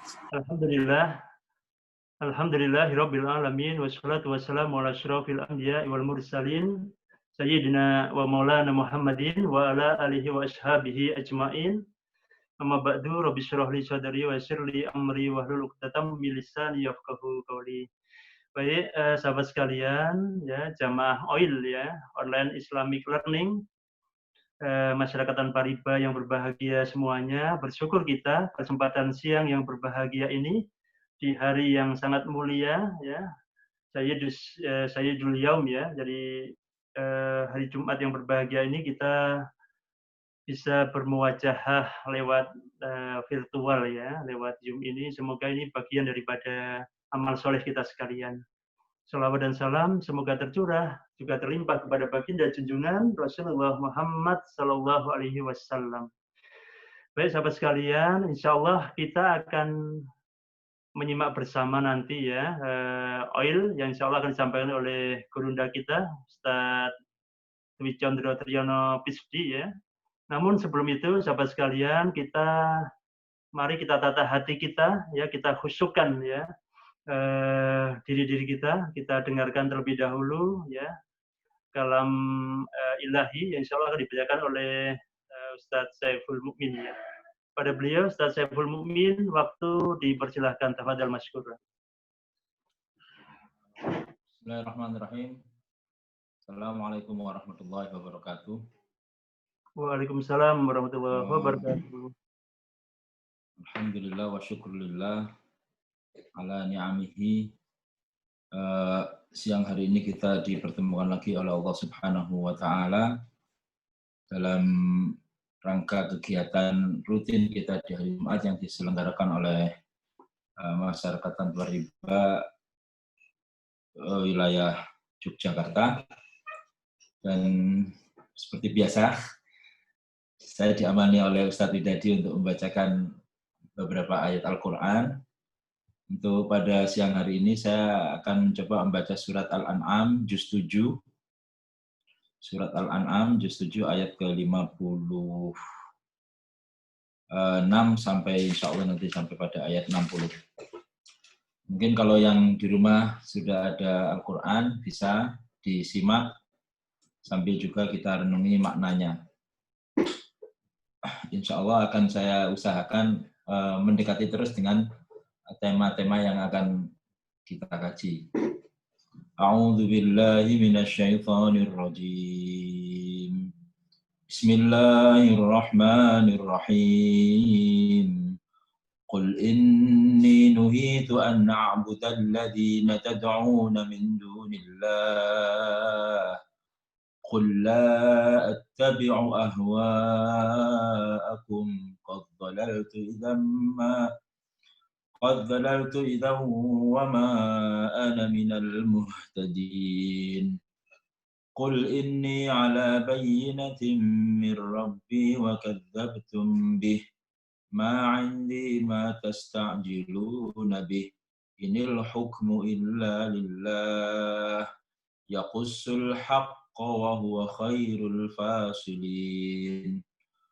Alhamdulillah, alhamdulillahirabbil alamin wassalatu wassalamu ala asyrofil anbiya'i wal mursalin sayyidina wa maulana Muhammadin wa ala alihi wa ashabihi ajmain. Amma ba'du, rabbi shrah li sadri wa yassir li amri wahlul 'uqdatam min lisani yafqahu qawli. Baik, sahabat sekalian, ya, jamaah OIL ya, Online Islamic Learning, masyarakat tanpa riba yang berbahagia semuanya, bersyukur kita kesempatan siang yang berbahagia ini di hari yang sangat mulia ya, Sayyidul Yaum ya. Jadi hari Jumat yang berbahagia ini kita bisa bermuwajahah lewat virtual ya, lewat Zoom ini. Semoga ini bagian daripada amal soleh kita sekalian. Salawat dan salam semoga tercurah juga terlimpah kepada baginda junjungan Rasulullah Muhammad Sallallahu Alaihi Wasallam. Baik sahabat sekalian, insya Allah kita akan menyimak bersama nanti ya OIL yang insya Allah akan disampaikan oleh gurunda kita Ustadz Dwi Condro Triyono Pisdi ya. Namun sebelum itu sahabat sekalian, mari kita tata hati kita ya, kita khusyukkan ya diri-diri kita dengarkan terlebih dahulu ya kalam ilahi yang insya Allah akan dibacakan oleh Ustadz Saiful Mukmin ya. Pada beliau Ustadz Saiful Mukmin, waktu dipersilahkan, tafadhal masykur. Bismillahirrahmanirrahim. Assalamualaikum warahmatullahi wabarakatuh. Waalaikumsalam warahmatullahi wabarakatuh. Alhamdulillah wa syukurillah ala ni'amihi. Siang hari ini kita dipertemukan lagi oleh Allah Subhanahu wa Ta'ala dalam rangka kegiatan rutin kita di hari Jumat yang diselenggarakan oleh masyarakat tanpa riba wilayah Yogyakarta. Dan seperti biasa, saya diamani oleh Ustadz Widadi untuk membacakan beberapa ayat Al-Quran. Untuk pada siang hari ini saya akan mencoba membaca surat Al-An'am juz 7. Surat Al-An'am juz 7 ayat ke-56 sampai insya Allah nanti sampai pada ayat 60. Mungkin kalau yang di rumah sudah ada Al-Quran bisa disimak sambil juga kita renungi maknanya. Insya Allah akan saya usahakan mendekati terus dengan tema-tema yang akan kita kaji. A'udzu billahi minasyaitonir rajim. Bismillahirrahmanirrahim. Qul inni nuhitu an a'budal ladzina tad'una min dunillah. قل لا أتبع أهواءكم قد ضللت إذا وما أنا من المهتدين قل إني على بينة من ربي وكذبتم به ما عندي ما تستعجلون به إن الحكم إلا لله يقص الحق وهو خير الفاصلين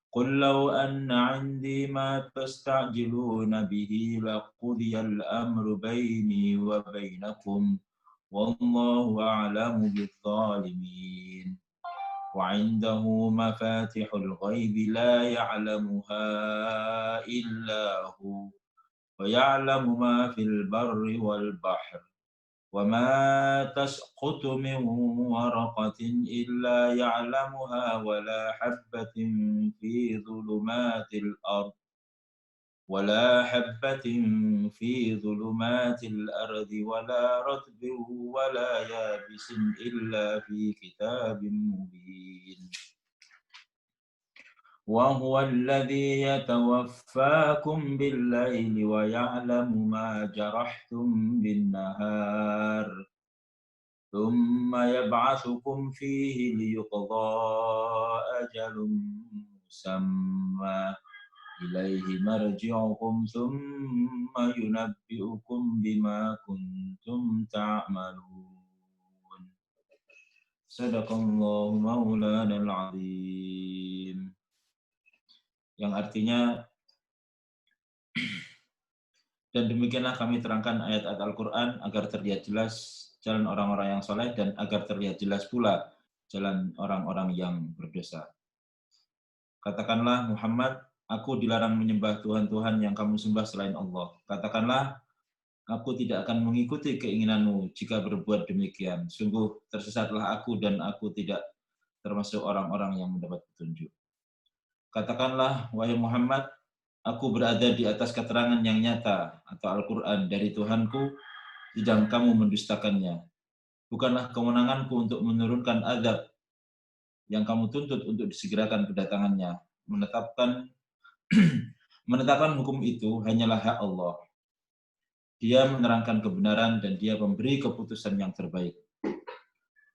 قل لو أن عندي ما تستعجلون به لقضي الأمر بيني وبينكم والله أعلم بالظالمين وعنده مفاتح الغيب لا يعلمها إلا هو ويعلم ما في البر والبحر وما تسقط من ورقة إلا يعلمها ولا حبة في ظلمات الأرض ولا رطب ولا يابس إلا في كتاب مبين وهو الذي يتوفاكم بالليل ويعلم ما جرحتم بالنهار ثم يبعثكم فيه ليقضى أجل مسمى إليه مرجعكم ثم ينبئكم بما كنتم تعملون صدق الله مولانا العظيم. Yang artinya Dan demikianlah kami terangkan ayat-ayat Al-Quran agar terlihat jelas jalan orang-orang yang soleh dan agar terlihat jelas pula jalan orang-orang yang berdosa. Katakanlah Muhammad, aku dilarang menyembah Tuhan-Tuhan yang kamu sembah selain Allah. Katakanlah, aku tidak akan mengikuti keinginanmu jika berbuat demikian. Sungguh tersesatlah aku dan aku tidak termasuk orang-orang yang mendapat petunjuk. Katakanlah, wahai Muhammad, aku berada di atas keterangan yang nyata atau Al-Quran dari Tuhanku, sedang kamu mendustakannya. Bukanlah kewenanganku untuk menurunkan azab yang kamu tuntut untuk disegerakan kedatangannya. Menetapkan hukum itu hanyalah hak Allah. Dia menerangkan kebenaran dan dia memberi keputusan yang terbaik.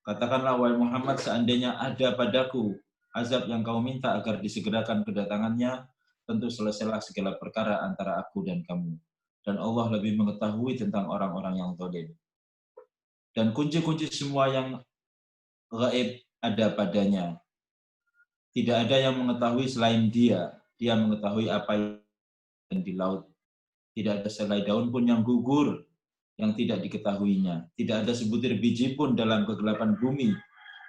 Katakanlah, wahai Muhammad, seandainya ada padaku azab yang kau minta agar disegerakan kedatangannya, tentu selesailah segala perkara antara aku dan kamu. Dan Allah lebih mengetahui tentang orang-orang yang zalim. Dan kunci-kunci semua yang gaib ada padanya. Tidak ada yang mengetahui selain dia. Dia mengetahui apa yang di laut. Tidak ada selai daun pun yang gugur yang tidak diketahuinya. Tidak ada sebutir biji pun dalam kegelapan bumi.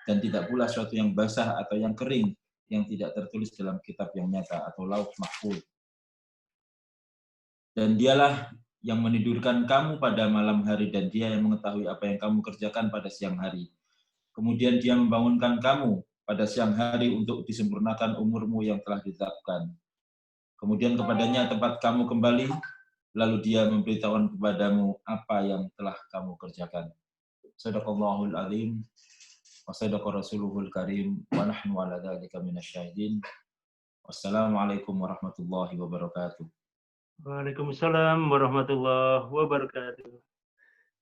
Dan tidak pula suatu yang basah atau yang kering yang tidak tertulis dalam kitab yang nyata atau lauh mahfuz. Dan dialah yang menidurkan kamu pada malam hari dan dia yang mengetahui apa yang kamu kerjakan pada siang hari. Kemudian dia membangunkan kamu pada siang hari untuk disempurnakan umurmu yang telah ditetapkan. Kemudian kepadanya tempat kamu kembali, lalu dia memberitahukan kepadamu apa yang telah kamu kerjakan. Shadaqallahul azim. وصدق رسوله الكريم ونحن على ذلك من الشاهدين والسلام عليكم ورحمة الله وبركاته. Waalaikumsalam warahmatullahi wabarakatuh.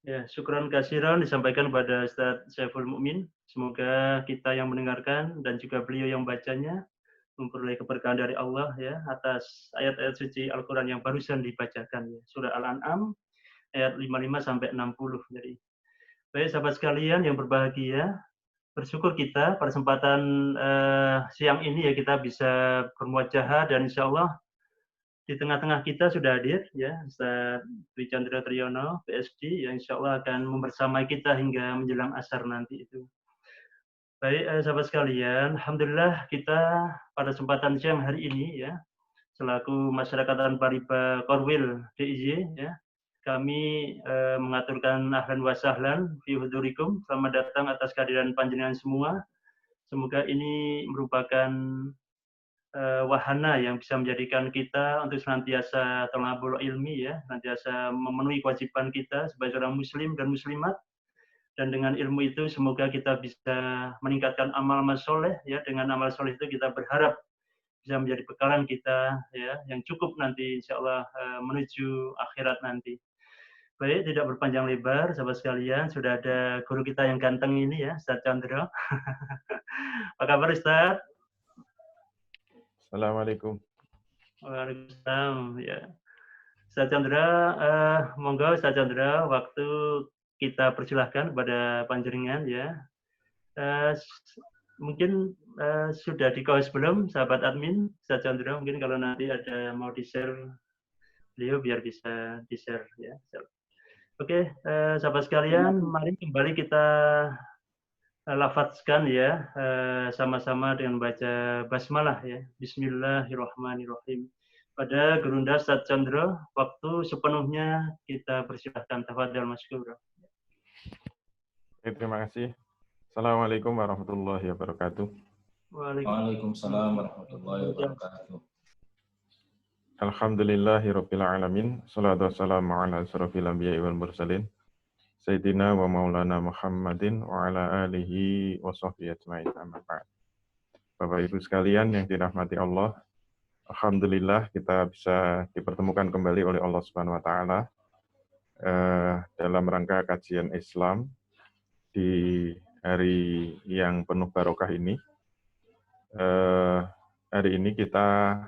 Ya, syukran kasiran disampaikan kepada Ustaz Saiful Mukmin. Semoga kita yang mendengarkan dan juga beliau yang bacanya memperoleh keberkahan dari Allah ya atas ayat-ayat suci Al-Qur'an yang barusan dibacakan ya. Surah Al-An'am ayat 55 sampai 60. Jadi, baik sahabat sekalian yang berbahagia, bersyukur kita pada kesempatan siang ini ya kita bisa bermuajahah dan insya Allah di tengah-tengah kita sudah hadir ya Ustaz Dwi Chandra Triyono PSD yang insya Allah akan membersamai kita hingga menjelang asar nanti itu. Baik sahabat sekalian, alhamdulillah kita pada kesempatan siang hari ini ya selaku masyarakat tanpa riba Korwil DIY ya kami mengaturkan ahlan wa sahlan fi hudurikum. Selamat datang atas kehadiran panjenengan semua. Semoga ini merupakan wahana yang bisa menjadikan kita untuk senantiasa thalabul ilmi ya, senantiasa memenuhi kewajiban kita sebagai seorang muslim dan muslimat. Dan dengan ilmu itu semoga kita bisa meningkatkan amal-amal soleh ya. Dengan amal soleh itu kita berharap bisa menjadi bekalan kita ya yang cukup nanti insya Allah menuju akhirat nanti. Baik, tidak berpanjang lebar, sahabat sekalian, sudah ada guru kita yang ganteng ini ya, Ustaz Chandra. Apa kabar Ustaz? Assalamualaikum. Waalaikumsalam. Ya, Ustaz Chandra, monggo Ustaz Chandra, waktu kita persilahkan kepada panjenengan ya. Mungkin sudah di-call belum, sahabat admin, Ustaz Chandra, mungkin kalau nanti ada mau di-share beliau biar bisa di-share ya. Oke, sahabat sekalian, mari kembali kita lafadzkan ya, sama-sama dengan baca basmalah ya. Bismillahirrahmanirrahim. Pada Gurunda Ustaz Chandra, waktu sepenuhnya kita persilahkan. Tafadhal masykur. Terima kasih. Assalamualaikum warahmatullahi wabarakatuh. Waalaikumsalam warahmatullahi wabarakatuh. Alhamdulillahirabbil alamin. Shalatu wassalamu ala asyrofil anbiya'i wal mursalin. Sayyidina wa maulana Muhammadin wa ala alihi wa sahbihi ajma'in. Amma ba'd. Bapak Ibu sekalian yang dirahmati Allah, alhamdulillah kita bisa dipertemukan kembali oleh Allah Subhanahu wa taala dalam rangka kajian Islam di hari yang penuh barokah ini. Hari ini kita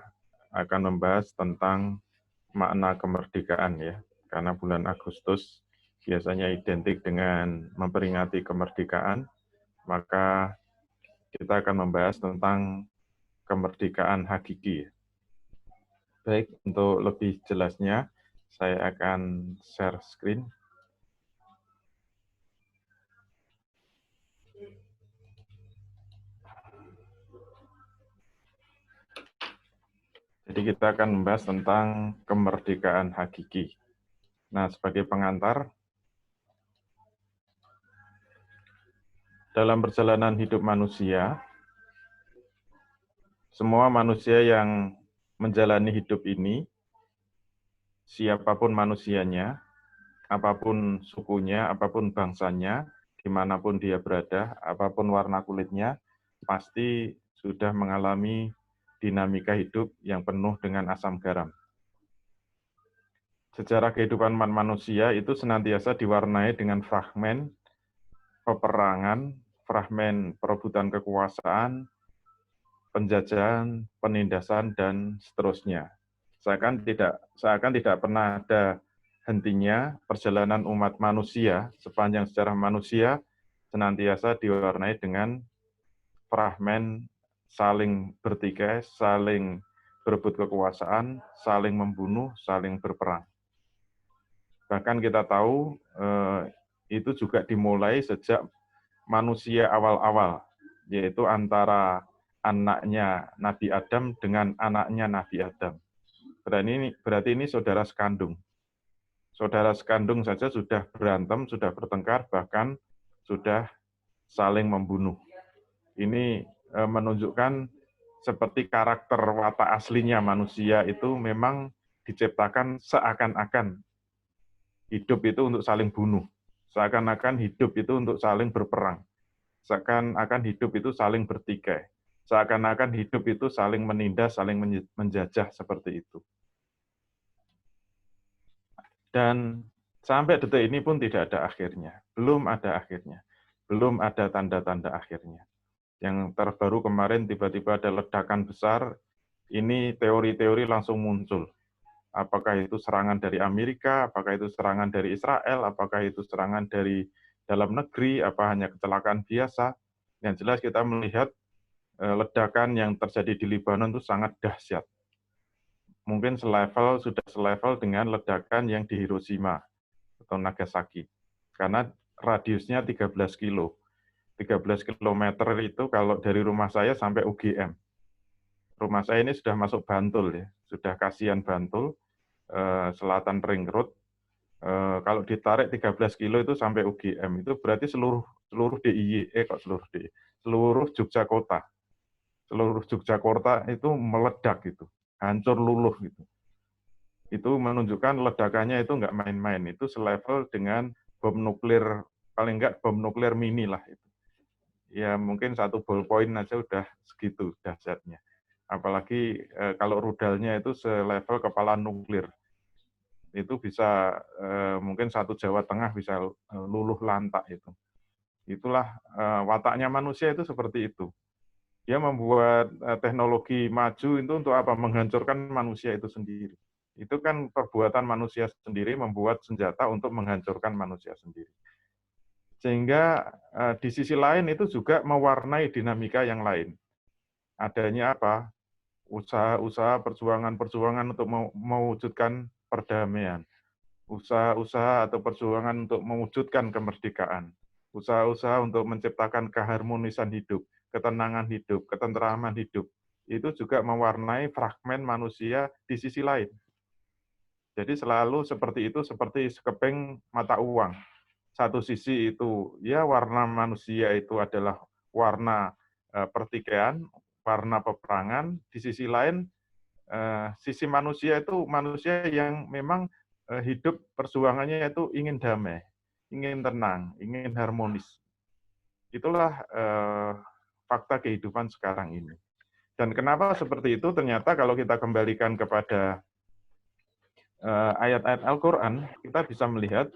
akan membahas tentang makna kemerdekaan ya, karena bulan Agustus biasanya identik dengan memperingati kemerdekaan, maka kita akan membahas tentang kemerdekaan hakiki. Baik, untuk lebih jelasnya, Saya akan share screen. Jadi kita akan membahas tentang kemerdekaan hakiki. Nah, sebagai pengantar, dalam perjalanan hidup manusia, semua manusia yang menjalani hidup ini, siapapun manusianya, apapun sukunya, apapun bangsanya, dimanapun dia berada, apapun warna kulitnya, pasti sudah mengalami dinamika hidup yang penuh dengan asam garam. Sejarah kehidupan manusia itu senantiasa diwarnai dengan fragmen peperangan, fragmen perebutan kekuasaan, penjajahan, penindasan, dan seterusnya. Seakan tidak pernah ada hentinya perjalanan umat manusia sepanjang sejarah manusia senantiasa diwarnai dengan fragmen saling bertikai, saling berebut kekuasaan, saling membunuh, saling berperang. Bahkan kita tahu itu juga dimulai sejak manusia awal-awal, yaitu antara anaknya Nabi Adam dengan anaknya Nabi Adam. Berarti ini saudara sekandung. Saudara sekandung saja sudah berantem, sudah bertengkar, bahkan sudah saling membunuh. Ini menunjukkan seperti karakter watak aslinya manusia itu memang diciptakan seakan-akan hidup itu untuk saling bunuh, seakan-akan hidup itu untuk saling berperang, seakan-akan hidup itu saling bertikai, seakan-akan hidup itu saling menindas, saling menjajah seperti itu. Dan sampai detik ini pun tidak ada akhirnya, belum ada akhirnya, belum ada tanda-tanda akhirnya. Yang terbaru kemarin tiba-tiba ada ledakan besar, ini teori-teori langsung muncul. Apakah itu serangan dari Amerika, apakah itu serangan dari Israel, apakah itu serangan dari dalam negeri, apa hanya kecelakaan biasa. Yang jelas kita melihat ledakan yang terjadi di Lebanon itu sangat dahsyat. Mungkin sudah selevel dengan ledakan yang di Hiroshima atau Nagasaki. Karena radiusnya 13 kilo. 13 kilometer itu kalau dari rumah saya sampai UGM. Rumah saya ini sudah masuk Bantul ya, sudah kasihan Bantul, selatan Ring Road. Kalau ditarik 13 kilo itu sampai UGM, itu berarti seluruh DIY, seluruh Yogyakarta. Seluruh Yogyakarta itu meledak gitu, hancur luluh gitu. Itu menunjukkan ledakannya itu nggak main-main, itu selevel dengan bom nuklir, paling nggak bom nuklir mini lah itu. Ya mungkin 1 ballpoint aja udah segitu dahsyatnya. Apalagi kalau rudalnya itu selevel kepala nuklir. Itu bisa mungkin 1 Jawa Tengah bisa luluh lantak itu. Itulah wataknya manusia itu seperti itu. Dia membuat teknologi maju itu untuk apa? Menghancurkan manusia itu sendiri. Itu kan perbuatan manusia sendiri membuat senjata untuk menghancurkan manusia sendiri. Sehingga di sisi lain itu juga mewarnai dinamika yang lain. Adanya apa? Usaha-usaha perjuangan-perjuangan untuk mewujudkan perdamaian. Usaha-usaha atau perjuangan untuk mewujudkan kemerdekaan. Usaha-usaha untuk menciptakan keharmonisan hidup, ketenangan hidup, ketenteraman hidup. Itu juga mewarnai fragmen manusia di sisi lain. Jadi selalu seperti itu, seperti sekeping mata uang. Satu sisi itu, ya warna manusia itu adalah warna pertikaian, warna peperangan. Di sisi lain, sisi manusia itu manusia yang memang hidup perjuangannya itu ingin damai, ingin tenang, ingin harmonis. Itulah fakta kehidupan sekarang ini. Dan kenapa seperti itu? Ternyata kalau kita kembalikan kepada ayat-ayat Al-Quran, kita bisa melihat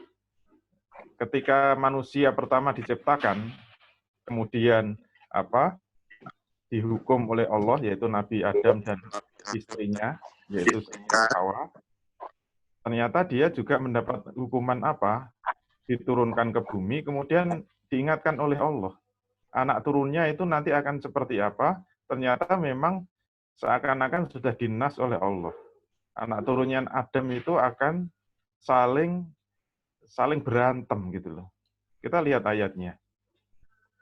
ketika manusia pertama diciptakan, kemudian dihukum oleh Allah, yaitu Nabi Adam dan istrinya, yaitu Hawa. Ternyata dia juga mendapat hukuman diturunkan ke bumi, kemudian diingatkan oleh Allah. Anak turunnya itu nanti akan seperti apa? Ternyata memang seakan-akan sudah dinas oleh Allah. Anak turunnya Adam itu akan saling berantem gitu loh. Kita lihat ayatnya.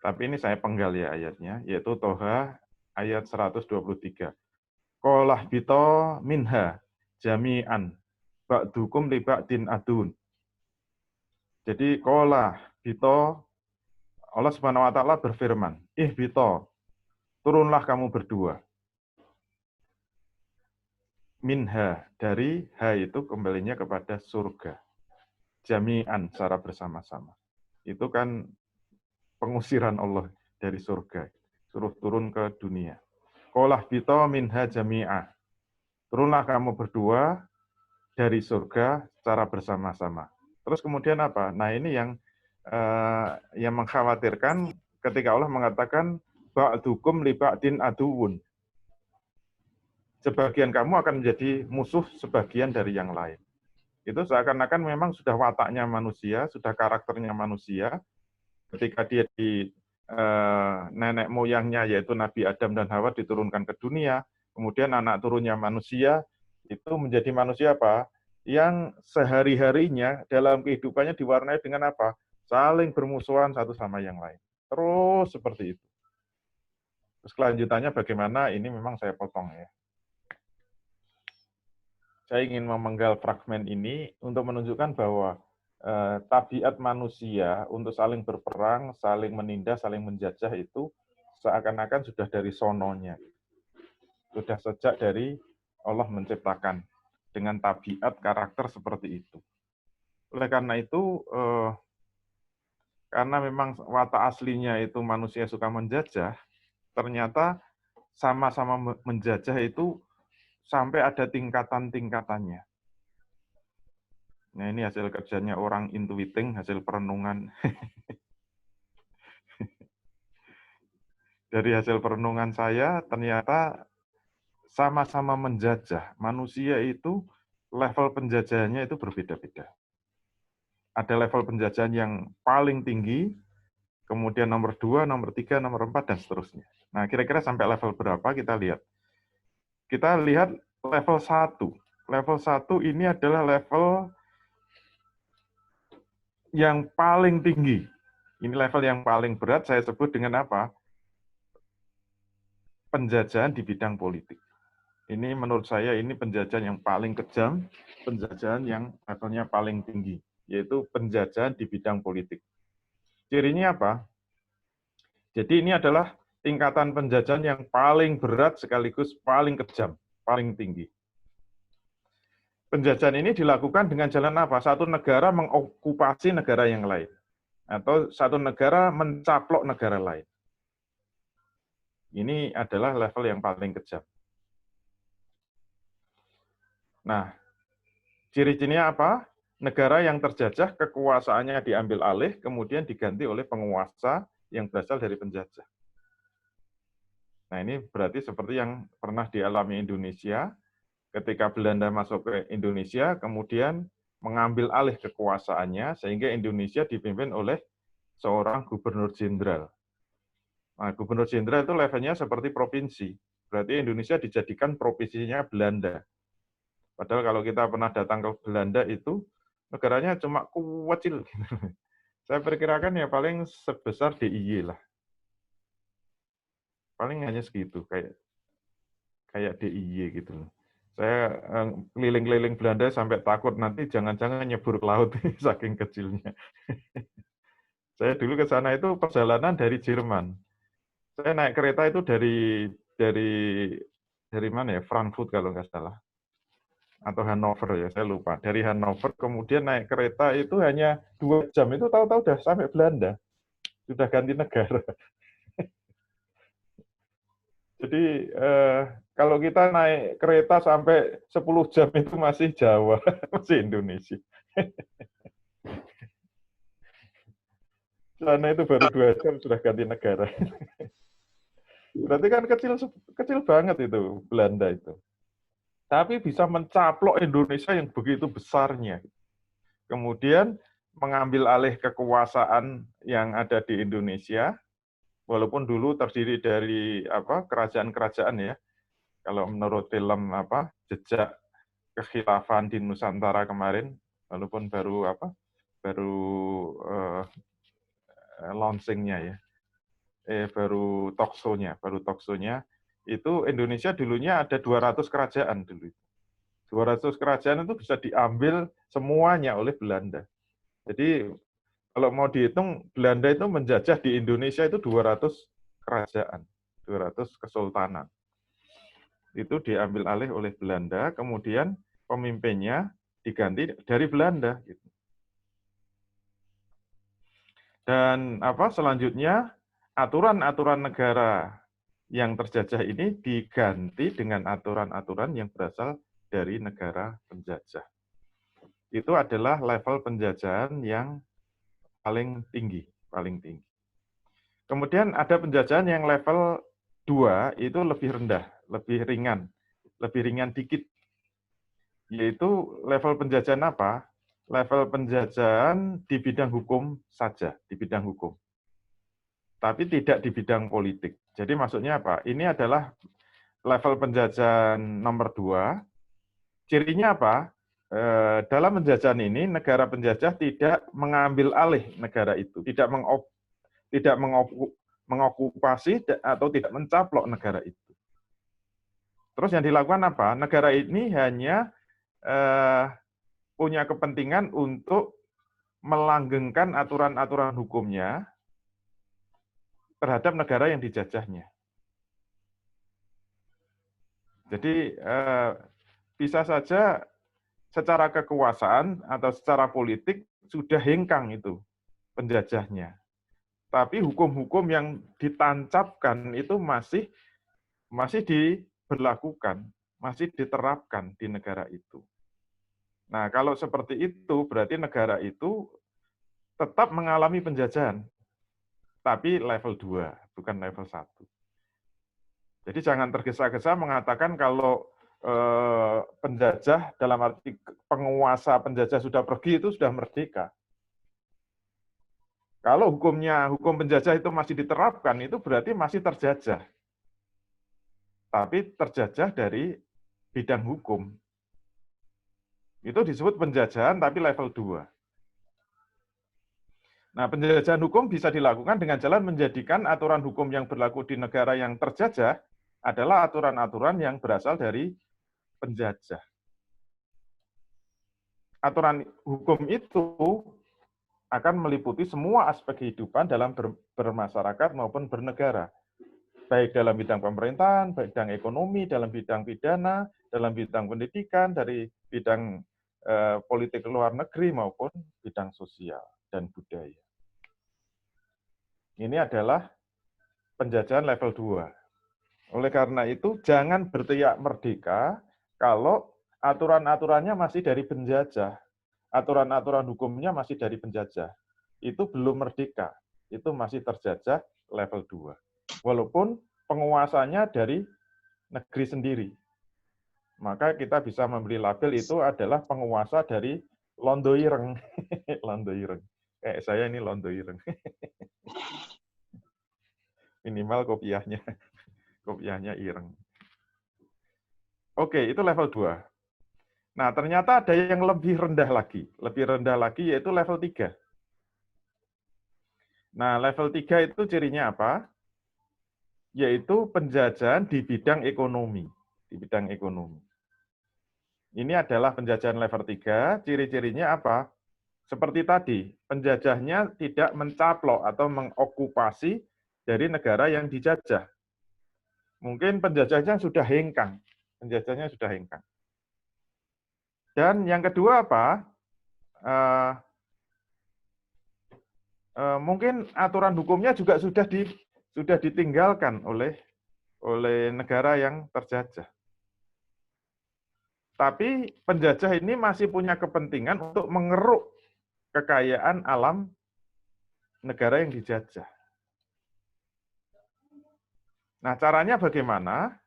Tapi ini saya penggal ya ayatnya, yaitu Toha ayat 123. Qolah bito minha jami'an ba'dukum li ba'din adun. Jadi qolah bito, Allah Subhanahu wa taala berfirman, bito, turunlah kamu berdua. Minha, dari ha itu kembalinya kepada surga. Jami'an, secara bersama-sama. Itu kan pengusiran Allah dari surga. Suruh turun ke dunia. Qolah bito minha jami'ah. Turunlah kamu berdua dari surga secara bersama-sama. Terus kemudian apa? Nah ini yang mengkhawatirkan ketika Allah mengatakan ba'dukum li ba'din aduwun. Sebagian kamu akan menjadi musuh sebagian dari yang lain. Itu seakan-akan memang sudah wataknya manusia, sudah karakternya manusia. Ketika dia di nenek moyangnya, yaitu Nabi Adam dan Hawa diturunkan ke dunia, kemudian anak turunnya manusia, itu menjadi manusia apa? Yang sehari-harinya dalam kehidupannya diwarnai dengan apa? Saling bermusuhan satu sama yang lain. Terus seperti itu. Terus kelanjutannya bagaimana? Ini memang saya potong ya. Saya ingin memenggal fragmen ini untuk menunjukkan bahwa tabiat manusia untuk saling berperang, saling menindas, saling menjajah itu seakan-akan sudah dari sononya. Sudah sejak dari Allah menciptakan dengan tabiat karakter seperti itu. Oleh karena itu, karena memang watak aslinya itu manusia suka menjajah, ternyata sama-sama menjajah itu sampai ada tingkatan-tingkatannya. Nah ini hasil kerjanya orang intuiting, hasil perenungan. Dari hasil perenungan saya, ternyata sama-sama menjajah. Manusia itu level penjajahannya itu berbeda-beda. Ada level penjajahan yang paling tinggi, kemudian nomor 2, nomor 3, nomor 4, dan seterusnya. Nah kira-kira sampai level berapa kita lihat. Kita lihat level 1. Level 1 ini adalah level yang paling tinggi. Ini level yang paling berat, saya sebut dengan apa? Penjajahan di bidang politik. Ini menurut saya ini penjajahan yang paling kejam, penjajahan yang levelnya paling tinggi, yaitu penjajahan di bidang politik. Cirinya apa? Jadi ini adalah tingkatan penjajahan yang paling berat sekaligus paling kejam, paling tinggi. Penjajahan ini dilakukan dengan jalan apa? Satu negara mengokupasi negara yang lain. Atau satu negara mencaplok negara lain. Ini adalah level yang paling kejam. Nah, ciri-cirinya apa? Negara yang terjajah, kekuasaannya diambil alih, kemudian diganti oleh penguasa yang berasal dari penjajah. Nah, ini berarti seperti yang pernah dialami Indonesia, ketika Belanda masuk ke Indonesia, kemudian mengambil alih kekuasaannya, sehingga Indonesia dipimpin oleh seorang gubernur jenderal. Nah, gubernur jenderal itu levelnya seperti provinsi. Berarti Indonesia dijadikan provinsinya Belanda. Padahal kalau kita pernah datang ke Belanda itu, negaranya cuma kecil. Saya perkirakan ya paling sebesar DIY lah. Paling hanya segitu, kayak DIY gitu. Saya keliling-keliling Belanda sampai takut nanti jangan-jangan nyebur ke laut saking kecilnya. Saya dulu ke sana itu perjalanan dari Jerman. Saya naik kereta itu dari mana ya? Frankfurt kalau nggak salah. Atau Hanover ya, saya lupa. Dari Hanover kemudian naik kereta itu hanya 2 jam, itu tahu-tahu udah sampai Belanda. Sudah ganti negara. Jadi kalau kita naik kereta sampai 10 jam itu masih Jawa, masih Indonesia. Sana itu baru 2 jam sudah ganti negara. Berarti kan kecil banget itu Belanda itu. Tapi bisa mencaplok Indonesia yang begitu besarnya. Kemudian mengambil alih kekuasaan yang ada di Indonesia, walaupun dulu terdiri dari kerajaan-kerajaan ya. Kalau menurut film Jejak Kekhilafan di Nusantara kemarin, walaupun baru launchingnya ya, baru talk show-nya, itu Indonesia dulunya ada 200 kerajaan dulu. 200 kerajaan itu bisa diambil semuanya oleh Belanda. Jadi kalau mau dihitung, Belanda itu menjajah di Indonesia itu 200 kerajaan, 200 kesultanan. Itu diambil alih oleh Belanda, kemudian pemimpinnya diganti dari Belanda. Gitu. Dan selanjutnya, aturan-aturan negara yang terjajah ini diganti dengan aturan-aturan yang berasal dari negara penjajah. Itu adalah level penjajahan yang paling tinggi. Kemudian ada penjajahan yang level 2, itu lebih rendah, lebih ringan dikit. Yaitu level penjajahan apa? Level penjajahan di bidang hukum saja, di bidang hukum. Tapi tidak di bidang politik. Jadi maksudnya apa? Ini adalah level penjajahan nomor 2. Cirinya apa? Dalam penjajahan ini, negara penjajah tidak mengambil alih negara itu, tidak mengokupasi atau tidak mencaplok negara itu. Terus yang dilakukan apa? Negara ini hanya punya kepentingan untuk melanggengkan aturan-aturan hukumnya terhadap negara yang dijajahnya. Jadi bisa saja secara kekuasaan atau secara politik sudah hengkang itu penjajahnya. Tapi hukum-hukum yang ditancapkan itu masih diberlakukan, masih diterapkan di negara itu. Nah, kalau seperti itu, berarti negara itu tetap mengalami penjajahan, tapi level 2, bukan level 1. Jadi jangan tergesa-gesa mengatakan kalau penjajah, dalam arti penguasa penjajah sudah pergi, itu sudah merdeka. Kalau hukum penjajah itu masih diterapkan, itu berarti masih terjajah. Tapi terjajah dari bidang hukum. Itu disebut penjajahan, tapi level 2. Nah, penjajahan hukum bisa dilakukan dengan jalan menjadikan aturan hukum yang berlaku di negara yang terjajah adalah aturan-aturan yang berasal dari penjajah. Aturan hukum itu akan meliputi semua aspek kehidupan dalam bermasyarakat maupun bernegara. Baik dalam bidang pemerintahan, bidang ekonomi, dalam bidang pidana, dalam bidang pendidikan, dari bidang politik luar negeri maupun bidang sosial dan budaya. Ini adalah penjajahan level 2. Oleh karena itu, jangan berteriak merdeka kalau aturan-aturannya masih dari penjajah. Aturan-aturan hukumnya masih dari penjajah. Itu belum merdeka. Itu masih terjajah level 2. Walaupun penguasanya dari negeri sendiri. Maka kita bisa memberi label itu adalah penguasa dari Londo Ireng. Londo Ireng. Saya ini Londo Ireng. Minimal kopiahnya. Kopiahnya ireng. Oke, itu level 2. Nah, ternyata ada yang lebih rendah lagi. Lebih rendah lagi yaitu level 3. Nah, level 3 itu cirinya apa? Yaitu penjajahan di bidang ekonomi. Di bidang ekonomi. Ini adalah penjajahan level 3. Ciri-cirinya apa? Seperti tadi, penjajahnya tidak mencaplok atau mengokupasi dari negara yang dijajah. Mungkin penjajahnya sudah hengkang. Dan yang kedua apa? Mungkin aturan hukumnya juga sudah ditinggalkan oleh negara yang terjajah. Tapi penjajah ini masih punya kepentingan untuk mengeruk kekayaan alam negara yang dijajah. Nah, caranya bagaimana?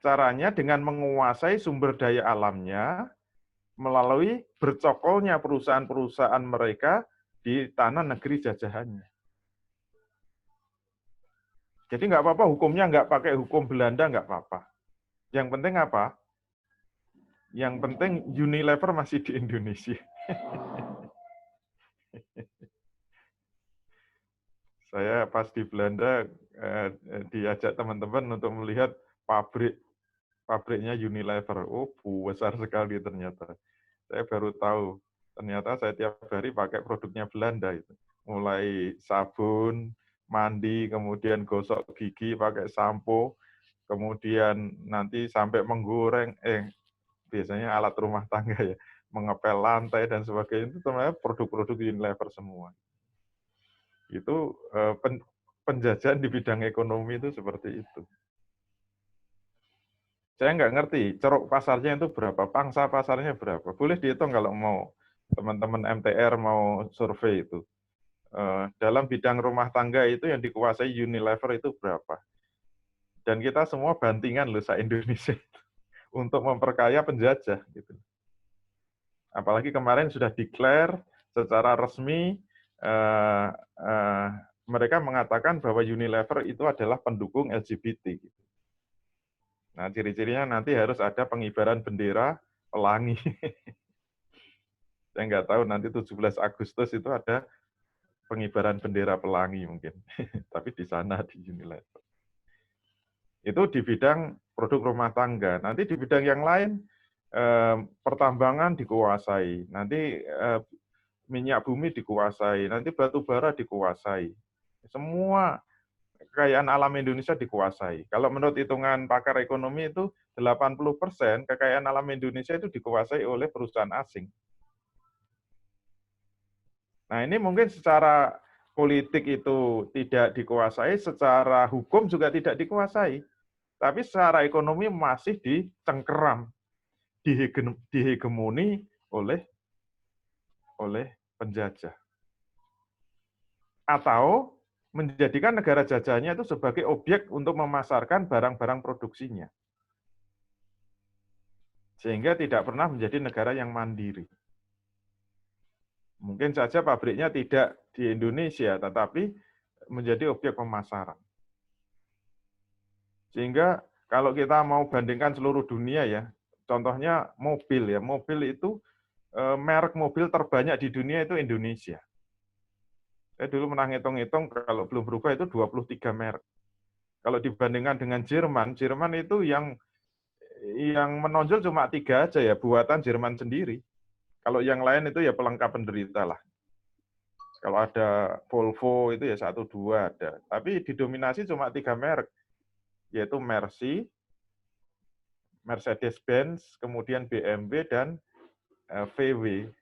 Caranya dengan menguasai sumber daya alamnya melalui bercokolnya perusahaan-perusahaan mereka di tanah negeri jajahannya. Jadi nggak apa-apa hukumnya nggak pakai hukum Belanda, nggak apa-apa. Yang penting apa? Yang penting Unilever masih di Indonesia. Saya pas di Belanda diajak teman-teman untuk melihat pabriknya Unilever. Oh, besar sekali ternyata. Saya baru tahu. Ternyata saya tiap hari pakai produknya Belanda itu. Mulai sabun, mandi, kemudian gosok gigi pakai sampo, kemudian nanti sampai menggoreng, biasanya alat rumah tangga ya, mengepel lantai dan sebagainya, itu ternyata produk-produk Unilever semua. Itu penjajahan di bidang ekonomi itu seperti itu. Saya nggak ngerti, ceruk pasarnya itu berapa, pangsa pasarnya berapa. Boleh dihitung kalau mau teman-teman MTR mau survei itu. Dalam bidang rumah tangga itu yang dikuasai Unilever itu berapa. Dan kita semua bantingan loh se-Indonesia untuk memperkaya penjajah. Gitu. Apalagi kemarin sudah declare secara resmi, mereka mengatakan bahwa Unilever itu adalah pendukung LGBT. Gitu. Nah, ciri-cirinya nanti harus ada pengibaran bendera pelangi. Saya nggak tahu nanti 17 Agustus itu ada pengibaran bendera pelangi mungkin. Tapi di sana di Unilever. Itu di bidang produk rumah tangga. Nanti di bidang yang lain, pertambangan dikuasai. Nanti minyak bumi dikuasai. Nanti batu bara dikuasai. Semua kekayaan alam Indonesia dikuasai. Kalau menurut hitungan pakar ekonomi itu 80% kekayaan alam Indonesia itu dikuasai oleh perusahaan asing. Nah, ini mungkin secara politik itu tidak dikuasai, secara hukum juga tidak dikuasai. Tapi secara ekonomi masih dicengkeram, dihegemoni oleh penjajah. Atau menjadikan negara jajahnya itu sebagai objek untuk memasarkan barang-barang produksinya. Sehingga tidak pernah menjadi negara yang mandiri. Mungkin saja pabriknya tidak di Indonesia, tetapi menjadi objek pemasaran. Sehingga kalau kita mau bandingkan seluruh dunia ya, contohnya mobil ya, mobil itu merek mobil terbanyak di dunia itu Indonesia. Saya dulu pernah ngitung-ngitung kalau belum berubah itu 23 merek. Kalau dibandingkan dengan Jerman, Jerman itu yang menonjol cuma 3 aja ya, buatan Jerman sendiri. Kalau yang lain itu ya pelengkap penderita lah. Kalau ada Volvo itu ya 1-2 ada. Tapi didominasi cuma 3 merek, yaitu Mercedes-Benz, kemudian BMW, dan VW,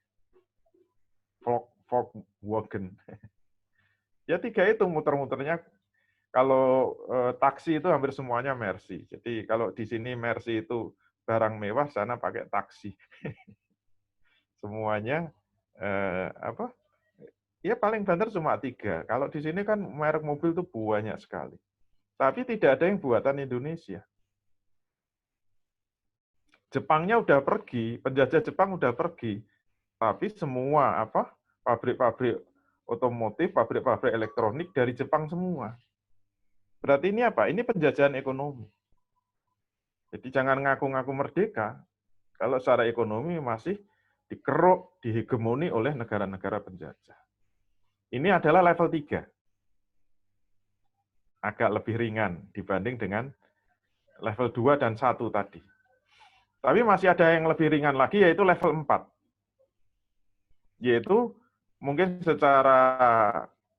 Volkswagen. Ya 3 itu muter-muternya. Kalau taksi itu hampir semuanya Mercy. Jadi kalau di sini Mercy itu barang mewah, sana pakai taksi. Semuanya ya paling banter cuma 3. Kalau di sini kan merek mobil itu banyak sekali. Tapi tidak ada yang buatan Indonesia. Jepangnya udah pergi, penjajah Jepang udah pergi. Tapi semua pabrik-pabrik otomotif, pabrik-pabrik elektronik dari Jepang semua. Berarti ini apa? Ini penjajahan ekonomi. Jadi jangan ngaku-ngaku merdeka, kalau secara ekonomi masih dikeruk, dihegemoni oleh negara-negara penjajah. Ini adalah level 3. Agak lebih ringan dibanding dengan level 2 dan 1 tadi. Tapi masih ada yang lebih ringan lagi, yaitu level 4. Yaitu mungkin secara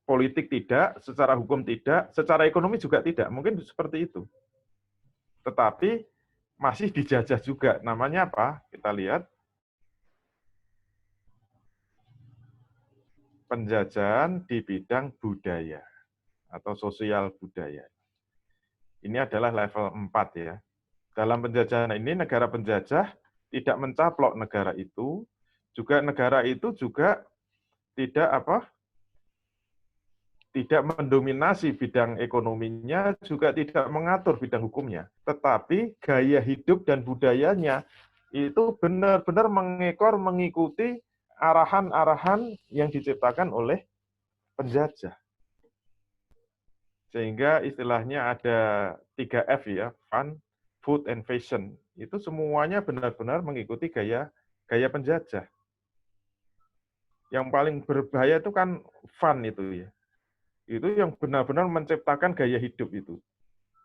politik tidak, secara hukum tidak, secara ekonomi juga tidak. Mungkin seperti itu. Tetapi masih dijajah juga. Namanya apa? Kita lihat. Penjajahan di bidang budaya atau sosial budaya. Ini adalah level 4 ya. Dalam penjajahan ini negara penjajah tidak mencaplok negara itu, juga negara itu juga tidak mendominasi bidang ekonominya, juga tidak mengatur bidang hukumnya. Tetapi gaya hidup dan budayanya itu benar-benar mengikuti arahan-arahan yang diciptakan oleh penjajah. Sehingga istilahnya ada 3F ya, fun, food, and fashion. Itu semuanya benar-benar mengikuti gaya penjajah. Yang paling berbahaya itu kan fun itu ya. Itu yang benar-benar menciptakan gaya hidup itu.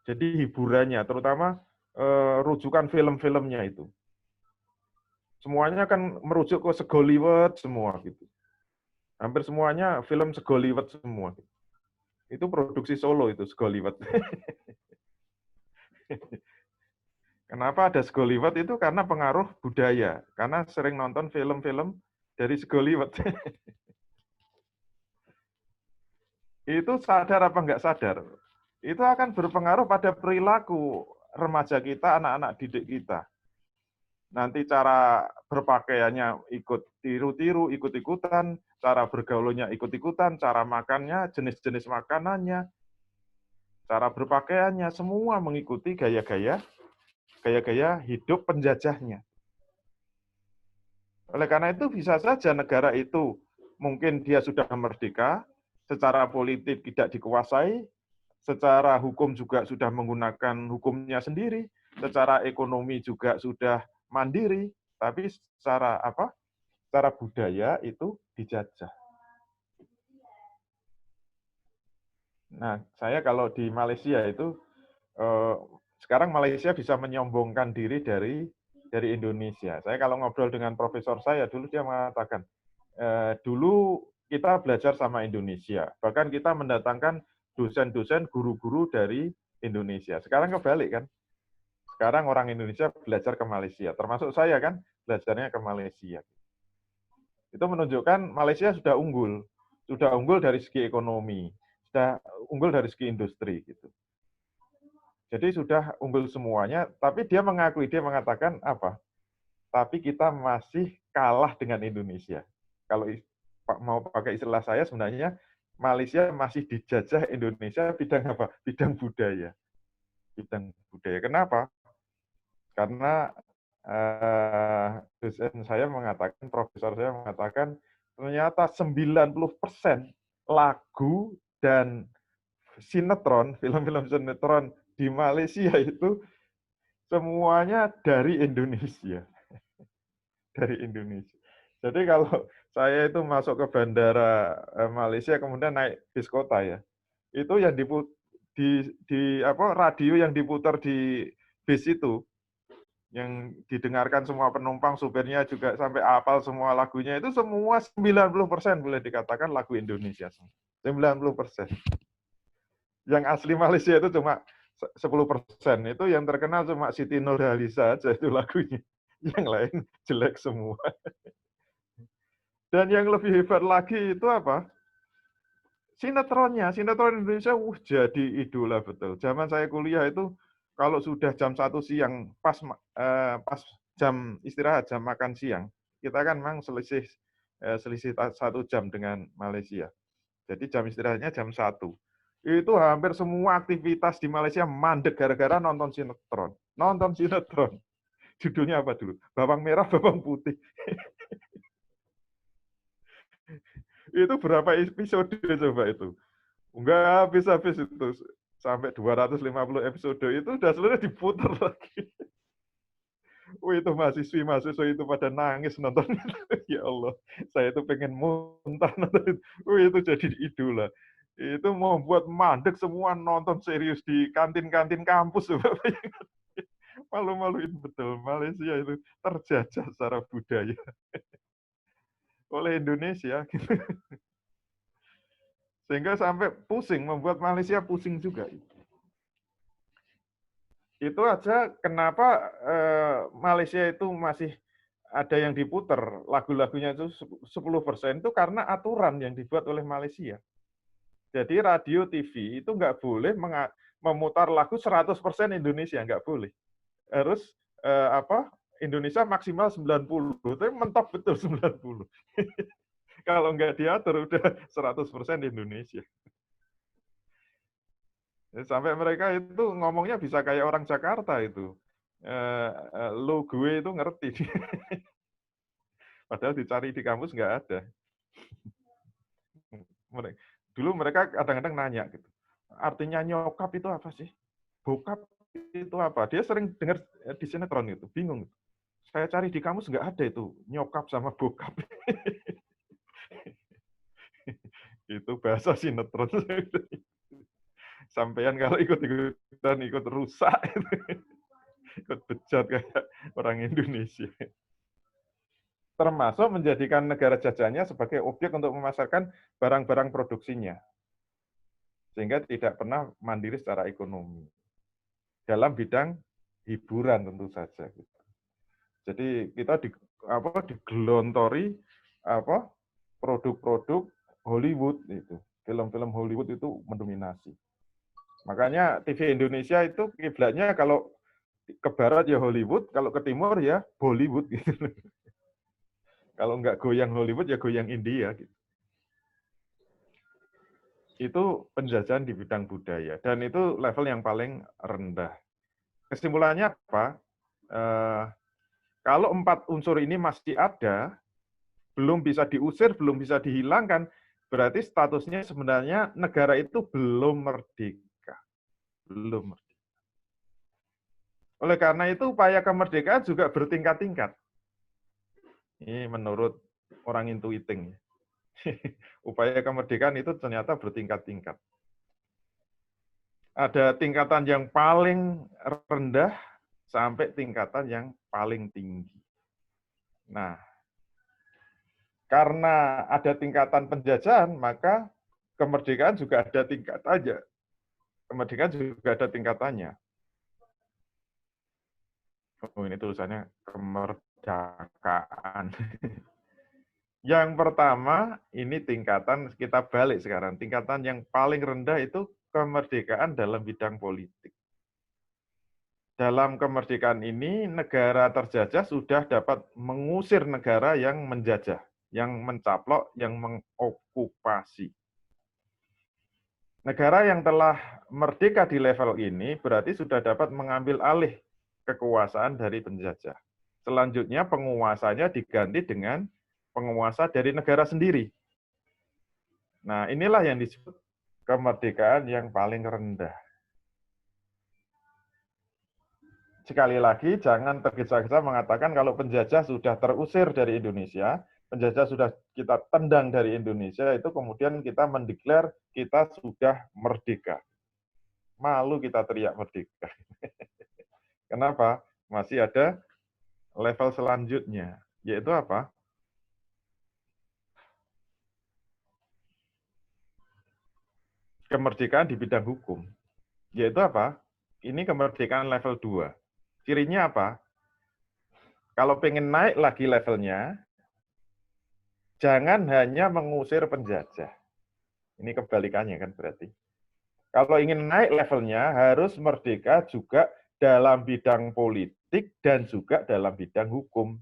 Jadi hiburannya, terutama rujukan film-filmnya itu. Semuanya kan merujuk ke segoliwet semua gitu. Hampir semuanya film segoliwet semua. Itu produksi Solo itu segoliwet. Kenapa ada segoliwet itu karena pengaruh budaya, karena sering nonton film-film dari segoliwet. Itu sadar apa enggak sadar, itu akan berpengaruh pada perilaku remaja kita, anak-anak didik kita. Nanti cara berpakaiannya ikut tiru-tiru, ikut-ikutan, cara bergaulnya ikut-ikutan, cara makannya, jenis-jenis makanannya, cara berpakaiannya, semua mengikuti gaya-gaya hidup penjajahnya. Oleh karena itu bisa saja negara itu mungkin dia sudah merdeka, secara politik tidak dikuasai, secara hukum juga sudah menggunakan hukumnya sendiri, secara ekonomi juga sudah mandiri, tapi secara apa? Secara budaya itu dijajah. Nah, saya kalau di Malaysia itu sekarang Malaysia bisa menyombongkan diri dari Indonesia. Saya kalau ngobrol dengan profesor saya dulu dia mengatakan, dulu kita belajar sama Indonesia, bahkan kita mendatangkan dosen-dosen, guru-guru dari Indonesia. Sekarang kebalik kan? Sekarang orang Indonesia belajar ke Malaysia, termasuk saya kan belajarnya ke Malaysia. Itu menunjukkan Malaysia sudah unggul dari segi ekonomi, sudah unggul dari segi industri gitu. Jadi sudah unggul semuanya, tapi dia mengatakan apa? Tapi kita masih kalah dengan Indonesia. Kalau mau pakai istilah saya, sebenarnya Malaysia masih dijajah Indonesia bidang apa? Bidang budaya. Bidang budaya. Kenapa? Karena dosen saya mengatakan, profesor saya mengatakan, ternyata 90% lagu dan sinetron, film-film sinetron di Malaysia itu semuanya dari Indonesia. Dari Indonesia. Jadi kalau saya itu masuk ke bandara Malaysia kemudian naik bis kota ya, itu yang radio yang diputar di bis itu, yang didengarkan semua penumpang, supirnya juga sampai hafal semua lagunya, itu semua 90% boleh dikatakan lagu Indonesia. 90%. Yang asli Malaysia itu cuma 10%. Itu yang terkenal cuma Siti Nurhaliza aja itu lagunya. Yang lain jelek semua. Dan yang lebih hebat lagi itu apa? Sinetronnya. Sinetron Indonesia jadi idola betul. Zaman saya kuliah itu kalau sudah jam 1 siang pas jam istirahat, jam makan siang, kita kan memang selisih 1 jam dengan Malaysia. Jadi jam istirahatnya jam 1. Itu hampir semua aktivitas di Malaysia mandek gara-gara nonton sinetron. Nonton sinetron. Judulnya apa dulu? Bawang merah, bawang putih. Itu berapa episode coba itu? Enggak habis-habis itu. Sampai 250 episode itu udah selesai diputar lagi. Itu mahasiswa itu pada nangis nonton itu. Ya Allah, saya itu pengen muntah nonton itu. Itu jadi idola. Itu membuat mandek semua nonton serius di kantin-kantin kampus. Malu-maluin betul. Malaysia itu terjajah secara budaya oleh Indonesia. Sehingga sampai pusing, membuat Malaysia pusing juga. Itu aja kenapa Malaysia itu masih ada yang diputer, lagu-lagunya itu 10% itu karena aturan yang dibuat oleh Malaysia. Jadi radio, TV itu nggak boleh memutar lagu 100% Indonesia, nggak boleh. Harus Indonesia maksimal 90, tapi mentok betul 90. Kalau nggak diatur udah 100% Indonesia. Sampai mereka itu ngomongnya bisa kayak orang Jakarta itu. Lu gue itu ngerti. Padahal dicari di kampus nggak ada. Dulu mereka kadang-kadang nanya gitu. Artinya nyokap itu apa sih? Bokap itu apa? Dia sering dengar di sinetron itu, bingung. Saya cari di kamus nggak ada itu nyokap sama bokap. Itu bahasa sinetron. Sampean kalau ikut-ikutan ikut rusak, ikut bejat kayak orang Indonesia. Termasuk menjadikan negara jajahnya sebagai objek untuk memasarkan barang-barang produksinya. Sehingga tidak pernah mandiri secara ekonomi. Dalam bidang hiburan tentu saja. Jadi kita digelontori produk-produk Hollywood itu. Film-film Hollywood itu mendominasi. Makanya TV Indonesia itu kiblatnya kalau ke barat ya Hollywood, kalau ke timur ya Bollywood gitu. Kalau nggak goyang Hollywood ya goyang India gitu. Itu penjajahan di bidang budaya dan itu level yang paling rendah. Kesimpulannya apa? Kalau 4 unsur ini masih ada, belum bisa diusir, belum bisa dihilangkan, berarti statusnya sebenarnya negara itu belum merdeka. Belum merdeka. Oleh karena itu, upaya kemerdekaan juga bertingkat-tingkat. Ini menurut orang intuiting. Upaya kemerdekaan itu ternyata bertingkat-tingkat. Ada tingkatan yang paling rendah sampai tingkatan yang paling tinggi. Nah, karena ada tingkatan penjajahan, maka kemerdekaan juga ada tingkatannya. Kemerdekaan juga ada tingkatannya. Oh, ini tulisannya kemerdekaan. Yang pertama, ini tingkatan, kita balik sekarang. Tingkatan yang paling rendah itu kemerdekaan dalam bidang politik. Dalam kemerdekaan ini, negara terjajah sudah dapat mengusir negara yang menjajah, yang mencaplok, yang mengokupasi. Negara yang telah merdeka di level ini berarti sudah dapat mengambil alih kekuasaan dari penjajah. Selanjutnya penguasanya diganti dengan penguasa dari negara sendiri. Nah, inilah yang disebut kemerdekaan yang paling rendah. Sekali lagi, jangan tergesa-gesa mengatakan kalau penjajah sudah terusir dari Indonesia, penjajah sudah kita tendang dari Indonesia, itu kemudian kita mendeklar kita sudah merdeka. Malu kita teriak merdeka. Kenapa? Masih ada level selanjutnya, yaitu apa? Kemerdekaan di bidang hukum. Yaitu apa? Ini kemerdekaan level 2. Cirinya apa? Kalau pengen naik lagi levelnya, jangan hanya mengusir penjajah. Ini kebalikannya kan berarti. Kalau ingin naik levelnya, harus merdeka juga dalam bidang politik dan juga dalam bidang hukum.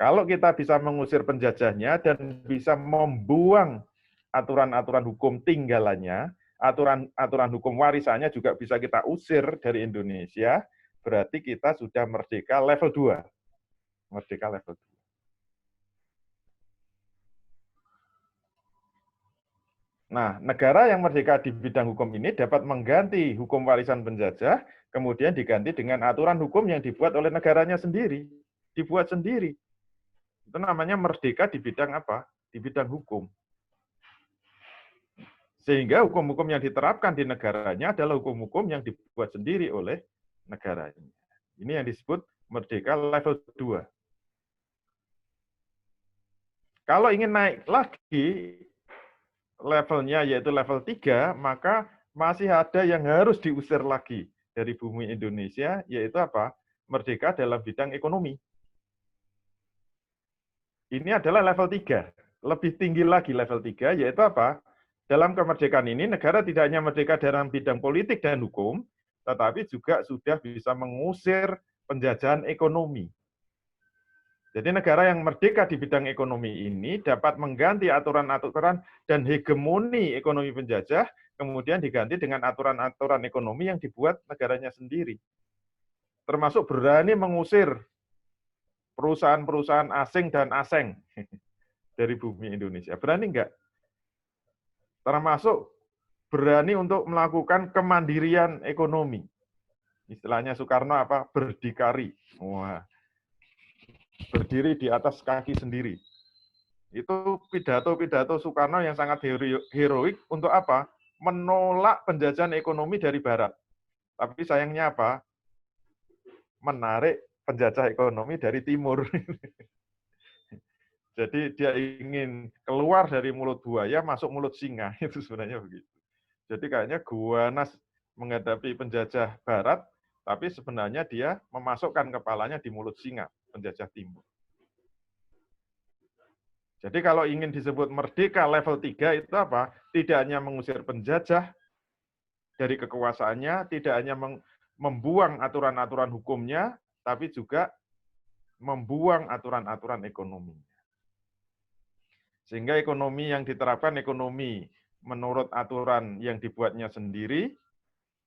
Kalau kita bisa mengusir penjajahnya dan bisa membuang aturan-aturan hukum tinggalannya, aturan hukum warisannya juga bisa kita usir dari Indonesia, berarti kita sudah merdeka level 2. Merdeka level 2. Nah, negara yang merdeka di bidang hukum ini dapat mengganti hukum warisan penjajah, kemudian diganti dengan aturan hukum yang dibuat oleh negaranya sendiri. Dibuat sendiri. Itu namanya merdeka di bidang apa? Di bidang hukum. Sehingga hukum-hukum yang diterapkan di negaranya adalah hukum-hukum yang dibuat sendiri oleh negaranya. Ini yang disebut merdeka level 2. Kalau ingin naik lagi levelnya yaitu level 3, maka masih ada yang harus diusir lagi dari bumi Indonesia, yaitu apa? Merdeka dalam bidang ekonomi. Ini adalah level 3. Lebih tinggi lagi level 3, yaitu apa? Dalam kemerdekaan ini, negara tidak hanya merdeka dalam bidang politik dan hukum, tetapi juga sudah bisa mengusir penjajahan ekonomi. Jadi negara yang merdeka di bidang ekonomi ini dapat mengganti aturan-aturan dan hegemoni ekonomi penjajah, kemudian diganti dengan aturan-aturan ekonomi yang dibuat negaranya sendiri. Termasuk berani mengusir perusahaan-perusahaan asing dan asing dari bumi Indonesia. Berani enggak? Termasuk berani untuk melakukan kemandirian ekonomi. Istilahnya Soekarno apa? Berdikari. Wah. Berdiri di atas kaki sendiri. Itu pidato-pidato Soekarno yang sangat heroik untuk apa? Menolak penjajahan ekonomi dari Barat. Tapi sayangnya apa? Menarik penjajah ekonomi dari Timur. Jadi dia ingin keluar dari mulut buaya, masuk mulut singa. Itu sebenarnya begitu. Jadi kayaknya Guanas menghadapi penjajah Barat, tapi sebenarnya dia memasukkan kepalanya di mulut singa, penjajah Timur. Jadi kalau ingin disebut merdeka level 3 itu apa? Tidak hanya mengusir penjajah dari kekuasaannya, tidak hanya membuang aturan-aturan hukumnya, tapi juga membuang aturan-aturan ekonomi. Sehingga ekonomi yang diterapkan ekonomi menurut aturan yang dibuatnya sendiri,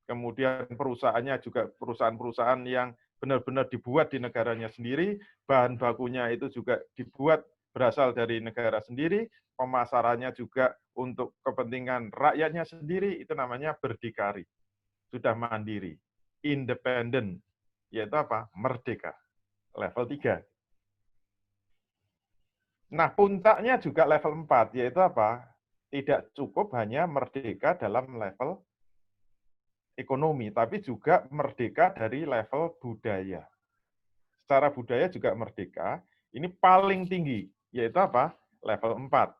kemudian perusahaannya juga perusahaan-perusahaan yang benar-benar dibuat di negaranya sendiri, bahan bakunya itu juga dibuat berasal dari negara sendiri, pemasarannya juga untuk kepentingan rakyatnya sendiri, itu namanya berdikari. Sudah mandiri, independen, yaitu apa? Merdeka, level 3. Nah, puncaknya juga level 4, yaitu apa? Tidak cukup hanya merdeka dalam level ekonomi, tapi juga merdeka dari level budaya. Secara budaya juga merdeka, ini paling tinggi, yaitu apa? Level 4.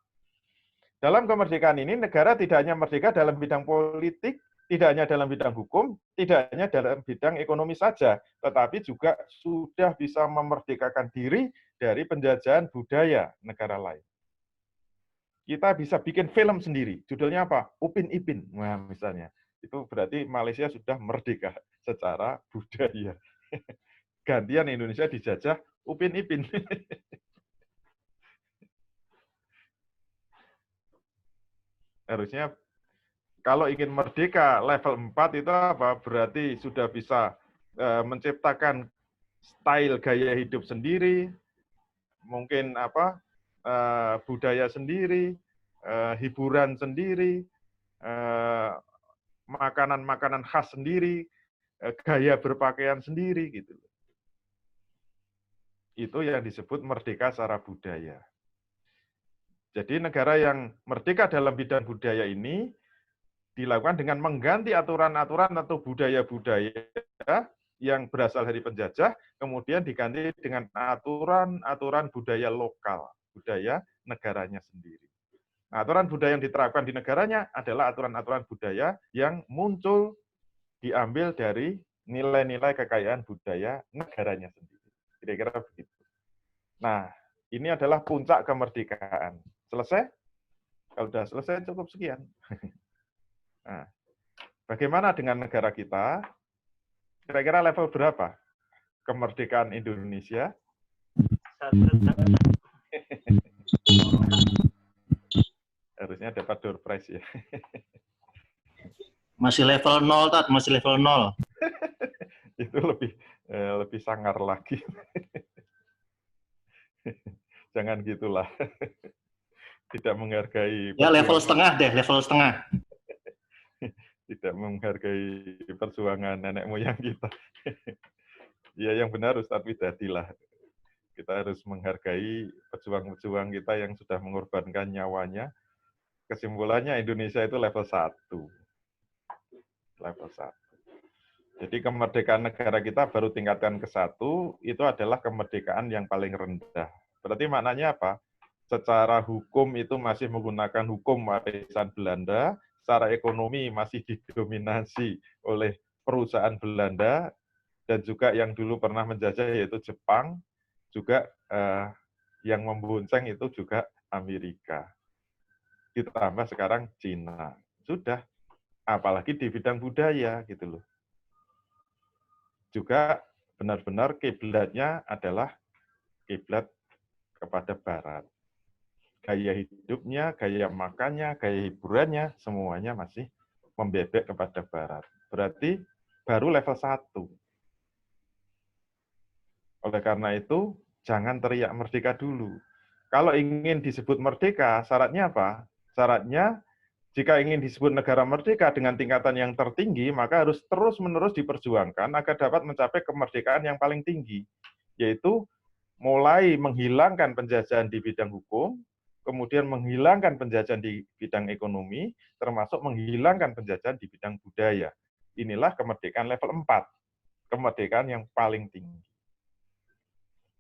Dalam kemerdekaan ini, negara tidak hanya merdeka dalam bidang politik, tidak hanya dalam bidang hukum, tidak hanya dalam bidang ekonomi saja, tetapi juga sudah bisa memerdekakan diri dari penjajahan budaya negara lain. Kita bisa bikin film sendiri, judulnya apa? Upin Ipin, nah, misalnya. Itu berarti Malaysia sudah merdeka secara budaya. Gantian Indonesia dijajah Upin Ipin. Harusnya kalau ingin merdeka level 4 itu apa? Berarti sudah bisa menciptakan style gaya hidup sendiri, mungkin apa? Budaya sendiri, hiburan sendiri, makanan-makanan khas sendiri, gaya berpakaian sendiri gitu. Itu yang disebut merdeka secara budaya. Jadi negara yang merdeka dalam bidang budaya ini dilakukan dengan mengganti aturan-aturan atau budaya-budaya yang berasal dari penjajah, kemudian diganti dengan aturan-aturan budaya lokal, budaya negaranya sendiri. Nah, aturan budaya yang diterapkan di negaranya adalah aturan-aturan budaya yang muncul diambil dari nilai-nilai kekayaan budaya negaranya sendiri. Kira-kira begitu. Nah, ini adalah puncak kemerdekaan. Selesai? Kalau sudah selesai, cukup sekian. Nah, bagaimana dengan negara kita? Kira-kira level berapa kemerdekaan Indonesia? Harusnya dapat door prize ya. Masih level 0, Tat. Masih level 0. Itu lebih sangar lagi. Jangan gitulah. Tidak menghargai. Ya, level setengah deh, level setengah. Tidak menghargai perjuangan nenek moyang kita. Ya, yang benar Ustadz Widadilah. Kita harus menghargai pejuang-pejuang kita yang sudah mengorbankan nyawanya. Kesimpulannya Indonesia itu level 1. Level 1. Jadi kemerdekaan negara kita baru tingkatan ke-1, itu adalah kemerdekaan yang paling rendah. Berarti maknanya apa? Secara hukum itu masih menggunakan hukum warisan Belanda, secara ekonomi masih didominasi oleh perusahaan Belanda, dan juga yang dulu pernah menjajah yaitu Jepang, juga yang membonceng itu juga Amerika. Ditambah sekarang Cina. Sudah, apalagi di bidang budaya gitu loh. Juga benar-benar kiblatnya adalah kiblat kepada Barat. Gaya hidupnya, gaya makannya, gaya hiburannya, semuanya masih membebek kepada Barat. Berarti baru level 1. Oleh karena itu, jangan teriak merdeka dulu. Kalau ingin disebut merdeka, syaratnya apa? Syaratnya, jika ingin disebut negara merdeka dengan tingkatan yang tertinggi, maka harus terus-menerus diperjuangkan agar dapat mencapai kemerdekaan yang paling tinggi, yaitu mulai menghilangkan penjajahan di bidang hukum, kemudian menghilangkan penjajahan di bidang ekonomi, termasuk menghilangkan penjajahan di bidang budaya. Inilah kemerdekaan level 4, kemerdekaan yang paling tinggi.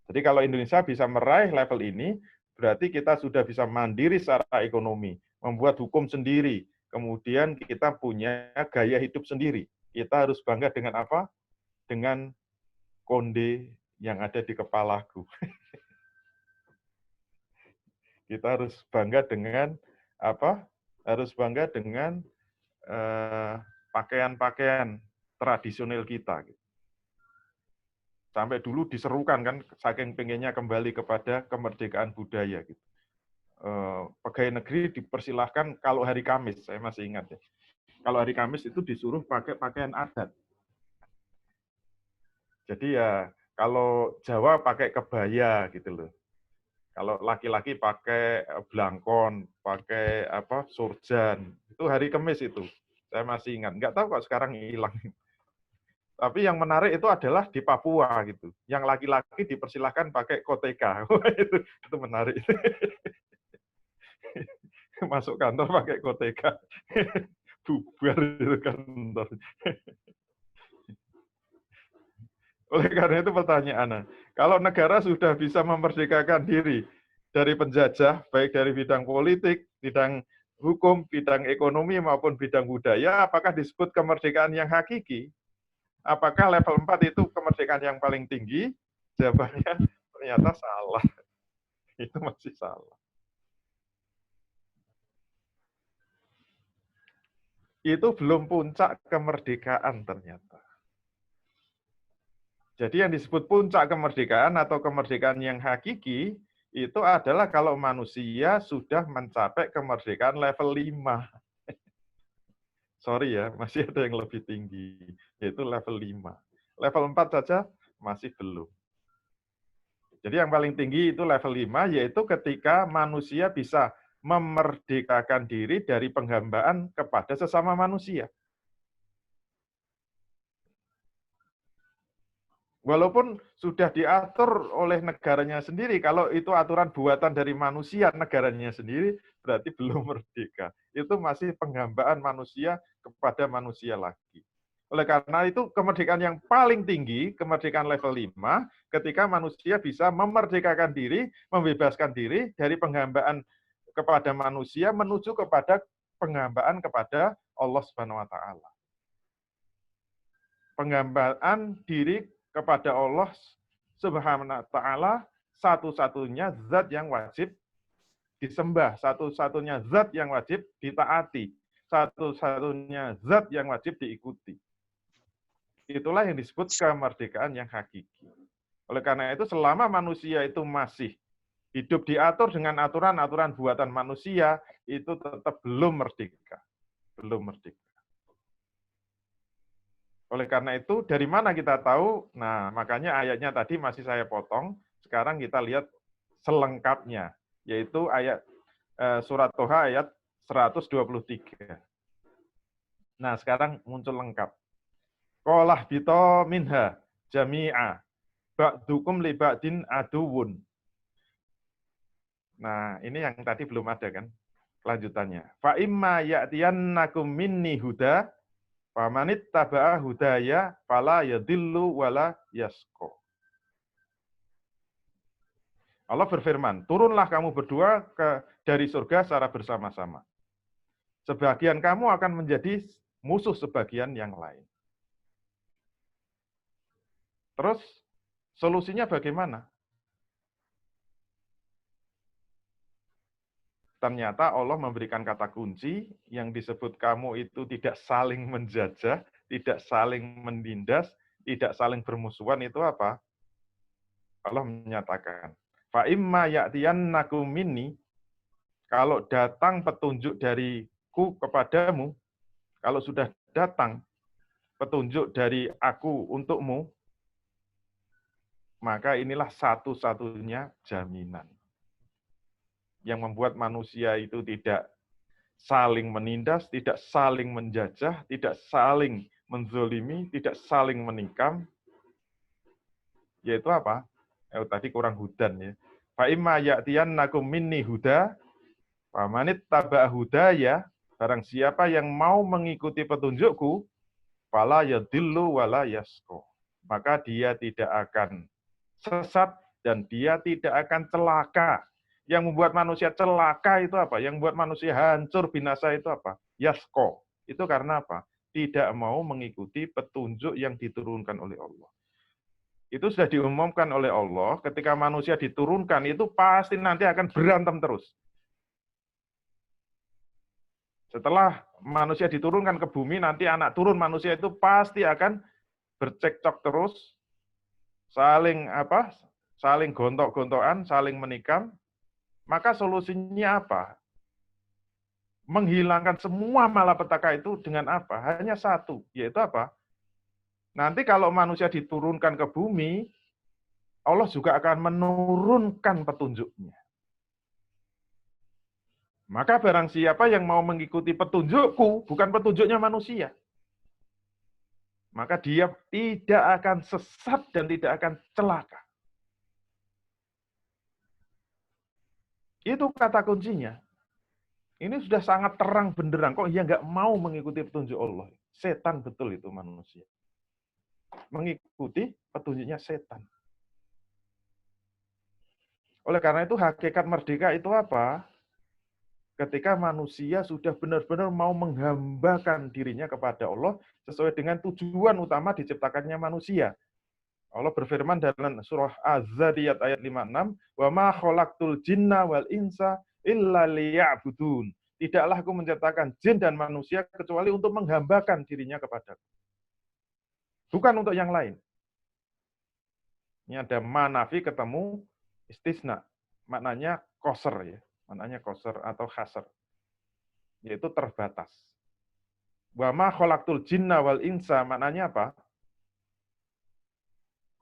Jadi kalau Indonesia bisa meraih level ini, berarti kita sudah bisa mandiri secara ekonomi, membuat hukum sendiri, kemudian kita punya gaya hidup sendiri. Kita harus bangga dengan apa? Dengan konde yang ada di kepalaku. Kita harus bangga dengan apa? Harus bangga dengan pakaian-pakaian tradisional kita. Sampai dulu diserukan kan, saking pengennya kembali kepada kemerdekaan budaya. Gitu. Pegawai negeri dipersilahkan kalau hari Kamis, saya masih ingat ya. Kalau hari Kamis itu disuruh pakai pakaian adat. Jadi ya kalau Jawa pakai kebaya gitu loh. Kalau laki-laki pakai blangkon, pakai apa surjan. Itu hari Kamis itu. Saya masih ingat. Nggak tahu kok sekarang hilang. Tapi yang menarik itu adalah di Papua gitu. Yang laki-laki dipersilahkan pakai koteka. itu menarik. Masuk kantor pakai koteka. Bubar itu kantor. Oleh karena itu pertanyaannya, kalau negara sudah bisa memerdekakan diri dari penjajah, baik dari bidang politik, bidang hukum, bidang ekonomi, maupun bidang budaya, apakah disebut kemerdekaan yang hakiki? Apakah level 4 itu kemerdekaan yang paling tinggi? Jawabannya ternyata salah. Itu masih salah. Itu belum puncak kemerdekaan ternyata. Jadi yang disebut puncak kemerdekaan atau kemerdekaan yang hakiki, itu adalah kalau manusia sudah mencapai kemerdekaan level 5. Sorry ya, masih ada yang lebih tinggi, yaitu level 5. Level 4 saja masih belum. Jadi yang paling tinggi itu level 5, yaitu ketika manusia bisa memerdekakan diri dari penghambaan kepada sesama manusia. Walaupun sudah diatur oleh negaranya sendiri, kalau itu aturan buatan dari manusia, negaranya sendiri, berarti belum merdeka. Itu masih penghambaan manusia kepada manusia lagi. Oleh karena itu, kemerdekaan yang paling tinggi, kemerdekaan level 5, ketika manusia bisa memerdekakan diri, membebaskan diri dari penghambaan kepada manusia menuju kepada penghambaan kepada Allah Subhanahu wa taala. Penghambaan diri kepada Allah Subhanahu wa taala satu-satunya zat yang wajib disembah, satu-satunya zat yang wajib ditaati, satu-satunya zat yang wajib diikuti. Itulah yang disebut kemerdekaan yang hakiki. Oleh karena itu selama manusia itu masih hidup diatur dengan aturan-aturan buatan manusia, itu tetap belum merdeka. Belum merdeka. Oleh karena itu, dari mana kita tahu? Nah, makanya ayatnya tadi masih saya potong. Sekarang kita lihat selengkapnya, yaitu ayat surat Toha ayat 123. Nah, sekarang muncul lengkap. Qalah bito minha jami'a ba'dukum li ba'din aduwun. Nah, ini yang tadi belum ada kan? Kelanjutannya. Fa imma ya'tiyannakum minni huda famanit taba'a hudaya fala yadillu wala yasqa. Allah berfirman, turunlah kamu berdua dari surga secara bersama-sama. Sebagian kamu akan menjadi musuh sebagian yang lain. Terus, solusinya bagaimana? Ternyata Allah memberikan kata kunci yang disebut kamu itu tidak saling menjajah, tidak saling menindas, tidak saling bermusuhan, itu apa? Allah menyatakan, fa imma ya'tiyannakum minni, kalau datang petunjuk dariku kepadamu, kalau sudah datang petunjuk dari aku untukmu, maka inilah satu-satunya jaminan yang membuat manusia itu tidak saling menindas, tidak saling menjajah, tidak saling menzolimi, tidak saling menikam, yaitu apa? Tadi kurang hudan ya. Fa imma ya'tiyannakum minni huda, Famanit taba hudaya, barang siapa yang mau mengikuti petunjukku, fala yadillu wala yasqa. Maka dia tidak akan sesat dan dia tidak akan celaka. Yang membuat manusia celaka itu apa? Yang membuat manusia hancur binasa itu apa? Yasqa. Itu karena apa? Tidak mau mengikuti petunjuk yang diturunkan oleh Allah. Itu sudah diumumkan oleh Allah, ketika manusia diturunkan itu pasti nanti akan berantem terus. Setelah manusia diturunkan ke bumi, nanti anak turun manusia itu pasti akan bercekcok terus, saling gontok-gontokan, saling menikam. Maka solusinya apa? Menghilangkan semua malapetaka itu dengan apa? Hanya satu, yaitu apa? Nanti kalau manusia diturunkan ke bumi, Allah juga akan menurunkan petunjuknya. Maka barang siapa yang mau mengikuti petunjukku, bukan petunjuknya manusia, maka dia tidak akan sesat dan tidak akan celaka. Itu kata kuncinya. Ini sudah sangat terang benderang. Kok dia nggak mau mengikuti petunjuk Allah? Setan betul itu manusia. Mengikuti petunjuknya setan. Oleh karena itu hakikat merdeka itu apa? Ketika manusia sudah benar-benar mau menghambakan dirinya kepada Allah sesuai dengan tujuan utama diciptakannya manusia. Allah berfirman dalam surah Az-Zariyat ayat 56, "Wa ma khalaqtul jinna wal insa illa liya'budun." Tidaklah aku menciptakan jin dan manusia kecuali untuk menghambakan dirinya kepadaku. Bukan untuk yang lain. Ini ada manafi ketemu istisna. Maknanya qasr ya. Maknanya qasr atau khasr. Yaitu terbatas. Wa ma khalaqtul jinna wal insa, maknanya apa?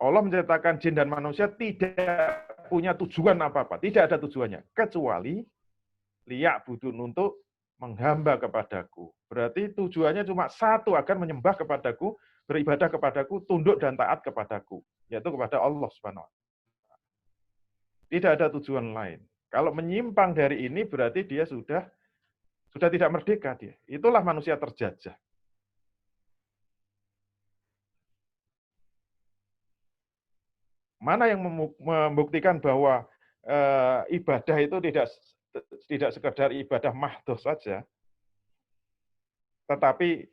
Allah menciptakan jin dan manusia tidak punya tujuan apa-apa. Tidak ada tujuannya. Kecuali liya'budun, untuk menghamba kepadaku. Berarti tujuannya cuma satu, agar menyembah kepadaku, beribadah kepadaku, tunduk dan taat kepadaku. Yaitu kepada Allah Subhanahu wa Ta'ala. Tidak ada tujuan lain. Kalau menyimpang dari ini berarti dia sudah tidak merdeka dia. Itulah manusia terjajah. Mana yang membuktikan bahwa ibadah itu tidak sekedar ibadah mahdoh saja, tetapi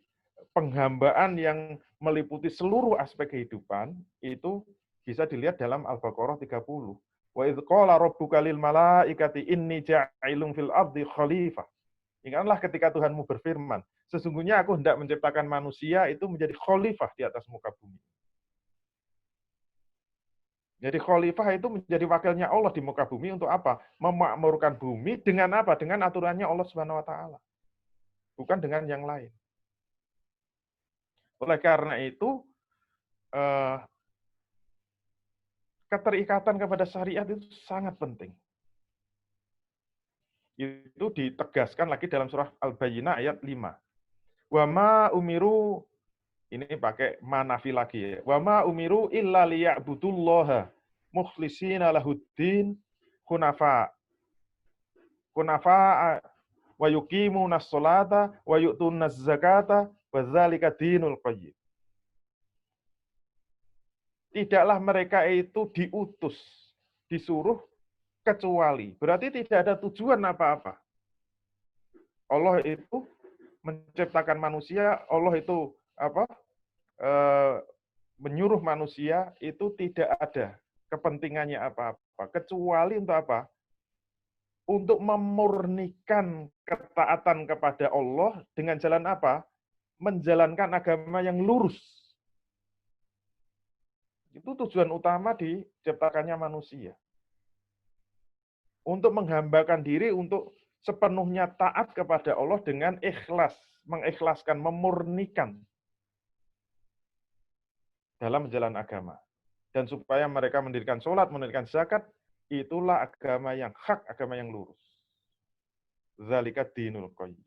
penghambaan yang meliputi seluruh aspek kehidupan itu bisa dilihat dalam Al-Baqarah 30. Wa idz qala rabbuka lil malaikati inni ja'ilun fil ardi khalifah. Ingatlah ketika Tuhanmu berfirman, sesungguhnya aku hendak menciptakan manusia itu menjadi khalifah di atas muka bumi. Jadi khalifah itu menjadi wakilnya Allah di muka bumi untuk apa? Memakmurkan bumi dengan apa? Dengan aturannya Allah Subhanahu wa Ta'ala. Bukan dengan yang lain. Oleh karena itu, keterikatan kepada syariat itu sangat penting. Itu ditegaskan lagi dalam surah Al-Bayyinah ayat 5. Wa ma umiru, ini pakai manafi lagi ya. Wa ma umiru illa liya'budullaha mukhlishina lahuddin hunafa. Hunafa wa yuqimunas sholata wa yu'tunaz zakata wa dzalika dinul qayyim. Tidaklah mereka itu diutus, disuruh kecuali. Berarti tidak ada tujuan apa-apa. Allah itu menciptakan manusia, Allah itu menyuruh manusia itu tidak ada kepentingannya apa-apa, kecuali untuk apa? Untuk memurnikan ketaatan kepada Allah dengan jalan apa? Menjalankan agama yang lurus. Itu tujuan utama diciptakannya manusia. Untuk menghambakan diri, untuk sepenuhnya taat kepada Allah dengan ikhlas, mengikhlaskan, memurnikan dalam jalan agama. Dan supaya mereka mendirikan sholat, mendirikan zakat, itulah agama yang hak, agama yang lurus. Dzalika dinul qayyim.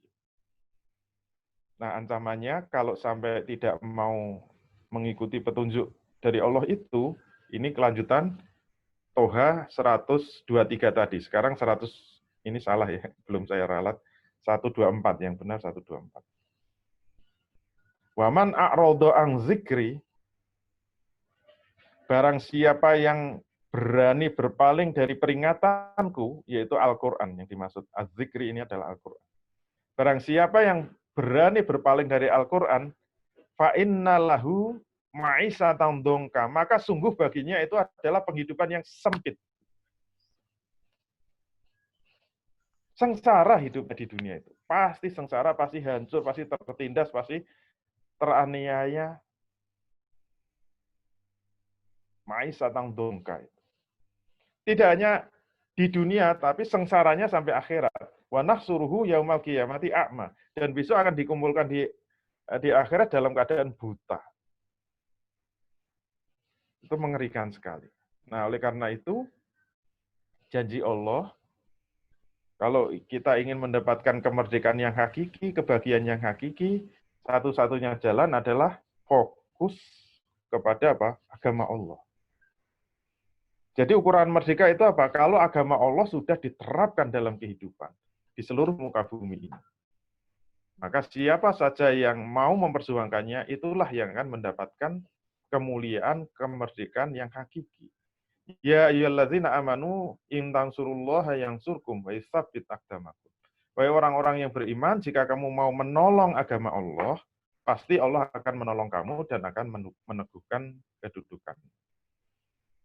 Nah, ancamannya kalau sampai tidak mau mengikuti petunjuk dari Allah itu, ini kelanjutan Toha 123 tadi. Sekarang 124. Ini salah ya, belum saya ralat. 124, yang benar 124. Waman a'rada an zikri, barang siapa yang berani berpaling dari peringatanku, yaitu Al-Quran yang dimaksud. Az-zikri ini adalah Al-Quran. Barang siapa yang berani berpaling dari Al-Quran, fa inna lahu ma'isatan dongka, maka sungguh baginya itu adalah penghidupan yang sempit. Sengsara hidupnya di dunia itu. Pasti sengsara, pasti hancur, pasti tertindas, pasti teraniaya. Ma'isatan dongka. Tidak hanya di dunia, tapi sengsaranya sampai akhirat. Wa nahsuruhu yaumal qiyamati a'ma. Dan besok akan dikumpulkan di akhirat dalam keadaan buta. Itu mengerikan sekali. Nah, oleh karena itu, janji Allah, kalau kita ingin mendapatkan kemerdekaan yang hakiki, kebahagiaan yang hakiki, satu-satunya jalan adalah fokus kepada apa? Agama Allah. Jadi ukuran merdeka itu apa? Kalau agama Allah sudah diterapkan dalam kehidupan di seluruh muka bumi ini. Maka siapa saja yang mau memperjuangkannya, itulah yang akan mendapatkan kemuliaan, kemerdekaan yang hakiki. Ya ayyuhallazina amanu in tansurullaha yansurkum wa yutsabbit aqdamakum. Wahai orang-orang yang beriman, jika kamu mau menolong agama Allah, pasti Allah akan menolong kamu dan akan meneguhkan kedudukan.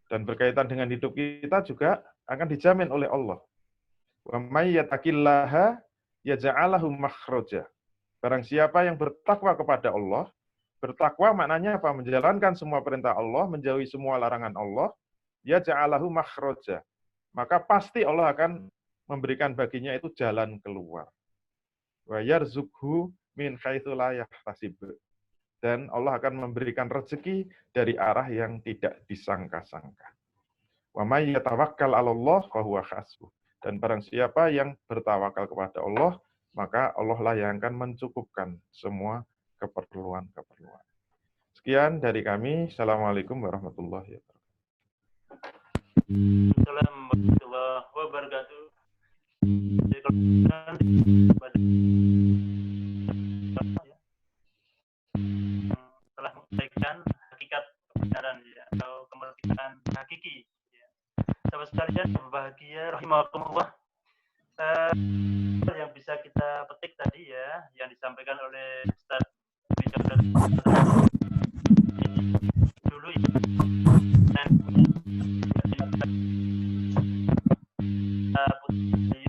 Dan berkaitan dengan hidup kita juga akan dijamin oleh Allah. Wa may yattaqillaha yaj'alahu makhraja. Barang siapa yang bertakwa kepada Allah, bertakwa maknanya apa? Menjalankan semua perintah Allah, menjauhi semua larangan Allah, yaj'alahu makhraja. Maka pasti Allah akan memberikan baginya itu jalan keluar. Wa yarzuqhu min haitsu la yahtasib. Dan Allah akan memberikan rezeki dari arah yang tidak disangka-sangka. Wa may yatawakkal 'alallah fa huwa hasbuh. Dan barang siapa yang bertawakal kepada Allah, maka Allah lah yang akan mencukupkan semua keperluan-keperluan. Sekian dari kami. Assalamualaikum warahmatullahi wabarakatuh. Assalamualaikum warahmatullahi wabarakatuh. Telah menyampaikan hakikat kebenaran ya, atau kemerdekaan hakiki. Ya. Sahabat sekalian berbahagia, rahimakumullah. Yang bisa kita petik tadi ya, yang disampaikan oleh Ustaz dulu ya.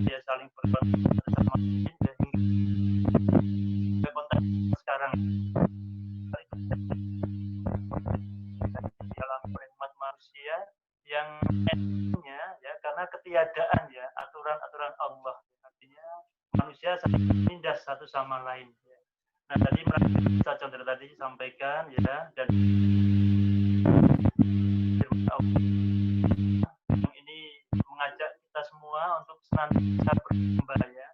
Dia saling berkontak sama hingga kontak sekarang dialami oleh umat manusia yang ya karena ketiadaan ya aturan-aturan Allah, artinya manusia saling menindas satu sama lain ya. Nah tadi Ustaz Chandra tadi sampaikan ya, dan yang ini mengajak kita semua untuk senantiasa berkembang ya,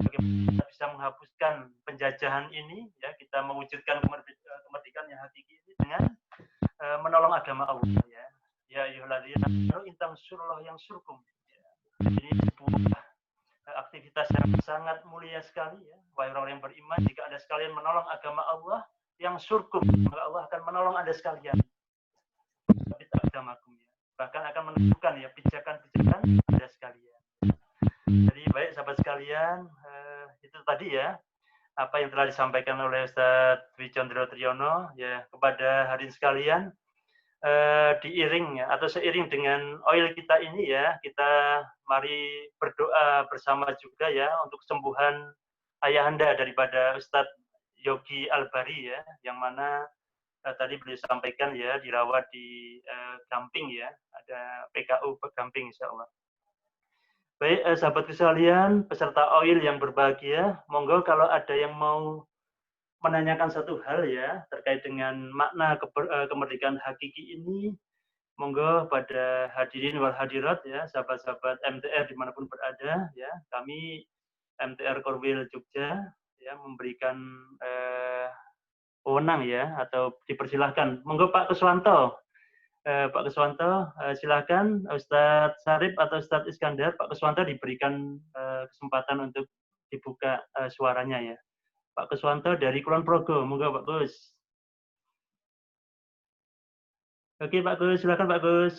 bagaimana kita bisa menghapuskan penjajahan ini ya, kita mewujudkan kemerdekaan yang hakiki ini dengan menolong agama Allah ya. Ya ayyuhalladzina amanu in tansurullaha yansurkum. Ini sebuah aktivitas yang sangat mulia sekali ya. Wahai orang yang beriman, jika Anda sekalian menolong agama Allah yang surkum, maka Allah akan menolong Anda sekalian. Agamakum ya. Bahkan akan menentukan ya pijakan-pijakan Anda sekalian. Jadi baik sahabat sekalian, itu tadi ya apa yang telah disampaikan oleh Ustaz Dwi Chandra Triyono ya kepada hadirin sekalian. Diiring ya, atau seiring dengan oil kita ini ya, kita mari berdoa bersama juga ya untuk kesembuhan ayahanda daripada Ustadz Yogi Albari ya, yang mana tadi beliau sampaikan ya dirawat di Gamping ya, ada PKU Gamping insya Allah. Baik sahabat sekalian, peserta oil yang berbahagia, monggo kalau ada yang mau menanyakan satu hal ya terkait dengan makna kemerdekaan hakiki ini, monggo pada hadirin wal hadirat ya, sahabat-sahabat MTR dimanapun berada ya, kami MTR Korwil Jogja ya memberikan wewenang ya, atau dipersilahkan, monggo Pak Kuswanto Pak Kuswanto, silakan Ustadz Sarip atau Ustadz Iskandar. Pak Kuswanto diberikan kesempatan untuk dibuka suaranya ya. Pak Kuswanto dari Kulon Progo, moga Pak Gus. Oke Pak Gus, silakan Pak Gus.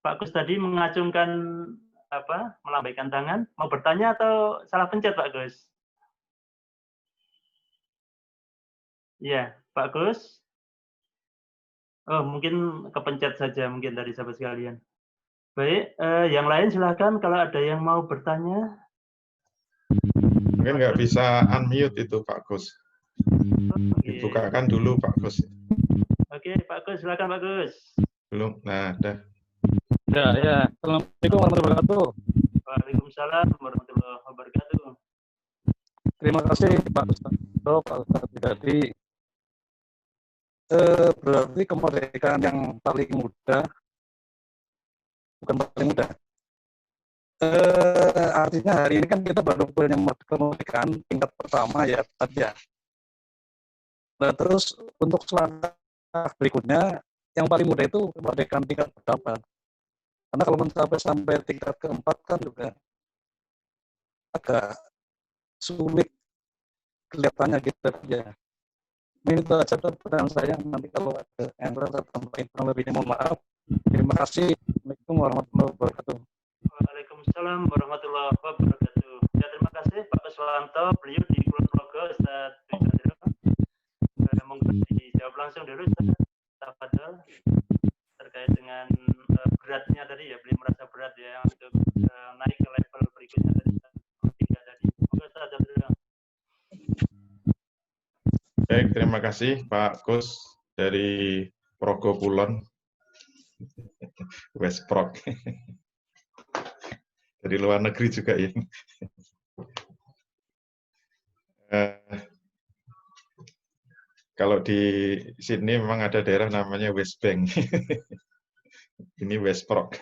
Pak Gus tadi mengacungkan apa? Melambaikan tangan, mau bertanya atau salah pencet Pak Gus? Iya, Pak Gus. Oh, mungkin kepencet saja mungkin dari sahabat sekalian. Baik, yang lain silakan kalau ada yang mau bertanya. Mungkin nggak bisa unmute itu Pak Gus. Dibukakan dulu Pak Gus. Oke, Pak Gus, silakan Pak Gus. Belum, nah, dah. Ya. Assalamualaikum warahmatullahi wabarakatuh. Waalaikumsalam warahmatullahi wabarakatuh. Terima kasih Pak Ustadz. Pak Ustadz Jadi berarti kemerdekaan yang paling mudah, bukan paling mudah. Artinya hari ini kan kita baru punya kemerdekaan tingkat pertama ya, tadi ya. Nah, terus untuk langkah berikutnya yang paling mudah itu kemerdekaan tingkat berapa? Karena kalau mencapai sampai tingkat keempat kan juga agak sulit kelihatannya gitu ya. Ini itu aja pertanyaan saya, nanti kalau ada yang kurang lebihnya mohon maaf. Terima kasih. Assalamualaikum warahmatullahi wabarakatuh. Waalaikumsalam warahmatullahi wabarakatuh. Ya, terima kasih Pak Kuswanto, beliau di Kulon Progo, Ustadz Iskandar. Mungkin dijawab langsung dulu Ustadz Tafadhol terkait dengan beratnya tadi ya, beliau merasa berat ya untuk naik ke level berikutnya tadi. Monggo Ustadz Abdullah. Baik, terima kasih Pak Gus dari Progo Kulon, West Prog. Dari luar negeri juga ya. Kalau di sini memang ada daerah namanya West Bank. Ini West Prog.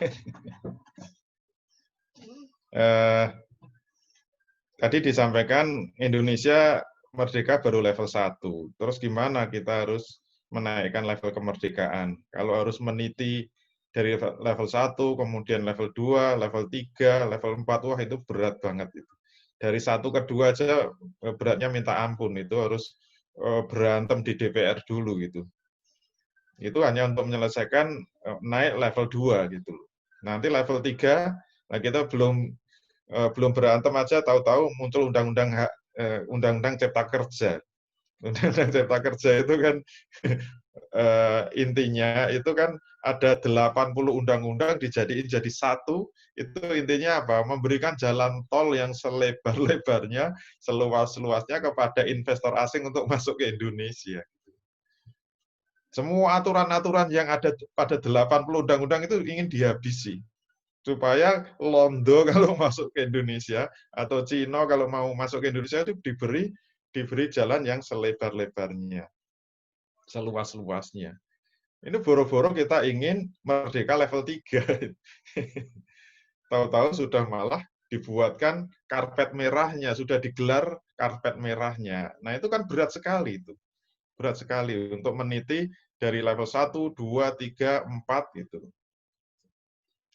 Tadi disampaikan Indonesia merdeka baru level 1. Terus gimana kita harus menaikkan level kemerdekaan? Kalau harus meniti dari level 1, kemudian level 2, level 3, level 4, wah itu berat banget itu. Dari 1 ke 2 aja beratnya minta ampun, itu harus berantem di DPR dulu gitu. Itu hanya untuk menyelesaikan naik level 2 gitu. Nanti level 3, nah kita belum berantem aja tahu-tahu muncul undang-undang Cipta Kerja. Undang-undang Cipta Kerja itu kan intinya itu kan ada 80 undang-undang dijadiin jadi satu, itu intinya apa? Memberikan jalan tol yang selebar-lebarnya, seluas-luasnya kepada investor asing untuk masuk ke Indonesia. Semua aturan-aturan yang ada pada 80 undang-undang itu ingin dihabisi. Supaya Londo kalau masuk ke Indonesia, atau Cina kalau mau masuk ke Indonesia itu diberi jalan yang selebar-lebarnya, seluas-luasnya. Ini boro-boro kita ingin merdeka level 3. Tahu-tahu sudah malah dibuatkan karpet merahnya, sudah digelar karpet merahnya. Nah itu kan berat sekali itu. Berat sekali untuk meniti dari level 1, 2, 3, 4 gitu.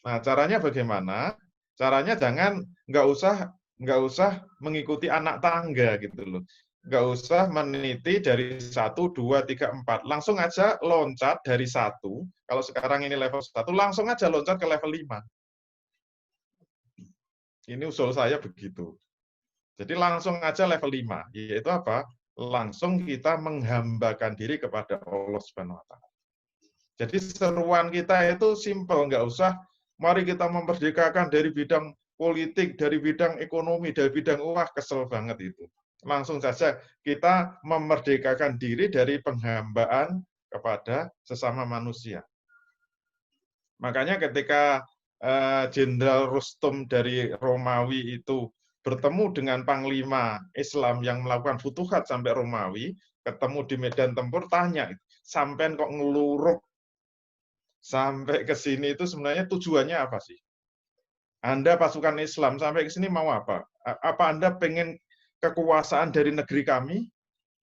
Nah, caranya bagaimana? Caranya nggak usah mengikuti anak tangga gitu loh. Nggak usah meniti dari 1, 2, 3, 4. Langsung aja loncat dari 1. Kalau sekarang ini level 1, langsung aja loncat ke level 5. Ini usul saya begitu. Jadi langsung aja level 5. Yaitu apa? Langsung kita menghambakan diri kepada Allah Subhanahu wa Ta'ala. Jadi seruan kita itu simpel, nggak usah mari kita memerdekakan dari bidang politik, dari bidang ekonomi, dari bidang uang, kesel banget itu. Langsung saja kita memerdekakan diri dari penghambaan kepada sesama manusia. Makanya ketika Jenderal Rustum dari Romawi itu bertemu dengan Panglima Islam yang melakukan futuhat sampai Romawi, ketemu di medan tempur, tanya, sampean kok ngeluruk sampai ke sini itu sebenarnya tujuannya apa sih? Anda pasukan Islam sampai ke sini mau apa? Apa Anda pengen kekuasaan dari negeri kami?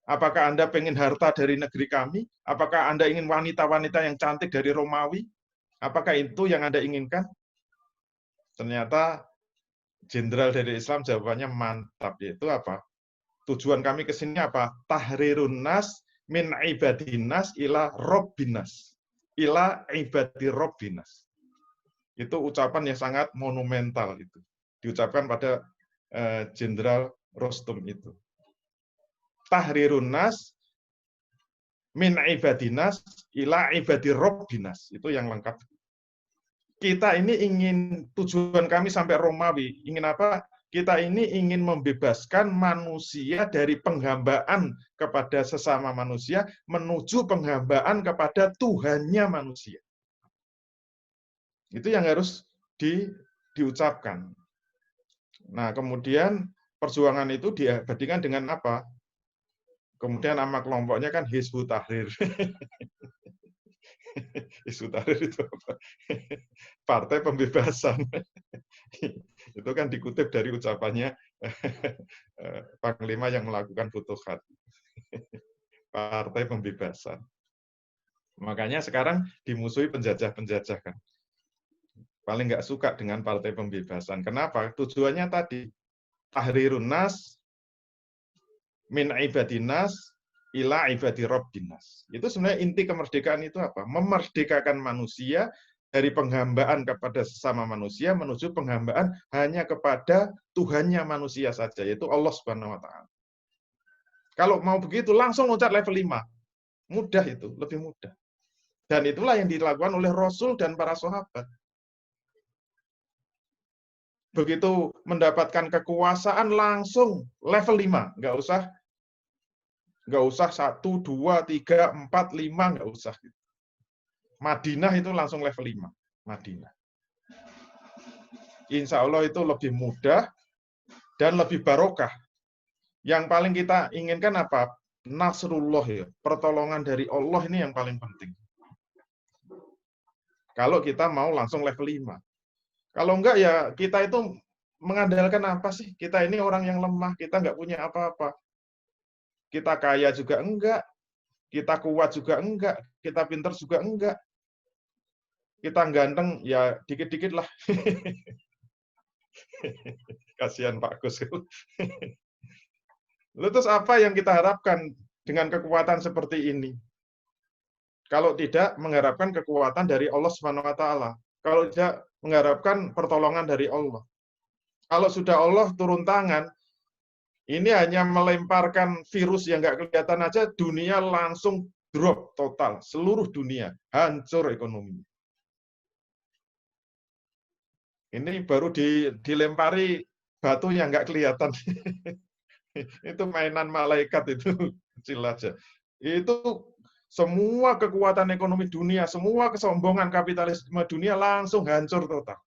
Apakah Anda pengen harta dari negeri kami? Apakah Anda ingin wanita-wanita yang cantik dari Romawi? Apakah itu yang Anda inginkan? Ternyata jenderal dari Islam jawabannya mantap, yaitu apa? Tujuan kami ke sini apa? Tahrirun nas min ibadinas ila robbinas. Ila ibadi robbinas. Itu ucapan yang sangat monumental itu. Diucapkan pada Jenderal Rostum itu. Tahrirun nas min ibadinas ila ibadi robbinas. Itu yang lengkap. Kita ini ingin, tujuan kami sampai Romawi, ingin apa? Kita ini ingin membebaskan manusia dari penghambaan kepada sesama manusia menuju penghambaan kepada Tuhannya manusia. Itu yang harus diucapkan. Nah, kemudian perjuangan itu diabadikan dengan apa? Kemudian nama kelompoknya kan Hizbut Tahrir. Hizbut Tahrir itu apa? Partai Pembebasan. Itu kan dikutip dari ucapannya Panglima yang melakukan futuhat. Partai Pembebasan. Makanya sekarang dimusuhi penjajah-penjajah kan. Paling nggak suka dengan Partai Pembebasan. Kenapa? Tujuannya tadi, tahrirun nas min ibadinas ila ibadi robbinas. Itu sebenarnya inti kemerdekaan itu apa? Memerdekakan manusia dari penghambaan kepada sesama manusia menuju penghambaan hanya kepada Tuhannya manusia saja, yaitu Allah Subhanahu wa taala. Kalau mau begitu langsung loncat level 5. Mudah itu, lebih mudah. Dan itulah yang dilakukan oleh Rasul dan para sahabat. Begitu mendapatkan kekuasaan langsung level 5, nggak usah 1, 2, 3, 4, 5, nggak usah. Madinah itu langsung level 5. Madinah. Insya Allah itu lebih mudah dan lebih barokah. Yang paling kita inginkan apa? Nasrullah ya. Pertolongan dari Allah ini yang paling penting. Kalau kita mau langsung level 5. Kalau enggak ya kita itu mengandalkan apa sih? Kita ini orang yang lemah, kita nggak punya apa-apa. Kita kaya juga enggak, kita kuat juga enggak, kita pintar juga enggak. Kita ganteng ya dikit-dikit lah. Kasihan Pak Gus. Lalu terus apa yang kita harapkan dengan kekuatan seperti ini? Kalau tidak mengharapkan kekuatan dari Allah Subhanahu wa taala. Kalau tidak mengharapkan pertolongan dari Allah. Kalau sudah Allah turun tangan, ini hanya melemparkan virus yang nggak kelihatan aja, dunia langsung drop total. Seluruh dunia hancur ekonominya. Ini baru dilempari batu yang nggak kelihatan. Itu mainan malaikat itu, kecil aja. Itu semua kekuatan ekonomi dunia, semua kesombongan kapitalisme dunia langsung hancur total.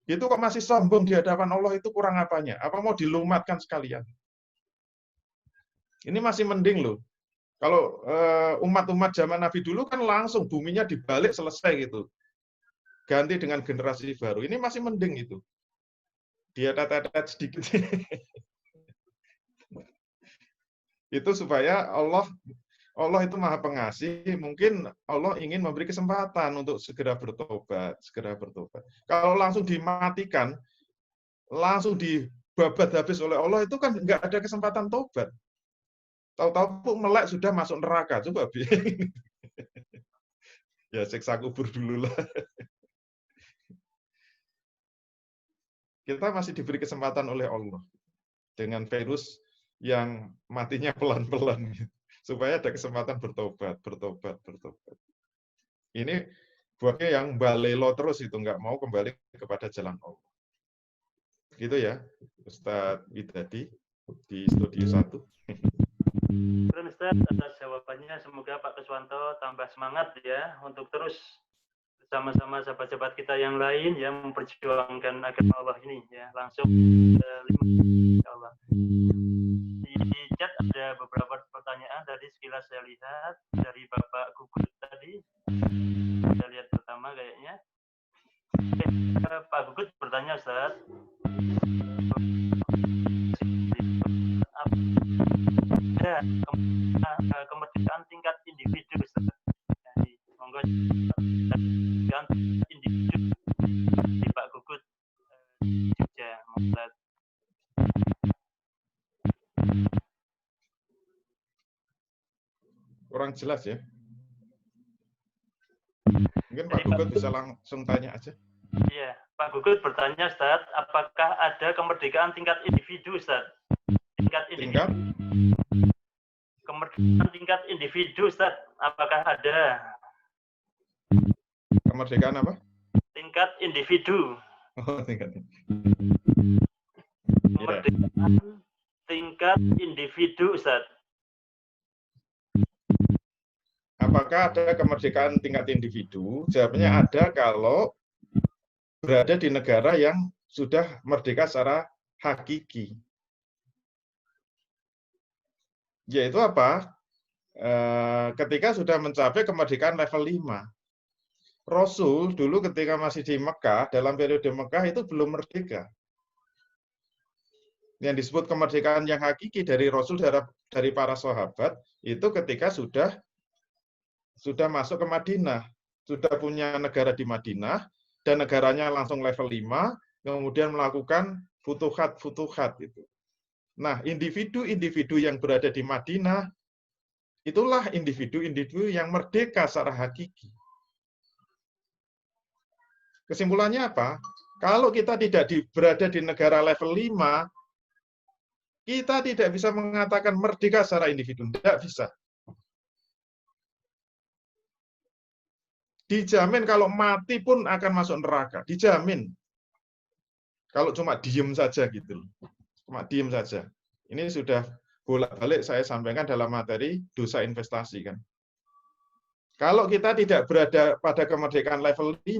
Itu kok masih sombong di hadapan Allah, itu kurang apanya? Apa mau dilumatkan sekalian? Ini masih mending loh. Kalau umat-umat zaman Nabi dulu kan langsung buminya dibalik selesai gitu. Ganti dengan generasi baru. Ini masih mending itu. Dia tetet sedikit. Itu supaya Allah itu Maha Pengasih, mungkin Allah ingin memberi kesempatan untuk segera bertobat. Kalau langsung dimatikan, langsung dibabat habis oleh Allah, itu kan nggak ada kesempatan tobat. Tahu-tahu melek sudah masuk neraka. Coba ya siksa kubur dulu lah. Kita masih diberi kesempatan oleh Allah dengan virus yang matinya pelan-pelan. Supaya ada kesempatan bertobat. Ini buatnya yang balelo terus itu, nggak mau kembali kepada jalan Allah. Gitu ya, Ustadz Widadi di Studio 1. Terima kasih atas jawabannya. Semoga Pak Kuswanto tambah semangat ya untuk terus bersama-sama sahabat-sahabat kita yang lain yang memperjuangkan agama Allah ini ya. Langsung insya Allah. Di chat ada beberapa pertanyaan tadi sekilas saya lihat dari Bapak Gugut tadi. Saya lihat pertama kayaknya. Pak Gugut bertanya, Ustaz. ada kemerdekaan tingkat individu, Ustaz. Jadi, monggo kemerdekaan individu di Pak Gugut Jogja, Ustaz. Kurang jelas ya. Mungkin Pak Gugut bisa langsung tanya aja. Iya, Pak Gugut bertanya, Ustaz, apakah ada kemerdekaan tingkat individu, Ustaz? Tingkat individu. Kemerdekaan tingkat individu, Ustaz, apakah ada? Kemerdekaan apa? Tingkat individu. Oh, tingkat. Kemerdekaan tingkat individu, Ustaz. Apakah ada kemerdekaan tingkat individu? Jawabnya ada kalau berada di negara yang sudah merdeka secara hakiki. Yaitu apa? Ketika sudah mencapai kemerdekaan level 5. Rasul dulu ketika masih di Mekah, dalam periode Mekah itu belum merdeka. Yang disebut kemerdekaan yang hakiki dari Rasul, dari para sahabat, itu ketika sudah masuk ke Madinah, sudah punya negara di Madinah, dan negaranya langsung level 5, kemudian melakukan futuhat itu. Nah, individu-individu yang berada di Madinah, itulah individu-individu yang merdeka secara hakiki. Kesimpulannya apa? Kalau kita tidak berada di negara level 5, kita tidak bisa mengatakan merdeka secara individu. Tidak bisa. Dijamin kalau mati pun akan masuk neraka. Dijamin. Kalau cuma diem saja gitu. Cuma diem saja. Ini sudah bolak-balik saya sampaikan dalam materi dosa investasi kan. Kalau kita tidak berada pada kemerdekaan level 5,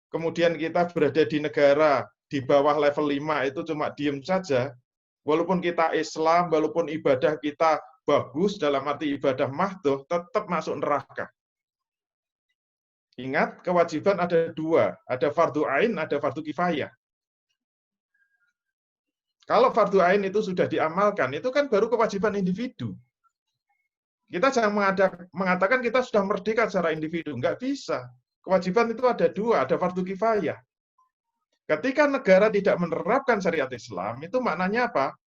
kemudian kita berada di negara di bawah level 5 itu cuma diem saja, walaupun kita Islam, walaupun ibadah kita bagus dalam arti ibadah mahdoh, tetap masuk neraka. Ingat, kewajiban ada dua. Ada fardu ain, ada fardu kifayah. Kalau fardu ain itu sudah diamalkan, itu kan baru kewajiban individu. Kita jangan mengatakan kita sudah merdeka secara individu. Enggak bisa. Kewajiban itu ada dua, ada fardu kifayah. Ketika negara tidak menerapkan syariat Islam, itu maknanya apa?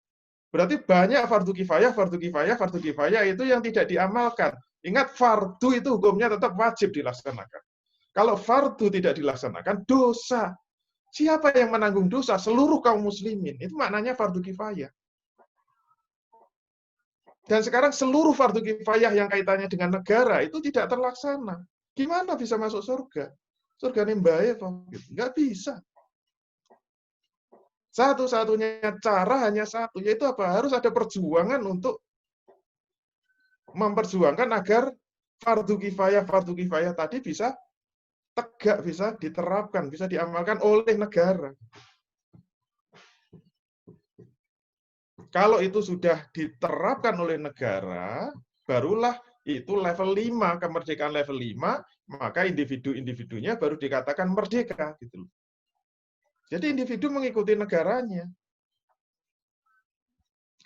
Berarti banyak fardu kifayah itu yang tidak diamalkan. Ingat, fardu itu hukumnya tetap wajib dilaksanakan. Kalau fardu tidak dilaksanakan, dosa. Siapa yang menanggung dosa? Seluruh kaum muslimin. Itu maknanya fardu kifayah. Dan sekarang seluruh fardu kifayah yang kaitannya dengan negara itu tidak terlaksana. Gimana bisa masuk surga? Surga nimbae, nggak bisa. Satu-satunya cara hanya satu, yaitu apa? Harus ada perjuangan untuk memperjuangkan agar fardu kifayah tadi bisa tegak, bisa diterapkan, bisa diamalkan oleh negara. Kalau itu sudah diterapkan oleh negara, barulah itu level 5, kemerdekaan level 5, maka individu-individunya baru dikatakan merdeka. Gitu. Jadi individu mengikuti negaranya.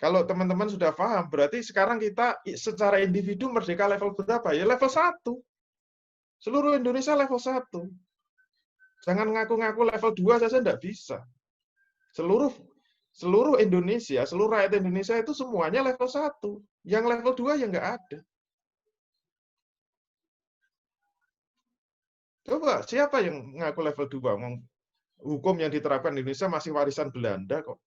Kalau teman-teman sudah paham, berarti sekarang kita secara individu merdeka level berapa? Ya level 1. Seluruh Indonesia level 1. Jangan ngaku-ngaku level 2 saja tidak bisa. Seluruh Indonesia, seluruh rakyat Indonesia itu semuanya level 1. Yang level 2 ya nggak ada. Coba, siapa yang ngaku level 2? Hukum yang diterapkan di Indonesia masih warisan Belanda kok.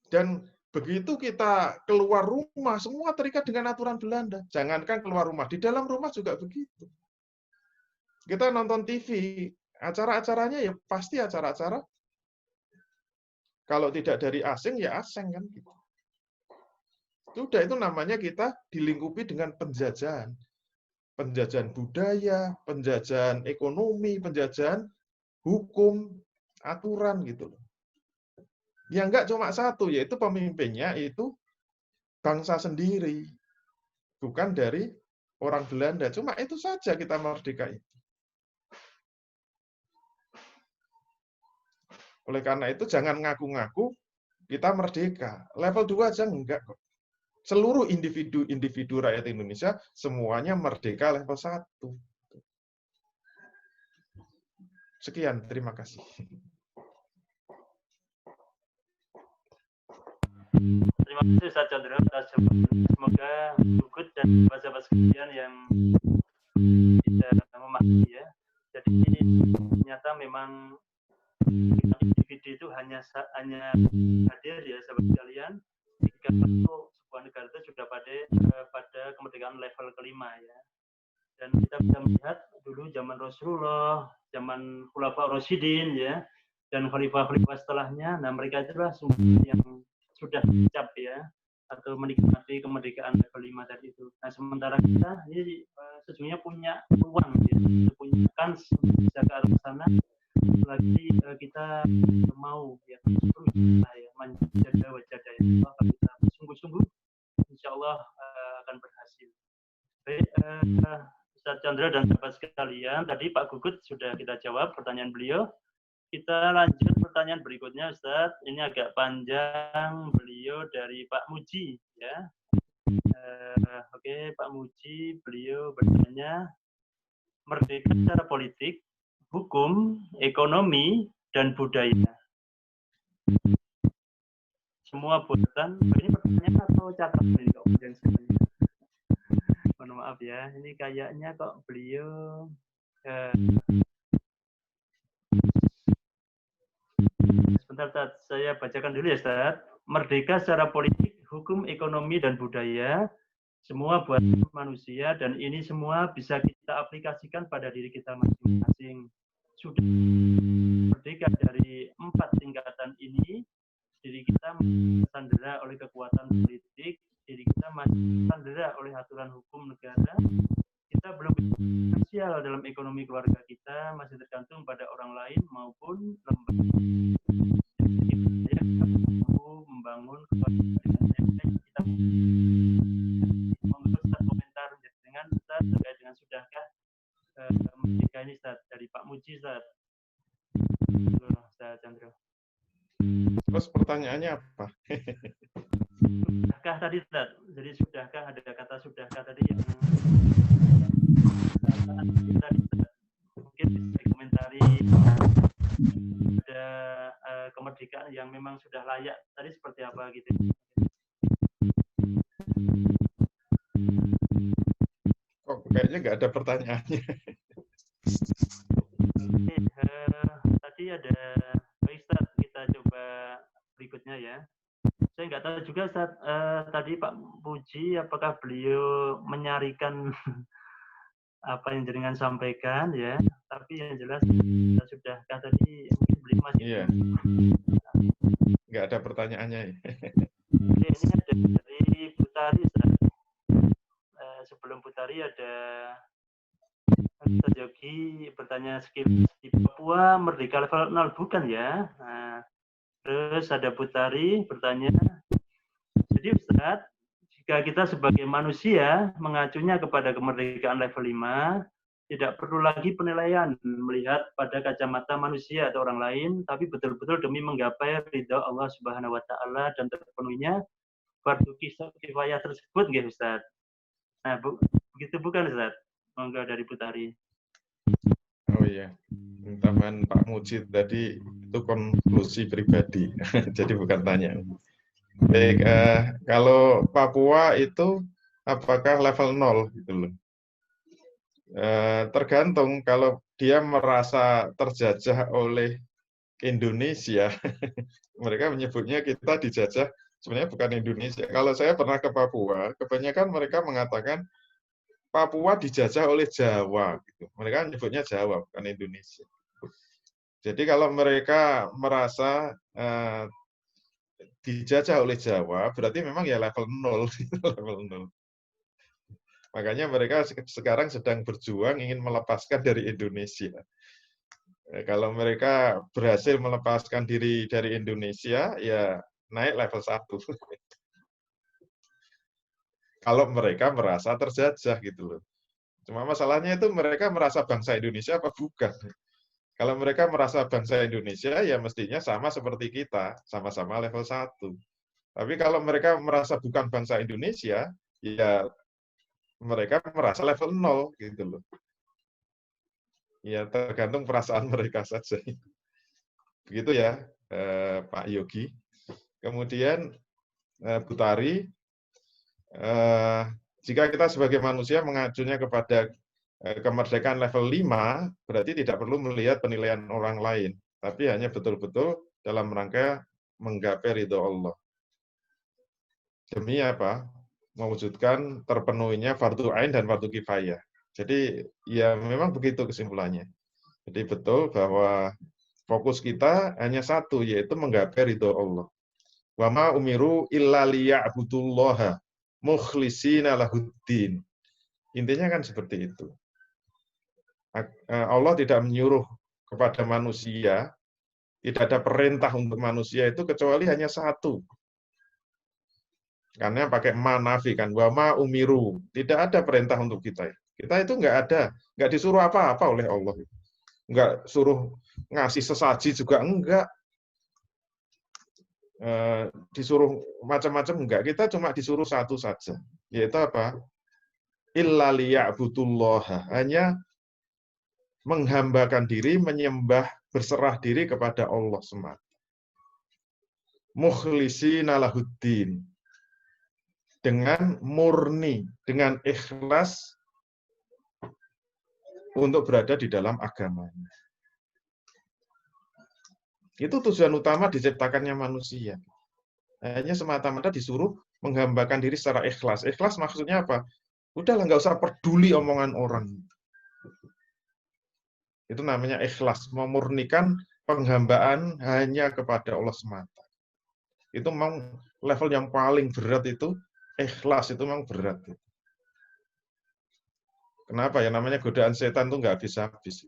Dan begitu kita keluar rumah, semua terikat dengan aturan Belanda. Jangankan keluar rumah, di dalam rumah juga begitu. Kita nonton TV, acara-acaranya ya pasti acara-acara, kalau tidak dari asing, ya asing kan. Sudah, itu namanya kita dilingkupi dengan penjajahan. Penjajahan budaya, penjajahan ekonomi, penjajahan hukum, aturan gitu loh. Yang enggak cuma satu, yaitu pemimpinnya itu bangsa sendiri. Bukan dari orang Belanda. Cuma itu saja kita merdeka itu. Oleh karena itu jangan ngaku-ngaku kita merdeka. Level 2 aja enggak kok. Seluruh individu rakyat Indonesia semuanya merdeka level 1. Sekian, terima kasih. Terima kasih Ustaz Chandra atas jawabannya. Semoga Gugut dan sahabat-sahabat sekalian yang bisa memahami ya. Jadi ternyata memang individu itu hanya hadir ya sahabat sekalian jika sebuah negara itu sudah pada kemerdekaan level kelima ya. Dan kita bisa melihat dulu zaman Rasulullah, zaman Khulafaur Rasyidin ya, dan khalifah-khalifah setelahnya, nah mereka itulah semua yang sudah mencap ya, atau menikmati kemerdekaan level 5 tadi itu. Nah sementara kita ini sesungguhnya punya peluang, ya, punya kans bisa ke arah sana, lagi kita mau ya terus ya menjaga wajah ya, kalau kita sungguh-sungguh, insya Allah akan berhasil. Baik, Ustaz Chandra dan sahabat sekalian, tadi Pak Gugut sudah kita jawab pertanyaan beliau. Kita lanjut pertanyaan berikutnya, Ustaz. Ini agak panjang, beliau dari Pak Muji, ya. Oke, Pak Muji, beliau bertanya, merdeka secara politik, hukum, ekonomi, dan budaya. Semua buatan, ini pertanyaan atau catatan ini kok? Mohon maaf ya, ini kayaknya kok beliau sebentar, Ustaz. Saya bacakan dulu ya, Ustaz. Merdeka secara politik, hukum, ekonomi, dan budaya, semua buatan manusia, dan ini semua bisa kita aplikasikan pada diri kita masing-masing. Sudah merdeka dari 4 tingkatan ini, diri kita masih tersandera oleh kekuatan politik, diri kita masih tersandera oleh aturan hukum negara, kita belum potensial dalam ekonomi keluarga kita, masih tergantung pada orang lain maupun lembaga. Kita mampu membangun kepercayaan kita. Menurut Ustaz komentar dengan Ustaz terkait dengan sudahkah merdeka ini Ustaz dari Pak Muji Ustaz. Ustaz Chandra. Terus pertanyaannya apa? Sudahkah tadi Ustaz? Jadi sudahkah, ada kata sudahkah tadi yang mungkin bisa dikomentari, ada kemerdekaan yang memang sudah layak tadi seperti apa gitu. Kok kayaknya nggak ada pertanyaannya. Tadi ada, baik Ustaz, kita coba berikutnya ya. Saya nggak tahu juga Ustaz, tadi Pak Puji apakah beliau menyarikan apa yang jenengan sampaikan ya, tapi yang jelas sudahkah tadi mungkin beliau masih nggak ada pertanyaannya ya. Oke, ini ada dari Putari Ustaz. Sebelum Putari ada Ustaz Yogi bertanya skill di Papua merdeka level 0 bukan ya. Nah, terus ada Putari bertanya, jadi Ustaz, jika kita sebagai manusia mengacunya kepada kemerdekaan level 5, tidak perlu lagi penilaian melihat pada kacamata manusia atau orang lain, tapi betul-betul demi menggapai ridha Allah Subhanahu wa taala dan terpenuhinya fardu kifayah tersebut nggih Ustaz. Nah, begitu bukan Ustaz? Monggo dari Putari. Oh iya, tambahan Pak Mujid tadi itu konklusi pribadi, jadi bukan tanya. Baik, kalau Papua itu apakah level 0 gitu loh. Tergantung, kalau dia merasa terjajah oleh Indonesia, mereka menyebutnya kita dijajah, sebenarnya bukan Indonesia. Kalau saya pernah ke Papua, kebanyakan mereka mengatakan Papua dijajah oleh Jawa, gitu. Mereka menyebutnya Jawa, bukan Indonesia. Jadi kalau mereka merasa dijajah oleh Jawa, berarti memang ya level 0. Level 0. Makanya mereka sekarang sedang berjuang ingin melepaskan dari Indonesia. Kalau mereka berhasil melepaskan diri dari Indonesia, ya naik level 1. Kalau mereka merasa terjajah gitu loh. Cuma masalahnya itu mereka merasa bangsa Indonesia apa bukan. Kalau mereka merasa bangsa Indonesia, ya mestinya sama seperti kita, sama-sama level 1. Tapi kalau mereka merasa bukan bangsa Indonesia, ya mereka merasa level 0, gitu loh. Ya tergantung perasaan mereka saja. Begitu ya, Pak Yogi. Kemudian, Bu Tari, jika kita sebagai manusia mengacunya kepada kemerdekaan level 5, berarti tidak perlu melihat penilaian orang lain, tapi hanya betul-betul dalam rangka menggapai ridho Allah. Demi apa? Mewujudkan terpenuhinya fardu ain dan fardu kifayah. Jadi ya memang begitu kesimpulannya. Jadi betul bahwa fokus kita hanya satu, yaitu menggapai ridho Allah. Wa ma umiru illa liya'budullaha mukhlishina lahuddin. Intinya kan seperti itu. Allah tidak menyuruh kepada manusia, tidak ada perintah untuk manusia itu kecuali hanya satu. Karena pakai manafi kan, wa ma umiru, tidak ada perintah untuk kita. Kita itu nggak disuruh apa-apa oleh Allah. Nggak suruh ngasih sesaji juga enggak. Disuruh macam-macam enggak. Kita cuma disuruh satu saja, yaitu apa? Illa liya'budullaha, hanya menghambakan diri, menyembah, berserah diri kepada Allah semata. Mukhlishina lahuddin, dengan murni, dengan ikhlas untuk berada di dalam agamanya. Itu tujuan utama diciptakannya manusia. Hanya semata-mata disuruh menghambakan diri secara ikhlas. Ikhlas maksudnya apa? Udahlah, nggak usah peduli omongan orang. Itu namanya ikhlas, memurnikan penghambaan hanya kepada Allah semata. Itu memang level yang paling berat itu, ikhlas itu memang berat. Kenapa ya? Namanya godaan setan itu nggak habis-habis.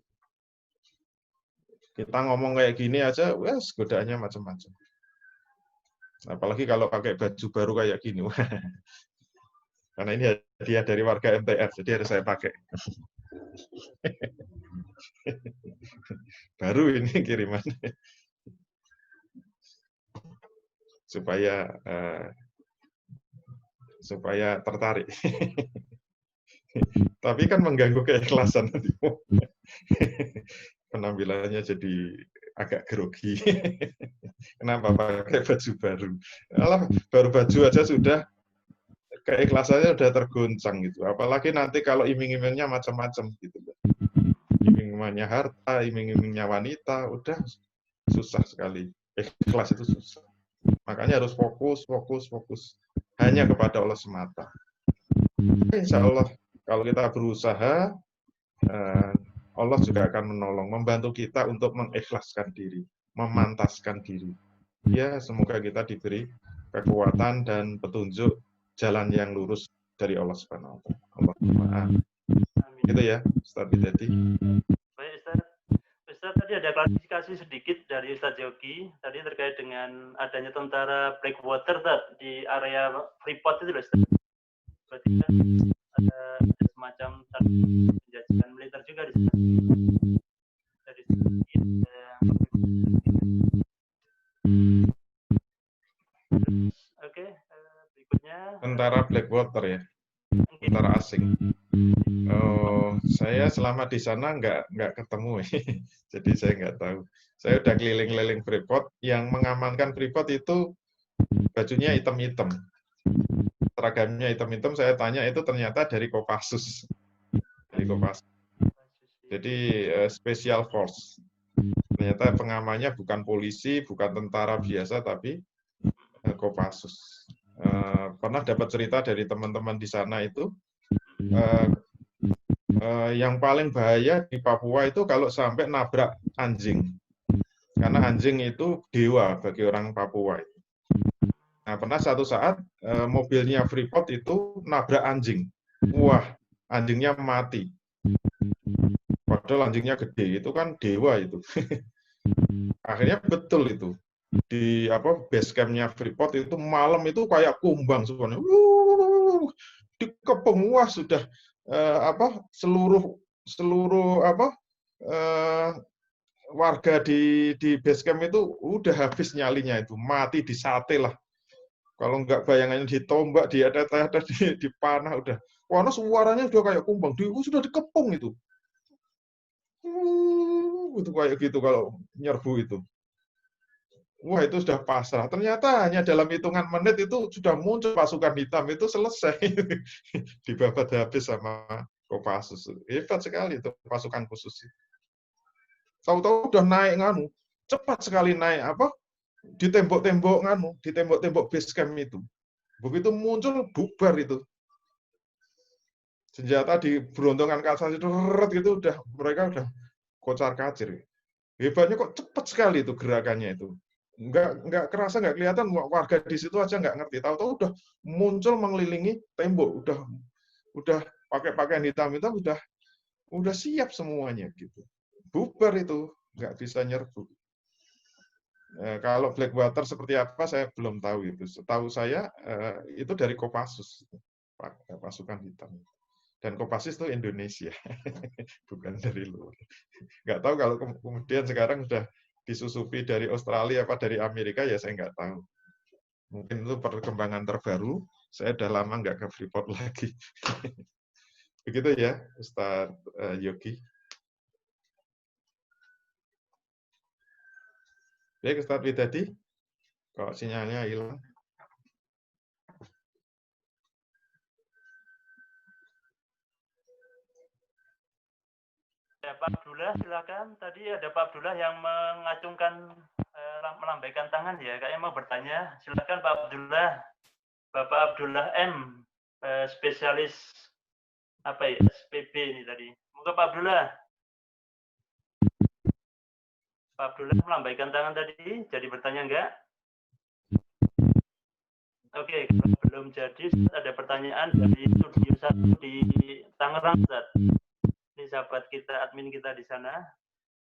Kita ngomong kayak gini aja, wes godaannya macam-macam. Apalagi kalau pakai baju baru kayak gini. Karena ini hadiah dari warga MTF, jadi harus saya pakai. Baru ini kiriman. Supaya tertarik. Tapi kan mengganggu keikhlasan. Penampilannya jadi agak grogi. Kenapa pakai baju baru? Alah, baru baju aja sudah keikhlasannya sudah tergoncang gitu. Apalagi nanti kalau iming-imingnya macam-macam gitu. Iming-imingnya harta, iming-imingnya wanita, udah susah sekali. Ikhlas itu susah. Makanya harus fokus. Hanya kepada Allah semata. Insya Allah, kalau kita berusaha, Allah juga akan menolong, membantu kita untuk mengikhlaskan diri, memantaskan diri. Ya, semoga kita diberi kekuatan dan petunjuk jalan yang lurus dari Allah Subhanahu wa taala. Allahumma amin. Gitu ya, Ustaz Bidadi. Baik, Ustaz. Ustaz, tadi ada klarifikasi sedikit dari Ustaz Yogi, tadi terkait dengan adanya tentara Blackwater di area Freeport itu loh, Ustaz. Berarti kan ada semacam penjajahan militer juga di sana. Dari sedikit, Oke, berikutnya. Tentara Blackwater ya, tentara asing. Oh, saya selama di sana nggak ketemu, jadi saya nggak tahu. Saya udah keliling-keliling Freeport, yang mengamankan Freeport itu bajunya hitam-hitam. Seragamnya hitam-hitam, saya tanya itu ternyata dari Kopassus. Dari Kopassus. Jadi Special Force. Ternyata pengamannya bukan polisi, bukan tentara biasa, tapi Kopassus. Pernah dapat cerita dari teman-teman di sana itu, yang paling bahaya di Papua itu kalau sampai nabrak anjing. Karena anjing itu dewa bagi orang Papua. Nah, pernah satu saat mobilnya Freeport itu nabrak anjing. Wah, anjingnya mati. Padahal anjingnya gede, itu kan dewa itu. Akhirnya betul itu. Di base camp-nya Freeport itu malam itu kayak kumbang semuanya. Dikepung, wah sudah seluruh warga di base camp itu udah habis nyalinya itu, mati disate lah. Kalau nggak bayangannya ditombak, diadat-adat, dipanah, udah. Wah, suaranya udah kayak kumbang, sudah dikepung itu. Itu kayak gitu kalau nyerbu itu. Wah, itu sudah pasrah. Ternyata hanya dalam hitungan menit itu sudah muncul pasukan hitam, itu selesai. Dibabat habis sama Kopassus. Hebat sekali itu pasukan khusus itu. Tahu-tahu udah naik nganu, cepat sekali naik apa? Di tembok-tembok nganu, di tembok-tembok base camp itu. Begitu muncul bubar itu. Senjata di berontongkan ke atas itu gitu udah mereka udah kocar-kacir. Hebatnya kok cepat sekali itu gerakannya itu. Nggak kerasa, nggak kelihatan warga di situ aja nggak ngerti. Tahu-tahu udah muncul mengelilingi tembok, udah pakai pakaian hitam-hitam, udah siap semuanya gitu. Bubar itu, nggak bisa nyerbu. Kalau Blackwater seperti apa saya belum tahu itu. Setahu saya itu dari Kopassus, pasukan hitam. Dan Kopassus itu Indonesia, bukan dari luar. Nggak tahu kalau kemudian sekarang sudah disusupi dari Australia apa dari Amerika, ya saya nggak tahu. Mungkin itu perkembangan terbaru. Saya udah lama nggak ke Freeport lagi. Begitu ya, Ustadz Yogi. Baik, Ustadz Widadi, kok sinyalnya hilang. Ya, Pak Abdullah, silakan. Tadi ada Pak Abdullah yang mengacungkan, melambaikan tangan ya, kayaknya mau bertanya. Silakan Pak Abdullah. Bapak Abdullah M, spesialis apa ya, SPB ini tadi. Moga Pak Abdullah. Pak Abdullah melambaikan tangan tadi, jadi bertanya enggak? Oke, kalau belum jadi, ada pertanyaan dari studio 1 di Tangerang, Ustaz. Ini sahabat kita, admin kita di sana.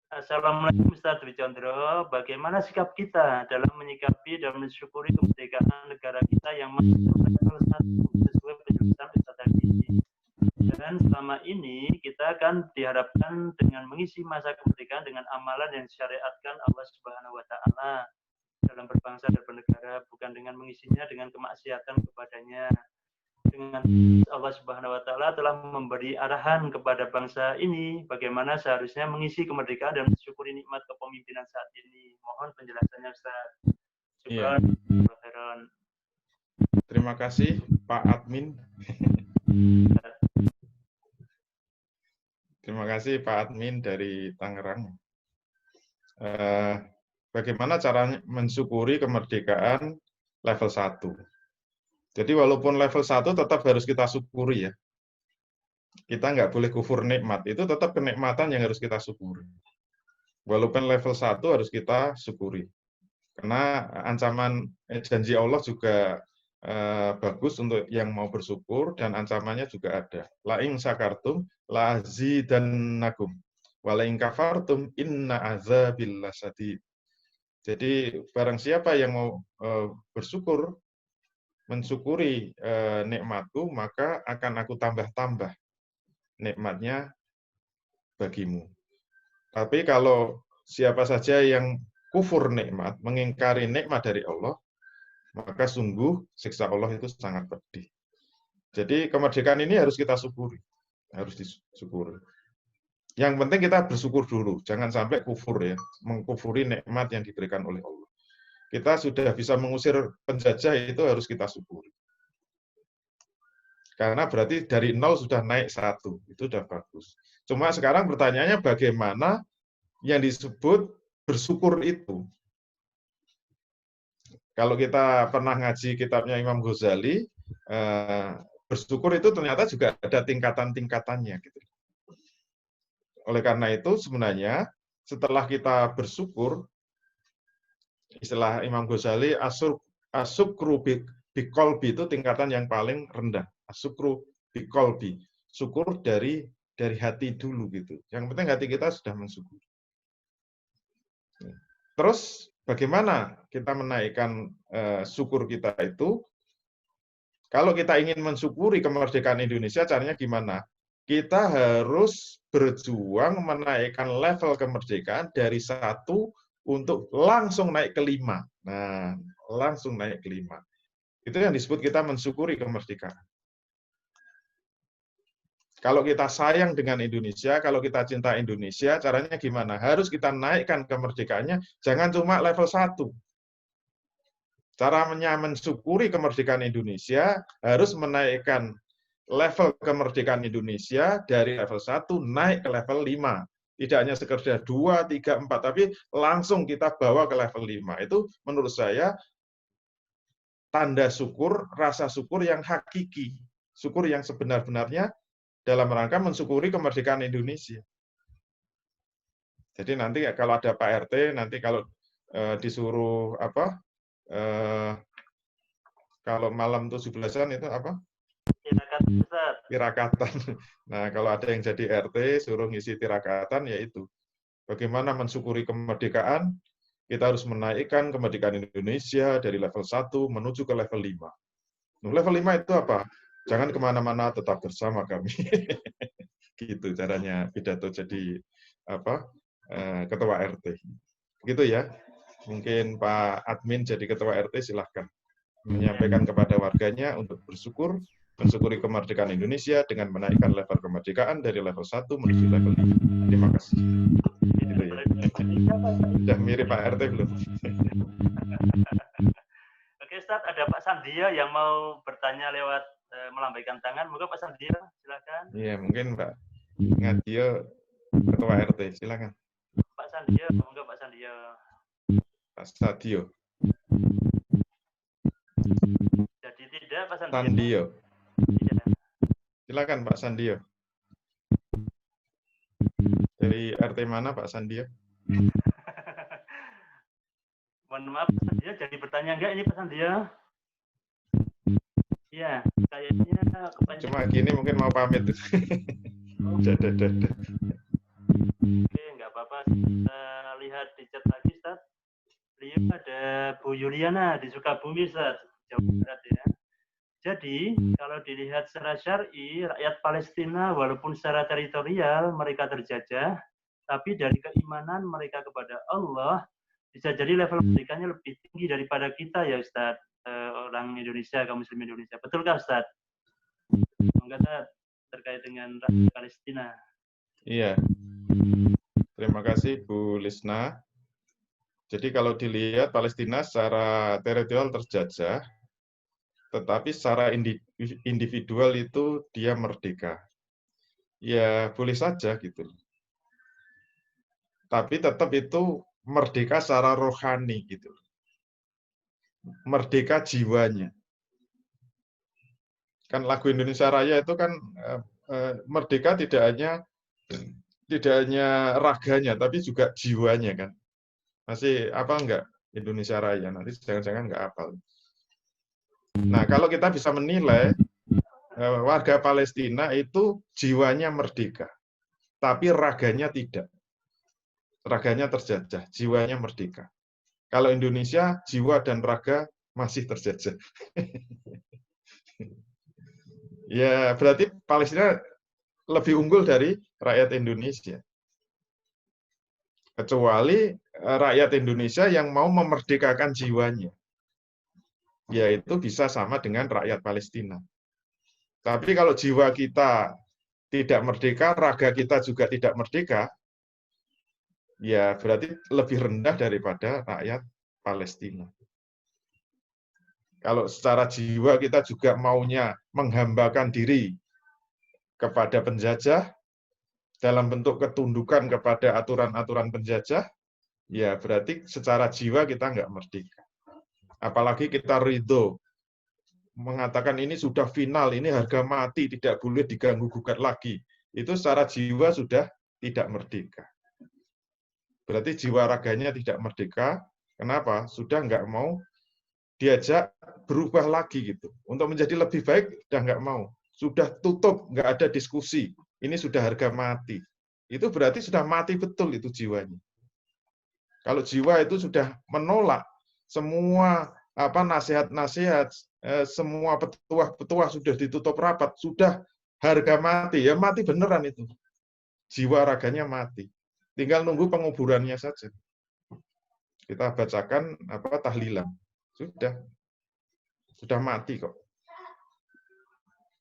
Assalamualaikum Ustaz Dwi Condro. Bagaimana sikap kita dalam menyikapi dan mensyukuri kemerdekaan negara kita yang masuk level 1 sesuai penjelasan Ustaz tadi? Dan selama ini kita akan diharapkan dengan mengisi masa kemerdekaan dengan amalan yang disyariatkan Allah Subhanahu wa taala dalam berbangsa dan bernegara, bukan dengan mengisinya dengan kemaksiatan kepadanya. Dengan Allah Subhanahu wa taala telah memberi arahan kepada bangsa ini bagaimana seharusnya mengisi kemerdekaan dan mensyukuri nikmat kepemimpinan saat ini. Mohon penjelasannya Ustaz. Iya. Terima kasih Pak Admin. Terima kasih Pak Admin dari Tangerang. Bagaimana cara mensyukuri kemerdekaan level 1? Jadi walaupun level 1 tetap harus kita syukuri ya. Kita nggak boleh kufur nikmat, itu tetap kenikmatan yang harus kita syukuri. Walaupun level 1 harus kita syukuri. Karena ancaman janji Allah juga bagus untuk yang mau bersyukur, dan ancamannya juga ada. La in syakartum la azidannakum wa la in kafartum inna azabil lasyadid. Jadi barang siapa yang mau bersyukur, mensyukuri nikmatku, maka akan aku tambah-tambah nikmatnya bagimu. Tapi kalau siapa saja yang kufur nikmat, mengingkari nikmat dari Allah, maka sungguh siksa Allah itu sangat pedih. Jadi kemerdekaan ini harus kita syukuri, harus disyukuri. Yang penting kita bersyukur dulu, jangan sampai kufur ya, mengkufuri nikmat yang diberikan oleh Allah. Kita sudah bisa mengusir penjajah, itu harus kita syukuri. Karena berarti dari 0 sudah naik 1, itu sudah bagus. Cuma sekarang pertanyaannya bagaimana yang disebut bersyukur itu. Kalau kita pernah ngaji kitabnya Imam Ghazali, bersyukur itu ternyata juga ada tingkatan-tingkatannya. Gitu. Oleh karena itu sebenarnya setelah kita bersyukur, istilah Imam Ghazali, asyukru biqolbi itu tingkatan yang paling rendah. Asyukru biqolbi, syukur dari hati dulu gitu. Yang penting hati kita sudah mensyukur. Terus bagaimana kita menaikkan syukur kita itu? Kalau kita ingin mensyukuri kemerdekaan Indonesia, caranya gimana? kita harus berjuang menaikkan level kemerdekaan dari 1 untuk langsung naik ke 5. Nah, langsung naik ke 5. Itu yang disebut kita mensyukuri kemerdekaan. Kalau kita sayang dengan Indonesia, kalau kita cinta Indonesia, caranya gimana? Harus kita naikkan kemerdekaannya, jangan cuma level 1. Caranya mensyukuri kemerdekaan Indonesia, harus menaikkan level kemerdekaan Indonesia dari level 1 naik ke level 5. Tidak hanya sekedar 2, 3, 4, tapi langsung kita bawa ke level 5. Itu menurut saya tanda syukur, rasa syukur yang hakiki. Syukur yang sebenar-benarnya dalam rangka mensyukuri kemerdekaan Indonesia. Jadi nanti kalau ada Pak RT, nanti kalau disuruh apa, kalau malam 17-an itu apa? Tirakatan. Nah, kalau ada yang jadi RT, suruh ngisi tirakatan, yaitu bagaimana mensyukuri kemerdekaan, kita harus menaikkan kemerdekaan Indonesia dari level 1 menuju ke level 5. Nah, level 5 itu apa? Jangan kemana-mana, tetap bersama kami. Gitu caranya pidato jadi apa, ketua RT. Gitu ya. Mungkin Pak Admin jadi ketua RT, silahkan menyampaikan kepada warganya untuk bersyukur, mensyukuri kemerdekaan Indonesia dengan menaikkan level kemerdekaan dari level 1 menuju level 5. Terima kasih. Gitu ya. Sudah mirip Pak RT belum? Oke, Ustaz, ada Pak Sandia yang mau bertanya lewat melambaikan tangan. Moga Pak Sandia, silakan. Iya, mungkin Pak Ngadio, ketua RT, silakan. Pak Sandia, moga Pak Sandia. Pak Sadio. Jadi tidak Pak Sandia. Sandio. Iya. Silakan Pak Sandio. Dari RT mana Pak Sandio? Mohon maaf Pak Sandia, jadi bertanya enggak ini Pak Sandia? Iya, kayaknya kepanjangan. Cuma gini mungkin mau pamit. Dadah. Oke, enggak apa-apa. Kita lihat di chat lagi, Ustaz. Beliau ada Bu Yuliana di Sukabumi, Ustaz. Jawa Barat ya. Jadi, kalau dilihat secara syar'i, rakyat Palestina walaupun secara teritorial mereka terjajah, tapi dari keimanan mereka kepada Allah, bisa jadi level pendidikannya lebih tinggi daripada kita ya Ustaz, orang Indonesia, kaum muslim Indonesia. Betulkah Ustaz? Mengatakan terkait dengan rakyat Palestina. Iya. Terima kasih Bu Lisna. Jadi kalau dilihat Palestina secara teritorial terjajah, tetapi secara individual itu dia merdeka. Ya boleh saja gitu. Tapi tetap itu merdeka secara rohani gitu. Merdeka jiwanya. Kan lagu Indonesia Raya itu kan merdeka tidak hanya raganya, tapi juga jiwanya kan. Masih apa enggak Indonesia Raya? Nanti jangan-jangan enggak hafal. Nah, kalau kita bisa menilai warga Palestina itu jiwanya merdeka, tapi raganya tidak. Raganya terjajah, jiwanya merdeka. Kalau Indonesia, jiwa dan raga masih terjajah. Ya, berarti Palestina lebih unggul dari rakyat Indonesia. Kecuali rakyat Indonesia yang mau memerdekakan jiwanya. Yaitu bisa sama dengan rakyat Palestina. Tapi kalau jiwa kita tidak merdeka, raga kita juga tidak merdeka, ya berarti lebih rendah daripada rakyat Palestina. Kalau secara jiwa kita juga maunya menghambakan diri kepada penjajah, dalam bentuk ketundukan kepada aturan-aturan penjajah, ya berarti secara jiwa kita nggak merdeka. Apalagi kita ridho, mengatakan ini sudah final, ini harga mati, tidak boleh diganggu-gugat lagi. Itu secara jiwa sudah tidak merdeka. Berarti jiwa raganya tidak merdeka. Kenapa? Sudah nggak mau diajak berubah lagi gitu. Untuk menjadi lebih baik, sudah nggak mau. Sudah tutup, nggak ada diskusi. Ini sudah harga mati. Itu berarti sudah mati betul itu jiwanya. Kalau jiwa itu sudah menolak semua nasihat-nasihat, semua petuah-petuah sudah ditutup rapat, sudah harga mati, ya mati beneran itu. Jiwa raganya mati. Tinggal nunggu penguburannya saja. Kita bacakan tahlilan. Sudah mati kok.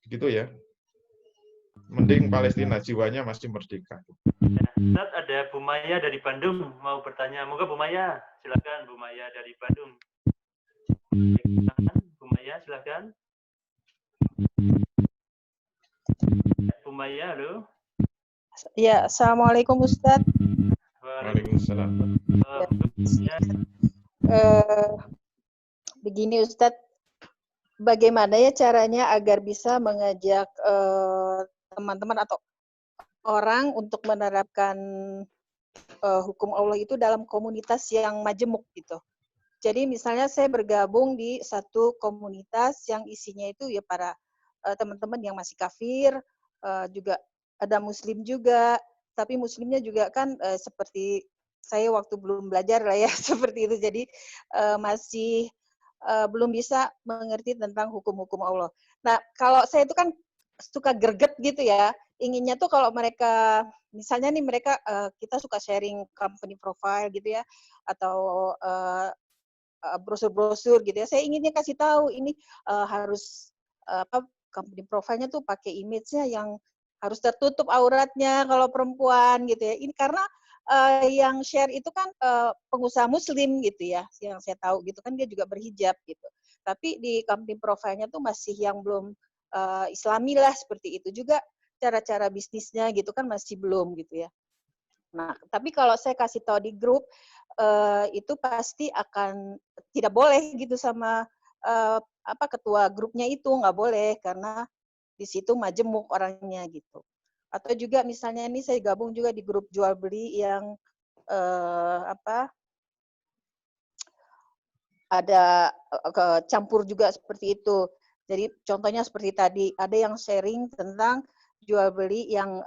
Begitu ya. Mending Palestina, jiwanya masih merdeka. Ustaz, ada Bu Maya dari Bandung mau bertanya. Moga Bu Maya, silakan Bu Maya dari Bandung. Bu Maya, silakan. Bu Maya, halo. Ya, Assalamualaikum Ustaz. Waalaikumsalam. Begini Ustaz, bagaimana ya caranya agar bisa mengajak teman-teman atau orang untuk menerapkan hukum Allah itu dalam komunitas yang majemuk gitu. Jadi misalnya saya bergabung di satu komunitas yang isinya itu ya para teman-teman yang masih kafir, juga ada muslim juga, tapi muslimnya juga kan seperti saya waktu belum belajar lah ya seperti itu, jadi masih belum bisa mengerti tentang hukum-hukum Allah. Nah kalau saya itu kan suka greget gitu ya, inginnya tuh kalau mereka misalnya nih mereka kita suka sharing company profile gitu ya, atau brosur-brosur gitu ya. Saya inginnya kasih tahu ini harus company profile-nya tuh pakai image-nya yang harus tertutup auratnya kalau perempuan gitu ya. Ini karena yang share itu kan pengusaha muslim gitu ya, yang saya tahu gitu kan dia juga berhijab gitu. Tapi di company profile-nya tuh masih yang belum Islami lah seperti itu juga, cara-cara bisnisnya gitu kan masih belum gitu ya. Nah, tapi kalau saya kasih tahu di grup itu pasti akan tidak boleh gitu sama ketua grupnya itu, nggak boleh karena di situ majemuk orangnya gitu. Atau juga misalnya ini saya gabung juga di grup jual beli yang ada campur juga seperti itu. Jadi contohnya seperti tadi ada yang sharing tentang jual beli yang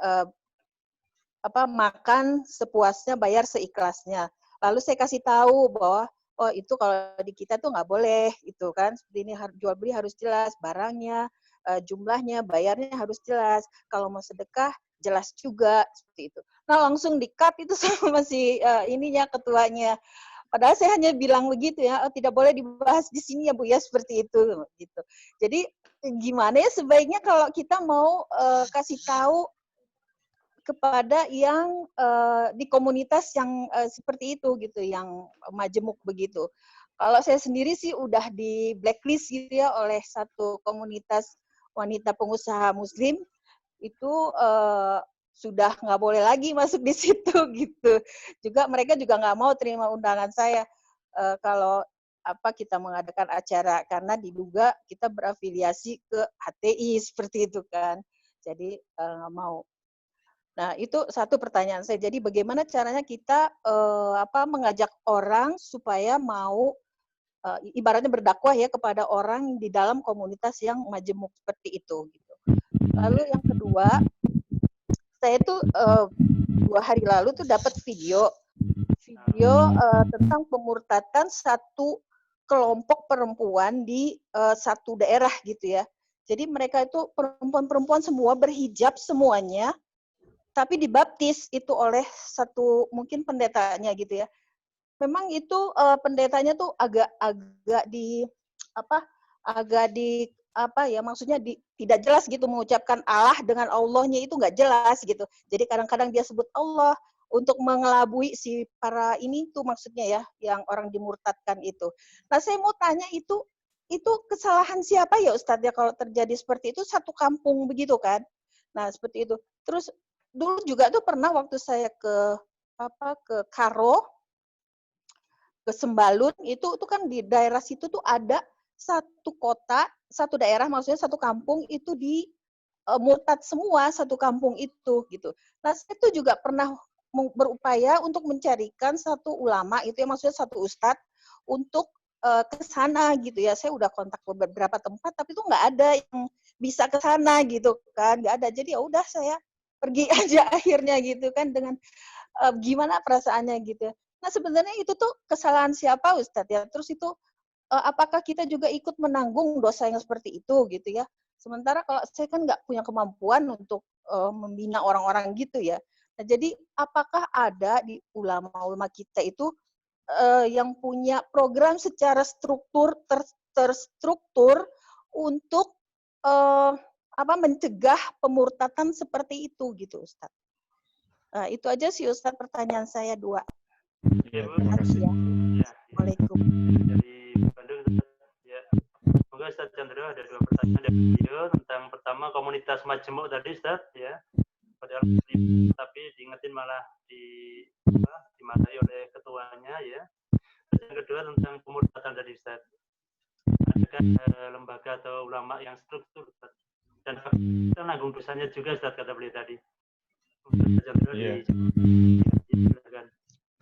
makan sepuasnya, bayar seikhlasnya. Lalu saya kasih tahu bahwa oh itu kalau di kita tuh nggak boleh itu kan, seperti ini jual beli harus jelas barangnya, jumlahnya, bayarnya harus jelas. Kalau mau sedekah jelas juga seperti itu. Nah langsung di-cut itu sama si ininya ketuanya. Padahal saya hanya bilang begitu ya, oh, tidak boleh dibahas di sini ya Bu ya seperti itu gitu. Jadi gimana ya sebaiknya kalau kita mau kasih tahu kepada yang di komunitas yang seperti itu gitu, yang majemuk begitu. Kalau saya sendiri sih udah di blacklist gitu ya oleh satu komunitas wanita pengusaha muslim, itu sudah nggak boleh lagi masuk di situ gitu. Juga mereka juga nggak mau terima undangan saya kalau kita mengadakan acara karena diduga kita berafiliasi ke HTI seperti itu kan. Jadi nggak mau. Nah, itu satu pertanyaan saya. Jadi bagaimana caranya kita mengajak orang supaya mau ibaratnya berdakwah ya kepada orang di dalam komunitas yang majemuk seperti itu gitu. Lalu yang kedua, saya tuh 2 hari lalu tuh dapat video tentang pemurtadan satu kelompok perempuan di satu daerah gitu ya. Jadi mereka itu perempuan-perempuan semua berhijab semuanya, tapi dibaptis itu oleh satu mungkin pendetanya gitu ya. Memang itu pendetanya tuh agak maksudnya tidak jelas gitu mengucapkan Allah dengan Allahnya itu nggak jelas gitu. Jadi kadang-kadang dia sebut Allah untuk mengelabui si para ini tuh maksudnya ya, yang orang dimurtadkan itu. Nah saya mau tanya itu kesalahan siapa ya Ustadz ya kalau terjadi seperti itu, satu kampung begitu kan? Nah seperti itu. Terus dulu juga tuh pernah waktu saya ke Karo, ke Sembalun itu kan di daerah situ tuh ada satu kota, satu daerah maksudnya satu kampung itu di murtad semua satu kampung itu gitu. Nah saya tuh juga pernah berupaya untuk mencarikan satu ulama itu ya maksudnya satu ustadz untuk ke sana gitu ya. Saya udah kontak beberapa tempat tapi tuh nggak ada yang bisa ke sana gitu kan, nggak ada. Jadi ya udah saya pergi aja akhirnya gitu kan dengan gimana perasaannya gitu. Nah sebenarnya itu tuh kesalahan siapa Ustadz ya? Terus itu apakah kita juga ikut menanggung dosa yang seperti itu gitu ya? Sementara kalau saya kan nggak punya kemampuan untuk membina orang-orang gitu ya. Nah, jadi apakah ada di ulama-ulama kita itu yang punya program secara terstruktur untuk mencegah pemurtatan seperti itu gitu, Ustaz? Itu aja sih Ustaz pertanyaan saya 2. Ya, terima kasih. Assalamualaikum. Dari Bandung, ya. Semoga Ustaz Chandra ada 2 pertanyaan dari beliau tentang pertama komunitas majemuk tadi Ustaz, ya. Padahal tapi diingetin malah dimarahi oleh ketuanya, ya. Terus yang kedua tentang pemurtatan tadi Ustaz. Adakah lembaga atau ulama yang struktur Ustaz? Dan kita nanggung dosanya juga Ustaz kata beliau tadi. Iya.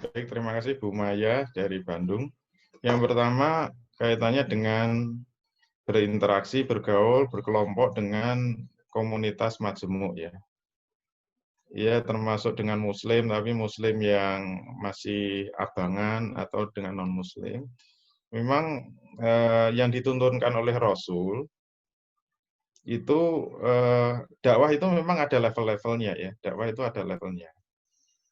Baik, terima kasih Bu Maya dari Bandung. Yang pertama kaitannya dengan berinteraksi, bergaul, berkelompok dengan komunitas majemuk ya. Ya, termasuk dengan Muslim, tapi Muslim yang masih abangan atau dengan non-Muslim. Memang yang dituntunkan oleh Rasul itu dakwah itu memang ada level-levelnya ya. Dakwah itu ada levelnya.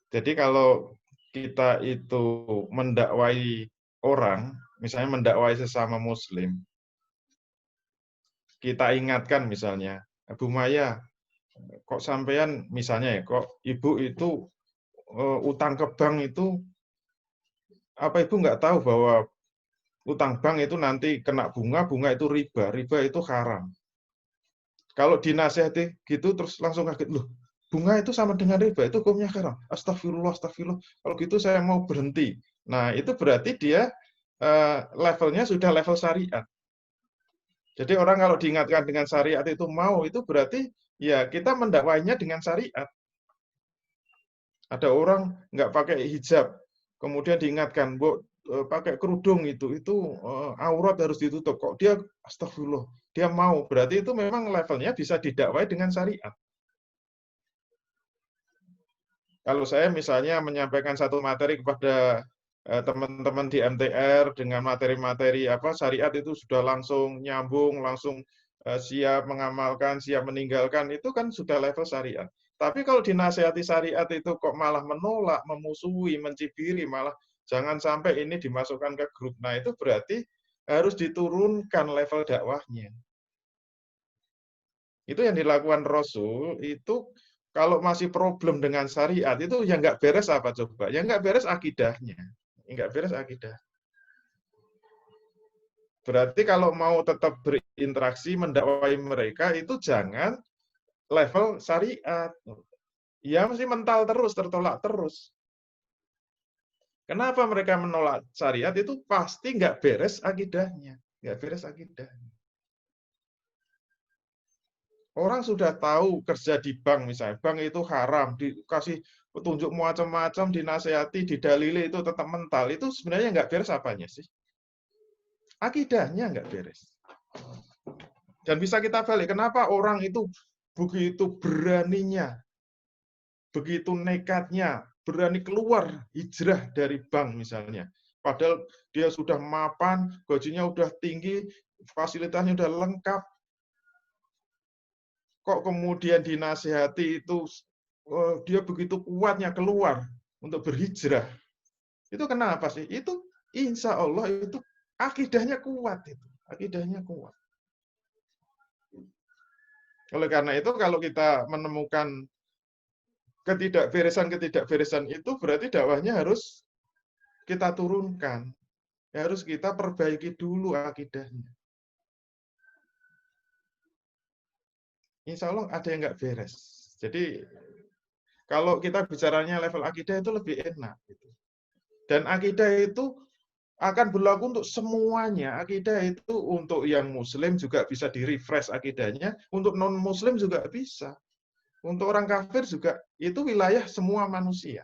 Jadi kalau kita itu mendakwai orang, misalnya mendakwai sesama Muslim, kita ingatkan misalnya, Bu Maya, kok sampean misalnya ya, kok Ibu itu utang ke bank itu, apa Ibu nggak tahu bahwa utang bank itu nanti kena bunga, bunga itu riba, riba itu haram. Kalau dinasihati gitu terus langsung kaget, loh bunga itu sama dengan riba, itu hukumnya haram. Astagfirullah, astagfirullah. Kalau gitu saya mau berhenti. Nah, itu berarti dia levelnya sudah level syariat. Jadi orang kalau diingatkan dengan syariat itu mau, itu berarti ya kita mendakwainya dengan syariat. Ada orang nggak pakai hijab, kemudian diingatkan, Bu, pakai kerudung itu aurat harus ditutup. Kok dia astagfirullah, dia mau. Berarti itu memang levelnya bisa didakwai dengan syariat. Kalau saya misalnya menyampaikan satu materi kepada teman-teman di MTR dengan materi-materi syariat itu sudah langsung nyambung, langsung siap mengamalkan, siap meninggalkan, itu kan sudah level syariat. Tapi kalau dinasihati syariat itu kok malah menolak, memusuhi, mencibiri, malah jangan sampai ini dimasukkan ke grup. Nah, itu berarti harus diturunkan level dakwahnya. Itu yang dilakukan Rasul, itu kalau masih problem dengan syariat, itu yang nggak beres apa coba? Yang nggak beres akidahnya. Nggak beres akidah. Berarti kalau mau tetap berinteraksi, mendakwai mereka, itu jangan level syariat. Ya mesti mental terus, tertolak terus. Kenapa mereka menolak syariat? Itu pasti nggak beres akidahnya. Nggak beres akidahnya. Orang sudah tahu kerja di bank misalnya, bank itu haram, dikasih petunjuk macam-macam, dinasehati, didalili itu tetap mental. Itu sebenarnya nggak beres apanya sih? Akidahnya nggak beres. Dan bisa kita balik, kenapa orang itu begitu beraninya, begitu nekatnya, berani keluar hijrah dari bank misalnya. Padahal dia sudah mapan, gajinya udah tinggi, fasilitasnya udah lengkap. Kok kemudian dinasihati itu dia begitu kuatnya keluar untuk berhijrah. Itu kenapa sih? Itu insya Allah itu akidahnya kuat itu. Akidahnya kuat. Oleh karena itu kalau kita menemukan ketidakberesan itu berarti dakwahnya harus kita turunkan. Harus kita perbaiki dulu akidahnya. Insya Allah ada yang nggak beres. Jadi kalau kita bicaranya level akidah itu lebih enak. Dan akidah itu akan berlaku untuk semuanya. Akidah itu untuk yang Muslim juga bisa di-refresh akidahnya, untuk non-Muslim juga bisa. Untuk orang kafir juga, itu wilayah semua manusia.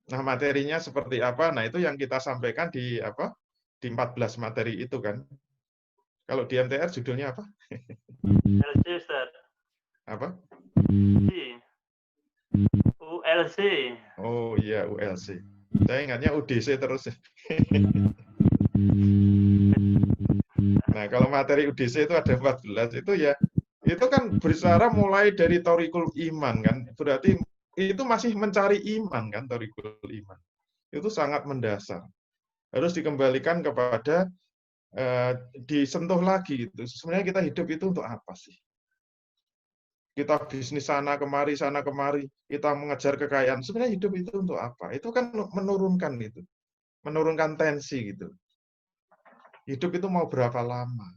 Nah, materinya seperti apa? Nah, itu yang kita sampaikan di 14 materi itu kan. Kalau di MTR judulnya apa? LC, Ustaz. Apa? ULC. Oh iya, ULC. Saya ingatnya UDC terus. Nah, Nah, kalau materi UDC itu ada 14, itu ya, itu kan bicara mulai dari Thoriqul Iman kan, berarti itu masih mencari iman kan, Thoriqul Iman. Itu sangat mendasar. Harus dikembalikan kepada, disentuh lagi itu. Sebenarnya kita hidup itu untuk apa sih? Kita bisnis sana kemari, kita mengejar kekayaan. Sebenarnya hidup itu untuk apa? Itu kan menurunkan gitu. Menurunkan tensi gitu. Hidup itu mau berapa lama?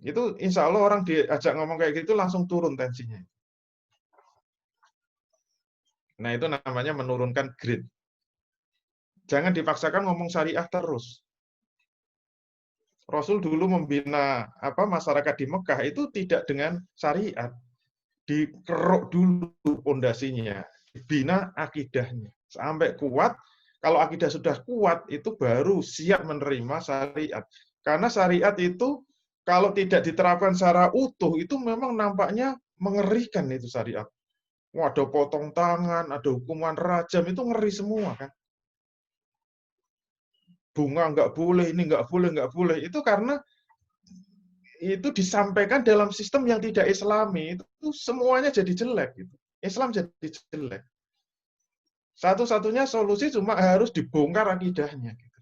Itu insya Allah orang diajak ngomong kayak gitu langsung turun tensinya. Nah, itu namanya menurunkan grid. Jangan dipaksakan ngomong syariah terus. Rasul dulu membina masyarakat di Mekah itu tidak dengan syariat. Dikeruk dulu pondasinya, dibina akidahnya. Sampai kuat, kalau akidah sudah kuat, itu baru siap menerima syariat. Karena syariat itu, kalau tidak diterapkan secara utuh, itu memang nampaknya mengerikan itu syariat. Wah, ada potong tangan, ada hukuman rajam, itu ngeri semua kan. Bunga nggak boleh, ini nggak boleh. Itu karena itu disampaikan dalam sistem yang tidak islami, itu semuanya jadi jelek. Gitu. Islam jadi jelek. Satu-satunya solusi cuma harus dibongkar akidahnya. Gitu.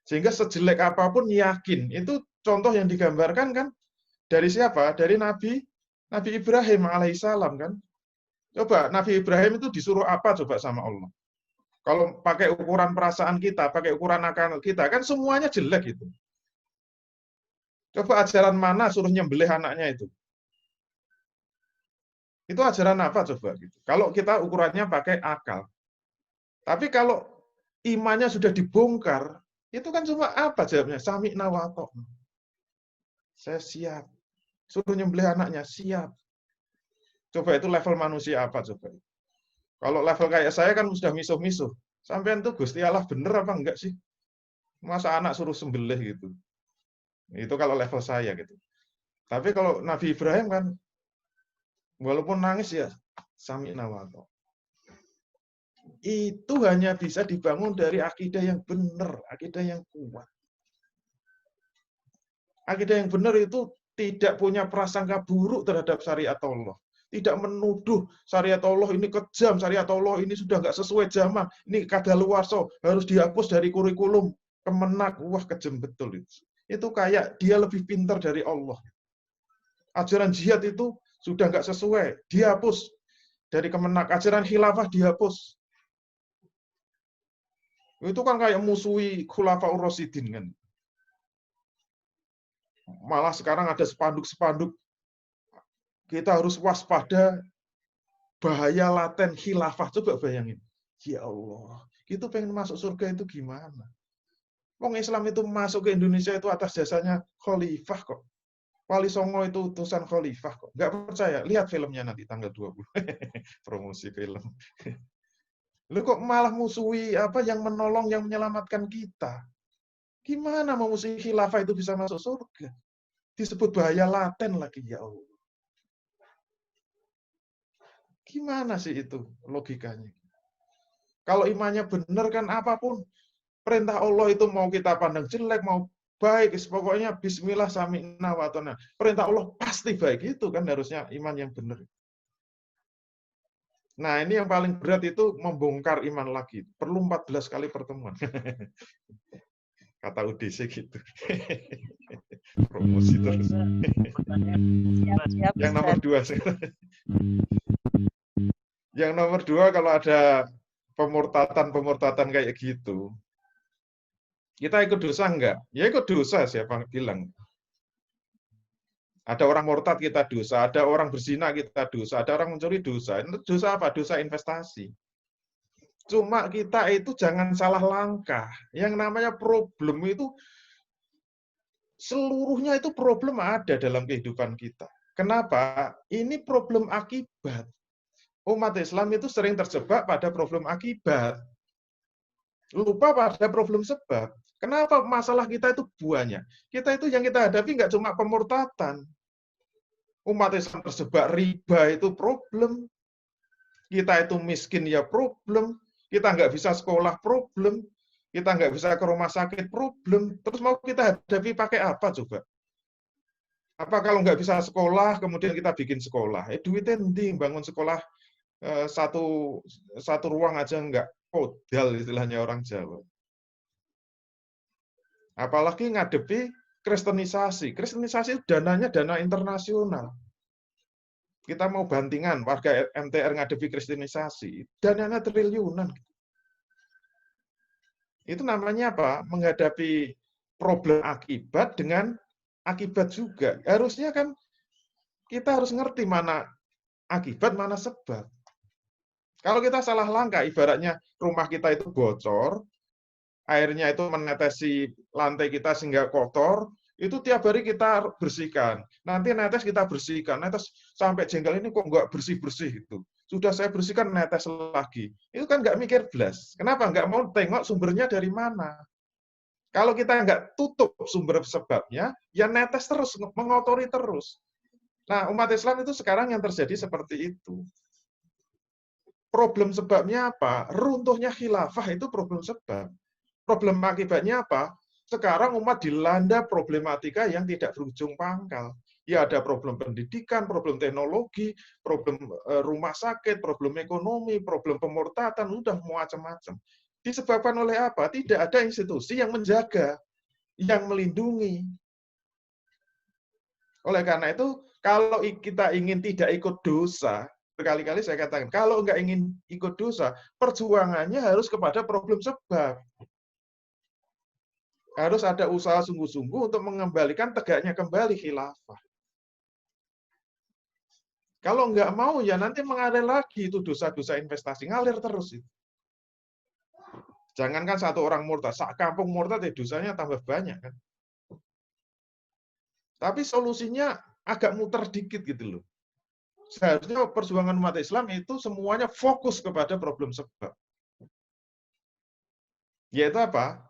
Sehingga sejelek apapun yakin. Itu contoh yang digambarkan kan dari siapa? Dari Nabi Ibrahim alaihissalam kan. Coba Nabi Ibrahim itu disuruh apa coba sama Allah? Kalau pakai ukuran perasaan kita, pakai ukuran akal kita, kan semuanya jelek itu. Coba ajaran mana suruh nyembelih anaknya itu? Itu ajaran apa coba? Gitu. Kalau kita ukurannya pakai akal. Tapi kalau imannya sudah dibongkar, itu kan cuma apa jawabnya? Sami'na wa ata'na. Saya siap. Suruh nyembelih anaknya, siap. Coba itu level manusia apa coba? Kalau level kayak saya kan sudah misuh-misuh. Sampean tuh Gusti Allah bener apa enggak sih? Masa anak suruh sembelih gitu. Itu kalau level saya gitu. Tapi kalau Nabi Ibrahim kan walaupun nangis ya sami'na wa ata'na. Itu hanya bisa dibangun dari akidah yang benar, akidah yang kuat. Akidah yang benar itu tidak punya prasangka buruk terhadap syariat Allah. Tidak menuduh syariat Allah ini kejam, syariat Allah ini sudah nggak sesuai zaman, ini kadaluarsa, harus dihapus dari kurikulum Kemenak. Wah, kejam betul itu. Itu kayak dia lebih pintar dari Allah. Ajaran jihad itu sudah nggak sesuai, dihapus dari Kemenak. Ajaran khilafah dihapus. Itu kan kayak musuhi Khulafaur Rasyidin kan. Malah sekarang ada spanduk-spanduk, kita harus waspada bahaya laten khilafah. Coba bayangin. Ya Allah, kita pengen masuk surga itu gimana? Wong Islam itu masuk ke Indonesia itu atas jasanya khalifah kok. Wali Songo itu utusan khalifah kok. Nggak percaya? Lihat filmnya nanti tanggal 20. Promosi film. Lu kok malah musuhi yang menolong, yang menyelamatkan kita? Gimana memusuhi khilafah itu bisa masuk surga? Disebut bahaya laten lagi, ya Allah. Gimana sih itu logikanya? Kalau imannya benar kan apapun perintah Allah itu mau kita pandang jelek, mau baik, pokoknya bismillah sami'na wa ata'na. Perintah Allah pasti baik, itu kan harusnya iman yang benar. Nah, ini yang paling berat itu membongkar iman lagi. Perlu 14 kali pertemuan. Kata UDC gitu. Promosi terus. Yang nomor 2. Yang nomor 2, kalau ada pemurtatan kayak gitu, kita ikut dosa enggak? Ya ikut dosa, siapa bilang. Ada orang murtad kita dosa, ada orang berzina kita dosa, ada orang mencuri dosa. Dosa apa? Dosa investasi. Cuma kita itu jangan salah langkah. Yang namanya problem itu, seluruhnya itu problem ada dalam kehidupan kita. Kenapa? Ini problem akibat. Umat Islam itu sering terjebak pada problem akibat. Lupa pada problem sebab. Kenapa masalah kita itu banyak? Kita itu yang kita hadapi nggak cuma pemurtatan. Umat Islam terjebak riba itu problem. Kita itu miskin ya problem. Kita nggak bisa sekolah problem. kita nggak bisa ke rumah sakit, problem. Terus mau kita hadapi pakai apa coba? Apa kalau nggak bisa sekolah, kemudian kita bikin sekolah? Duitnya nanti bangun sekolah satu ruang aja nggak podal istilahnya orang Jawa. Apalagi ngadepi kristenisasi. Kristenisasi dananya dana internasional. Kita mau bantingan warga MTR ngadepi kristenisasi, dananya triliunan. Itu namanya apa? Menghadapi problem akibat dengan akibat juga. Harusnya kan kita harus ngerti mana akibat, mana sebab. Kalau kita salah langkah, ibaratnya rumah kita itu bocor, airnya itu menetesi lantai kita sehingga kotor, itu tiap hari kita bersihkan. Nanti netes kita bersihkan, netes sampai jengkel ini kok nggak bersih-bersih gitu. Sudah saya bersihkan, netes lagi. Itu kan nggak mikir blas. Kenapa? Nggak mau tengok sumbernya dari mana. Kalau kita nggak tutup sumber sebabnya, ya netes terus, mengotori terus. Nah, umat Islam itu sekarang yang terjadi seperti itu. Problem sebabnya apa? Runtuhnya khilafah itu problem sebab. Problem akibatnya apa? Sekarang umat dilanda problematika yang tidak berujung pangkal. Ya ada problem pendidikan, problem teknologi, problem rumah sakit, problem ekonomi, problem pemurtadan, udah macam-macam. Disebabkan oleh apa? Tidak ada institusi yang menjaga, yang melindungi. Oleh karena itu, kalau kita ingin tidak ikut dosa, berkali-kali saya katakan, kalau nggak ingin ikut dosa, perjuangannya harus kepada problem sebab. Harus ada usaha sungguh-sungguh untuk mengembalikan tegaknya kembali khilafah. Kalau nggak mau, ya nanti mengalir lagi itu dosa-dosa investasi, ngalir terus itu. Jangankan satu orang murtad, sak kampung murtad, ya dosanya tambah banyak kan. Tapi solusinya agak muter dikit gitu loh. Seharusnya perjuangan umat Islam itu semuanya fokus kepada problem sebab. Yaitu apa?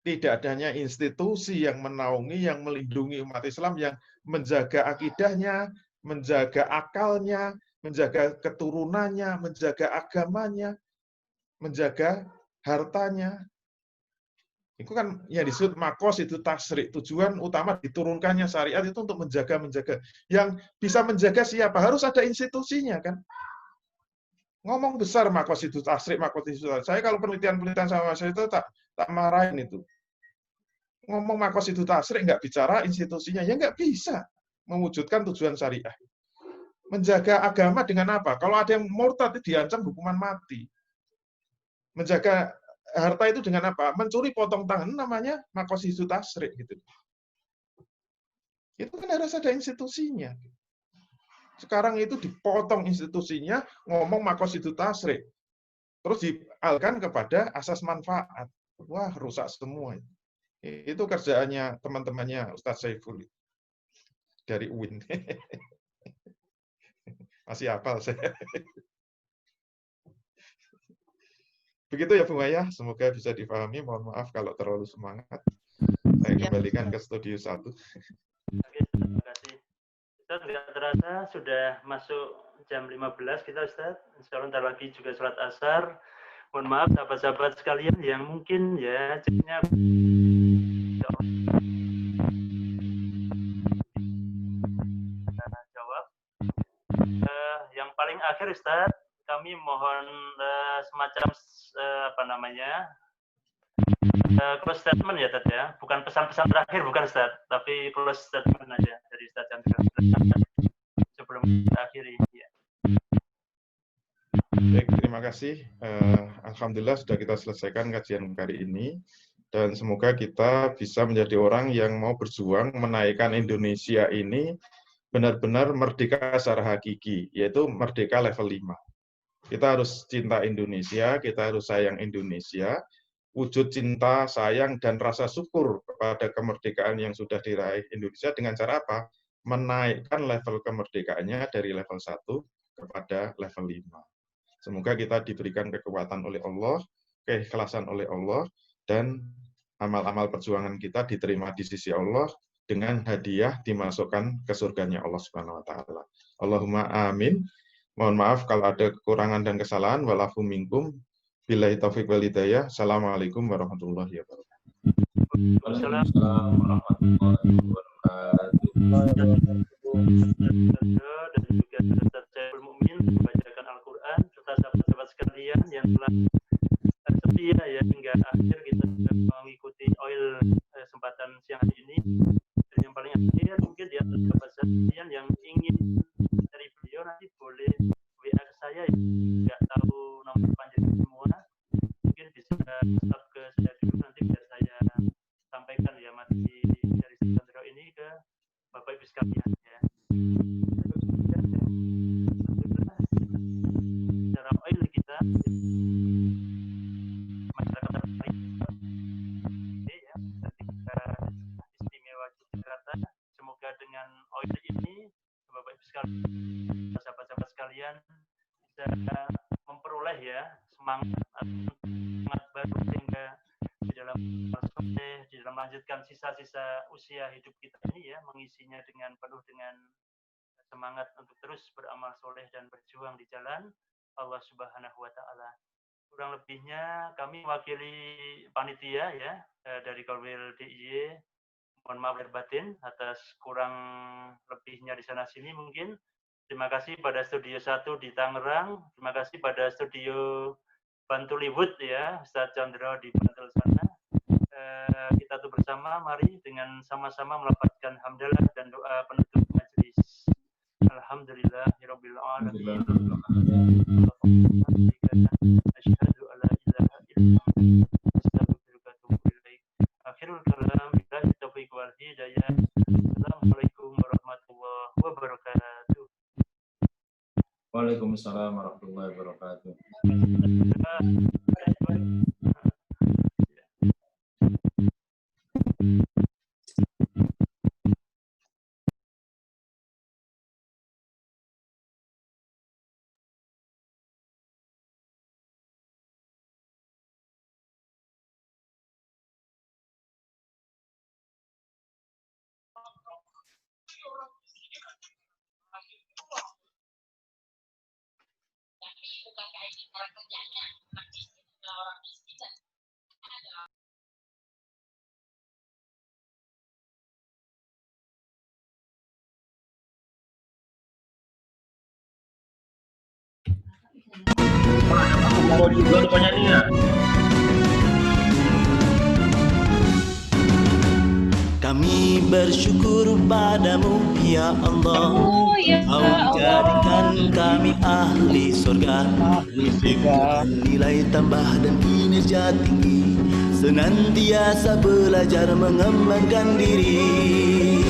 Tidak adanya institusi yang menaungi, yang melindungi umat Islam, yang menjaga akidahnya, menjaga akalnya, menjaga keturunannya, menjaga agamanya, menjaga hartanya. Itu kan yang disebut makos itu tasrik. Tujuan utama diturunkannya syariat itu untuk menjaga. Yang bisa menjaga siapa? Harus ada institusinya kan. Ngomong besar makos itu tasrik, makos itu tasrik. Saya kalau penelitian sama saya itu tak marahin itu. Ngomong makos itu tasrik, nggak bicara institusinya. Ya nggak bisa mewujudkan tujuan syariah. Menjaga agama dengan apa? Kalau ada yang murtad itu diancam hukuman mati. Menjaga harta itu dengan apa? Mencuri potong tangan namanya makosidu tasrik gitu. Itu kan harus ada institusinya. Sekarang itu dipotong institusinya, ngomong makosidu tasrik. Terus dialihkan kepada asas manfaat. Wah, rusak semua. Itu kerjaannya teman-temannya Ustadz Saiful dari UIN. Masih hafal saya. Begitu ya Bu Maya, semoga bisa dipahami. Mohon maaf kalau terlalu semangat. Saya kembalikan ke studio 1. Oke, terima kasih. Ustaz, nggak terasa sudah masuk jam 15 kita Ustaz. Sebentar lagi juga sholat asar. Mohon maaf sahabat-sahabat sekalian yang mungkin ya ceknya jawab. Yang paling akhir Ustaz, kami mohon semacam close statement ya Ustaz ya, bukan pesan-pesan terakhir bukan Ustaz, tapi close statement aja dari Ustaz Chandra sebelum kita akhiri ya. Baik, terima kasih. Alhamdulillah sudah kita selesaikan kajian kali ini dan semoga kita bisa menjadi orang yang mau berjuang menaikkan Indonesia ini benar-benar merdeka secara hakiki, yaitu merdeka level 5. Kita harus cinta Indonesia, kita harus sayang Indonesia, wujud cinta, sayang, dan rasa syukur kepada kemerdekaan yang sudah diraih Indonesia dengan cara apa? Menaikkan level kemerdekaannya dari level 1 kepada level 5. Semoga kita diberikan kekuatan oleh Allah, keikhlasan oleh Allah, dan amal-amal perjuangan kita diterima di sisi Allah dengan hadiah dimasukkan ke surganya Allah Subhanahu wa taala. Allahumma amin. Mohon maaf kalau ada kekurangan dan kesalahan. Walafu minkum. Billahi taufiq wal hidayah. Assalamualaikum warahmatullahi wabarakatuh. Waalaikumsalam warahmatullahi wabarakatuh. Dan juga Ustaz Saiful Mukmin membacakan Al-Quran serta sahabat-sahabat sekalian yang telah setia ya hingga akhir kita mengikuti oil kesempatan siang hari ini. Dan yang paling akhir mungkin di atas sahabat sekalian yang ingin dari beliau nanti boleh WA ke saya ya. Nggak tahu nomor panjang semua, mungkin bisa stop ke saya dulu nanti biar saya sampaikan ya materi dari Sandro ini ke Bapak Ibu sekalian ya. Secara oil kita masyarakat ya, ketika istimewa Yogyakarta, semoga dengan oil ini Bapak Ibu sekalian, sahabat-sahabat sekalian bisa memperoleh ya semangat baru sehingga di dalam melanjutkan sisa-sisa usia hidup kita ini ya, mengisinya dengan penuh dengan semangat untuk terus beramal soleh dan berjuang di jalan Allah Subhanahu wa Ta'ala. Kurang lebihnya kami mewakili panitia ya dari Korwil DIY. Mohon maaf lahir batin atas kurang lebihnya di sana sini mungkin. Terima kasih pada Studio 1 di Tangerang. Terima kasih pada Studio Bantuliwood ya, Ustaz Chandra di Bantul sana. Kita tuh bersama, mari dengan sama-sama melafazkan hamdalah dan doa penutup majelis. Alhamdulillahirabbil alamin. Asyhadu alla ilaha illallah. Astaghfiruka wa atubu ilaik. Akhirul kalam, billahi taufiq wal hidayah. Assalamualaikum warahmatullahi wabarakatuh. Waalaikumsalam warahmatullahi wabarakatuh. Mau juga penyanyinya. Kami bersyukur padamu ya Allah, Kau jadikan kami ahli surga, dengan nilai tambah dan kinerja tinggi, senantiasa belajar mengembangkan diri,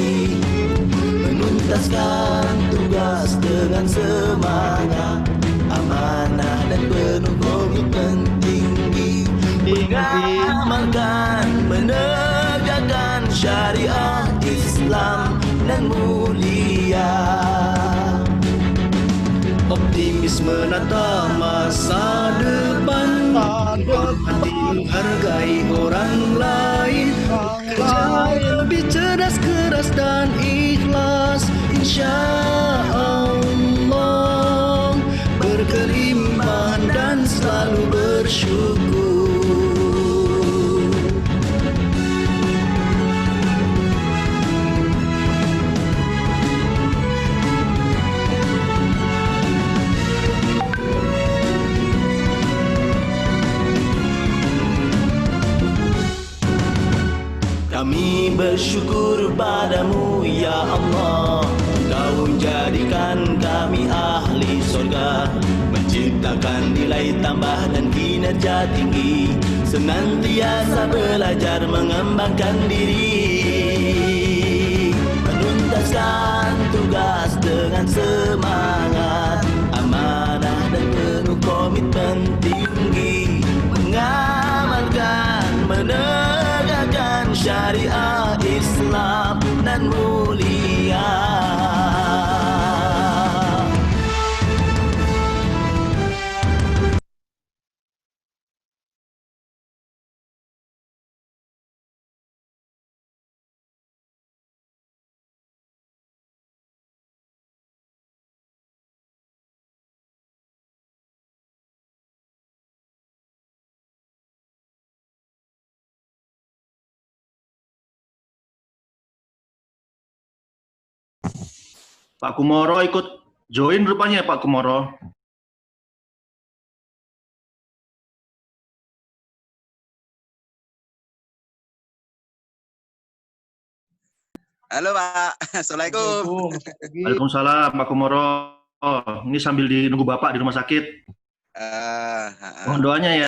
menuntaskan tugas dengan semangat, amanah dan penuh komitmen tinggi, mengamalkan, menegakkan syariat Islam dan mulia, optimis menata masa depan, hati menghargai orang lain, kerja lebih cerdas, keras dan ikhlas, insya Allah berkelimpahan dan selalu bersyukur. Kami bersyukur padamu ya Allah, Kau jadikan kami ahli surga, menciptakan nilai tambah dan kinerja tinggi, senantiasa belajar mengembangkan diri, menuntaskan tugas dengan semangat, amanah dan penuh komitmen tinggi, mengamalkan, menegakkan syariat Islam dan mulia. Pak Kumoro ikut join rupanya ya Pak Kumoro. Halo Pak, Assalamualaikum. Waalaikumsalam Pak Kumoro. Ini sambil nunggu Bapak di rumah sakit. Mohon doanya ya.